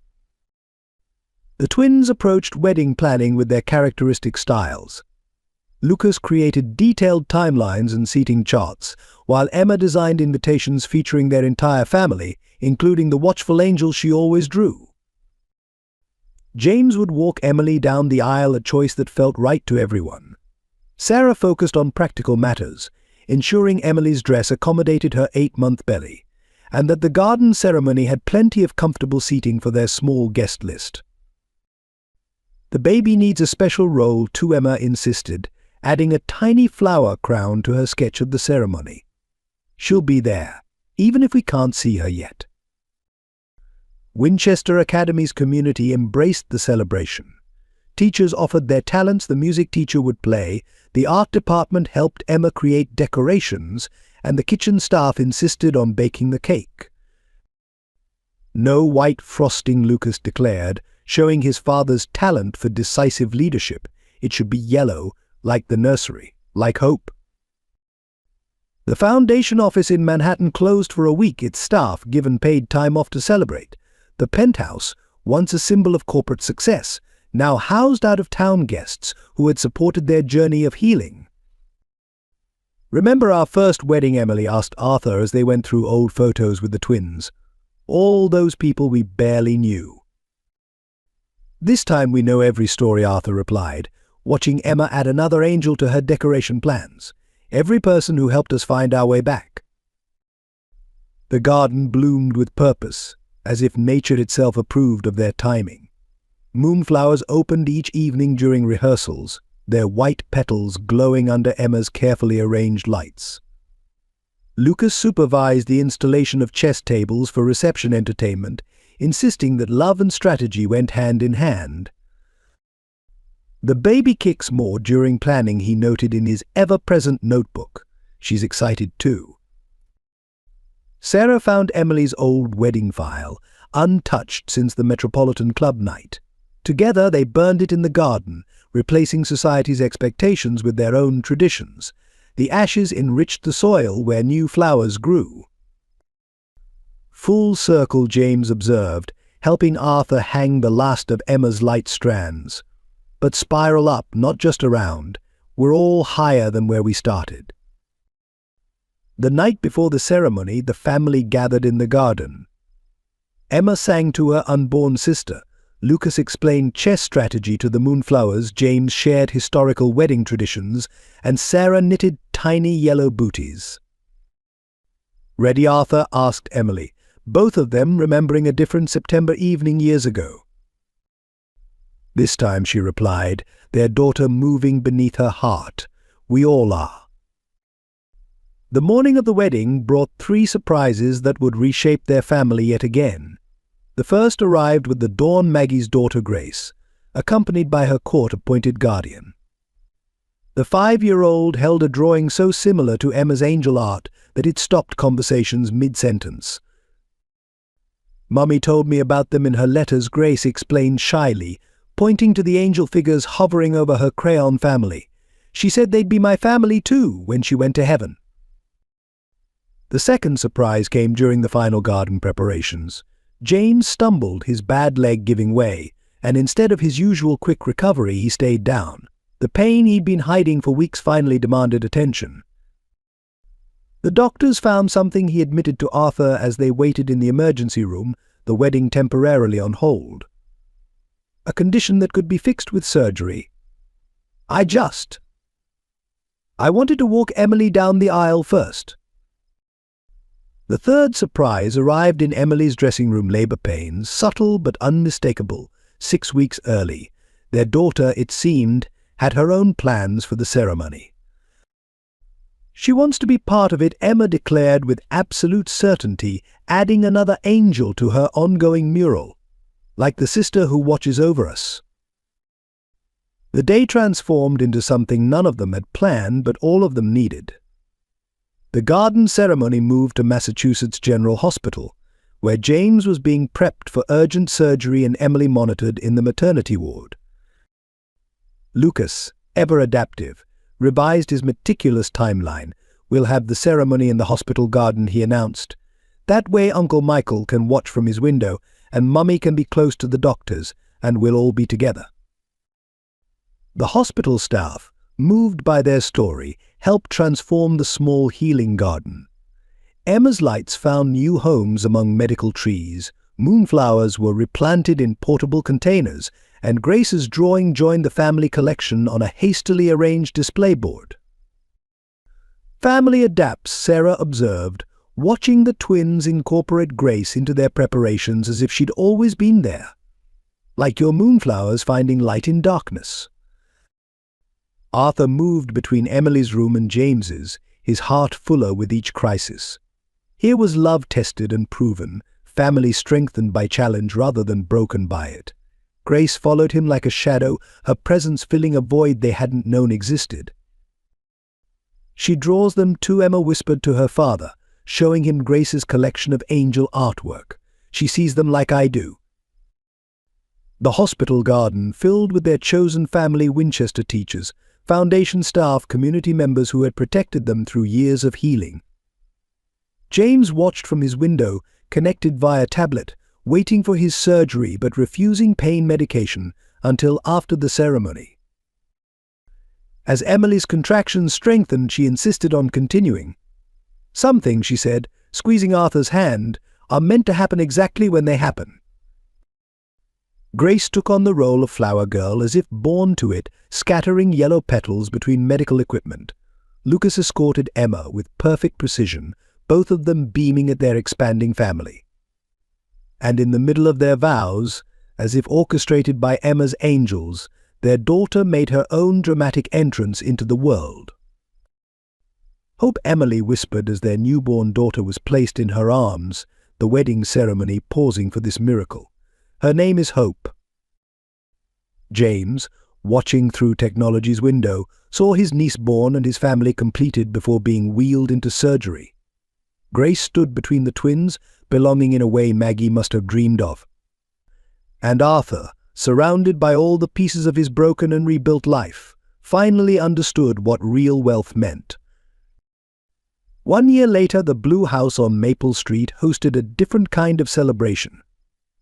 The twins approached wedding planning with their characteristic styles. Lucas created detailed timelines and seating charts, while Emma designed invitations featuring their entire family, including the watchful angel she always drew. James would walk Emily down the aisle, a choice that felt right to everyone. Sarah focused on practical matters, ensuring Emily's dress accommodated her 8-month belly, and that the garden ceremony had plenty of comfortable seating for their small guest list. "The baby needs a special role too," Emma insisted, adding a tiny flower crown to her sketch of the ceremony. "She'll be there, even if we can't see her yet." Winchester Academy's community embraced the celebration. Teachers offered their talents, the music teacher would play, the art department helped Emma create decorations, and the kitchen staff insisted on baking the cake. "No white frosting," Lucas declared, showing his father's talent for decisive leadership. "It should be yellow, like the nursery, like hope." The Foundation office in Manhattan closed for a week, its staff given paid time off to celebrate. The penthouse, once a symbol of corporate success, now housed out-of-town guests who had supported their journey of healing. "Remember our first wedding?" Emily asked Arthur as they went through old photos with the twins. "All those people we barely knew." "This time we know every story," Arthur replied, watching Emma add another angel to her decoration plans. "Every person who helped us find our way back." The garden bloomed with purpose, as if nature itself approved of their timing. Moonflowers opened each evening during rehearsals, their white petals glowing under Emma's carefully arranged lights. Lucas supervised the installation of chess tables for reception entertainment, insisting that love and strategy went hand in hand. "The baby kicks more during planning," he noted in his ever-present notebook. "She's excited too." Sarah found Emily's old wedding file, untouched since the Metropolitan Club night. Together they burned it in the garden, replacing society's expectations with their own traditions. The ashes enriched the soil where new flowers grew. "Full circle," James observed, helping Arthur hang the last of Emma's light strands. "But spiral up, not just around. We're all higher than where we started." The night before the ceremony, the family gathered in the garden. Emma sang to her unborn sister, Lucas explained chess strategy to the Moonflowers, James shared historical wedding traditions, and Sarah knitted tiny yellow booties. "Ready, Arthur?" asked Emily, both of them remembering a different September evening years ago. This time, she replied, their daughter moving beneath her heart. "We all are." The morning of the wedding brought 3 surprises that would reshape their family yet again. The first arrived with the dawn Maggie's daughter Grace, accompanied by her court-appointed guardian. The 5-year-old held a drawing so similar to Emma's angel art that it stopped conversations mid-sentence. "Mummy told me about them in her letters," Grace explained shyly, pointing to the angel figures hovering over her crayon family. "She said they'd be my family too when she went to heaven." The second surprise came during the final garden preparations. James stumbled, his bad leg giving way, and instead of his usual quick recovery, he stayed down. The pain he'd been hiding for weeks finally demanded attention. The doctors found something, he admitted to Arthur as they waited in the emergency room, the wedding temporarily on hold. A condition that could be fixed with surgery. I wanted to walk Emily down the aisle first." The third surprise arrived in Emily's dressing room labor pains, subtle but unmistakable, 6 weeks early. Their daughter, it seemed, had her own plans for the ceremony. "She wants to be part of it," Emma declared with absolute certainty, adding another angel to her ongoing mural, "like the sister who watches over us." The day transformed into something none of them had planned, but all of them needed. The garden ceremony moved to Massachusetts General Hospital, where James was being prepped for urgent surgery and Emily monitored in the maternity ward. Lucas, ever adaptive, revised his meticulous timeline. "We'll have the ceremony in the hospital garden," he announced. "That way Uncle Michael can watch from his window, and Mummy can be close to the doctors, and we'll all be together." The hospital staff, moved by their story, helped transform the small healing garden. Emma's lights found new homes among medical trees, moonflowers were replanted in portable containers, and Grace's drawing joined the family collection on a hastily arranged display board. "Family adapts," Sarah observed, watching the twins incorporate Grace into their preparations as if she'd always been there. "Like your moonflowers finding light in darkness." Arthur moved between Emily's room and James's, his heart fuller with each crisis. Here was love tested and proven, family strengthened by challenge rather than broken by it. Grace followed him like a shadow, her presence filling a void they hadn't known existed. "She draws them too," Emma whispered to her father, showing him Grace's collection of angel artwork. "She sees them like I do." The hospital garden filled with their chosen family Winchester teachers, foundation staff, community members who had protected them through years of healing. James watched from his window, connected via tablet, waiting for his surgery but refusing pain medication until after the ceremony. As Emily's contractions strengthened, she insisted on continuing. "Some things," she said, squeezing Arthur's hand, "are meant to happen exactly when they happen." Grace took on the role of flower girl as if born to it, scattering yellow petals between medical equipment. Lucas escorted Emma with perfect precision, both of them beaming at their expanding family. And in the middle of their vows, as if orchestrated by Emma's angels, their daughter made her own dramatic entrance into the world. "Hope," Emily whispered as their newborn daughter was placed in her arms, the wedding ceremony pausing for this miracle. "Her name is Hope." James, watching through technology's window, saw his niece born and his family completed before being wheeled into surgery. Grace stood between the twins, belonging in a way Maggie must have dreamed of. And Arthur, surrounded by all the pieces of his broken and rebuilt life, finally understood what real wealth meant. 1 year later, the Blue House on Maple Street hosted a different kind of celebration.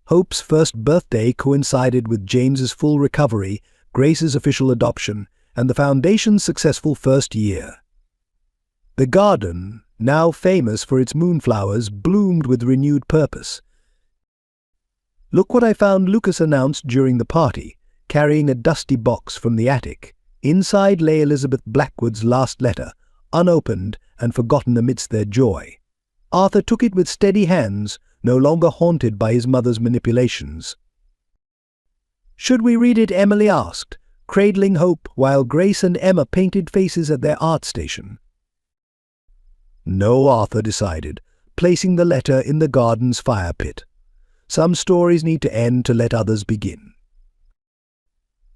Hope's first birthday coincided with James's full recovery, Grace's official adoption, and the Foundation's successful first year. The garden, now famous for its moonflowers, bloomed with renewed purpose. "Look what I found," Lucas announced during the party, carrying a dusty box from the attic. Inside lay Elizabeth Blackwood's last letter, unopened and forgotten amidst their joy. Arthur took it with steady hands, no longer haunted by his mother's manipulations. "Should we read it?" Emily asked, cradling hope while Grace and Emma painted faces at their art station. "No," Arthur decided, placing the letter in the garden's fire pit. "Some stories need to end to let others begin."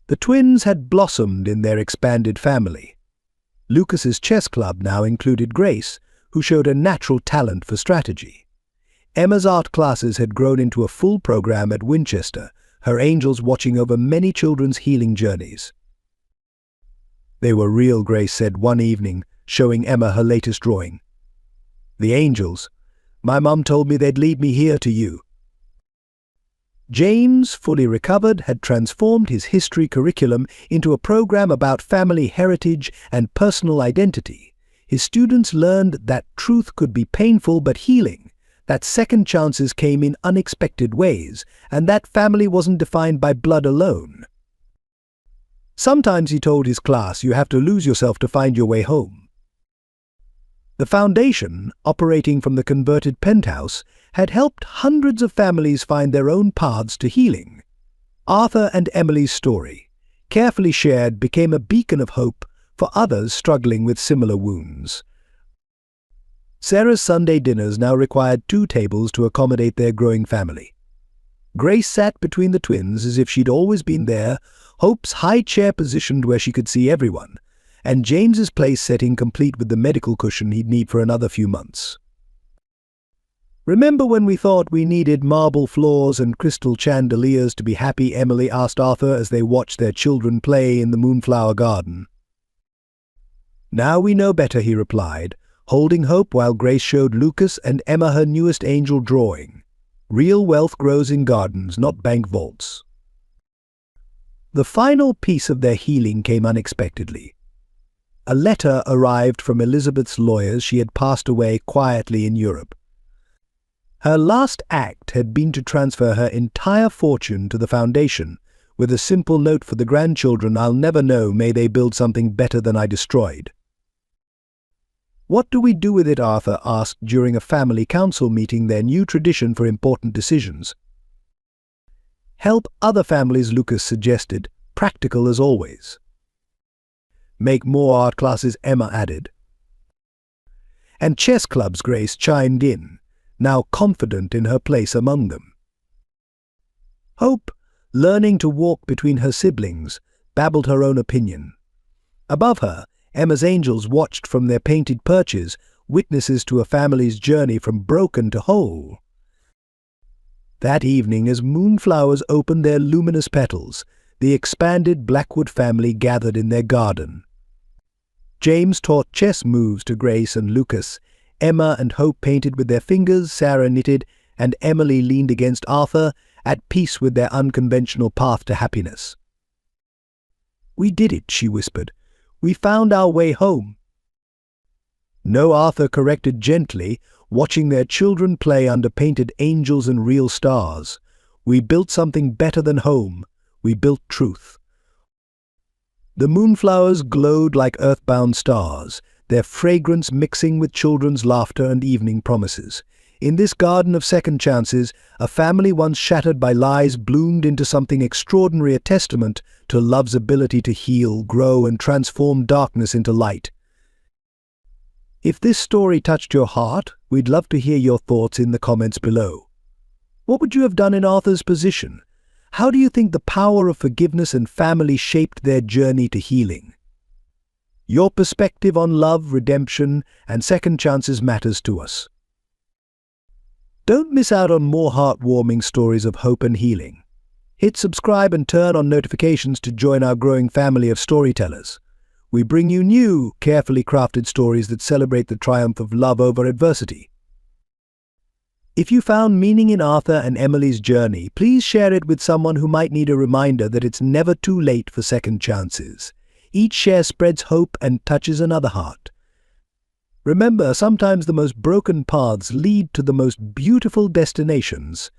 The twins had blossomed in their expanded family. Lucas's chess club now included Grace, who showed a natural talent for strategy. Emma's art classes had grown into a full program at Winchester, her angels watching over many children's healing journeys. "They were real," Grace said one evening, showing Emma her latest drawing. "The angels. My mum told me they'd lead me here to you." James, fully recovered, had transformed his history curriculum into a program about family heritage and personal identity. His students learned that truth could be painful but healing, that second chances came in unexpected ways, and that family wasn't defined by blood alone. Sometimes, he told his class, you have to lose yourself to find your way home. The foundation, operating from the converted penthouse, had helped hundreds of families find their own paths to healing. Arthur and Emily's story, carefully shared, became a beacon of hope for others struggling with similar wounds. Sarah's Sunday dinners now required 2 tables to accommodate their growing family. Grace sat between the twins as if she'd always been there, Hope's high chair positioned where she could see everyone, and James's place setting complete with the medical cushion he'd need for another few months. "Remember when we thought we needed marble floors and crystal chandeliers to be happy?" Emily asked Arthur as they watched their children play in the moonflower garden. "Now we know better," he replied, holding Hope while Grace showed Lucas and Emma her newest angel drawing. "Real wealth grows in gardens, not bank vaults." The final piece of their healing came unexpectedly. A letter arrived from Elizabeth's lawyers. She had passed away quietly in Europe. Her last act had been to transfer her entire fortune to the foundation, with a simple note for the grandchildren: "I'll never know, may they build something better than I destroyed." "What do we do with it?" Arthur asked during a family council meeting, their new tradition for important decisions. "Help other families," Lucas suggested, practical as always. "Make more art classes," Emma added. "And chess clubs," Grace chimed in, now confident in her place among them. Hope, learning to walk between her siblings, babbled her own opinion. Above her, Emma's angels watched from their painted perches, witnesses to a family's journey from broken to whole. That evening, as moonflowers opened their luminous petals, the expanded Blackwood family gathered in their garden. James taught chess moves to Grace and Lucas. Emma and Hope painted with their fingers, Sarah knitted, and Emily leaned against Arthur, at peace with their unconventional path to happiness. "We did it," she whispered. "We found our way home." "No," Arthur corrected gently, watching their children play under painted angels and real stars. "We built something better than home. We built truth." The moonflowers glowed like earthbound stars, their fragrance mixing with children's laughter and evening promises. In this garden of second chances, a family once shattered by lies bloomed into something extraordinary, a testament to love's ability to heal, grow, and transform darkness into light. If this story touched your heart, we'd love to hear your thoughts in the comments below. What would you have done in Arthur's position? How do you think the power of forgiveness and family shaped their journey to healing? Your perspective on love, redemption, and second chances matters to us. Don't miss out on more heartwarming stories of hope and healing. Hit subscribe and turn on notifications to join our growing family of storytellers. We bring you new, carefully crafted stories that celebrate the triumph of love over adversity. If you found meaning in Arthur and Emily's journey, please share it with someone who might need a reminder that it's never too late for second chances. Each share spreads hope and touches another heart. Remember, sometimes the most broken paths lead to the most beautiful destinations.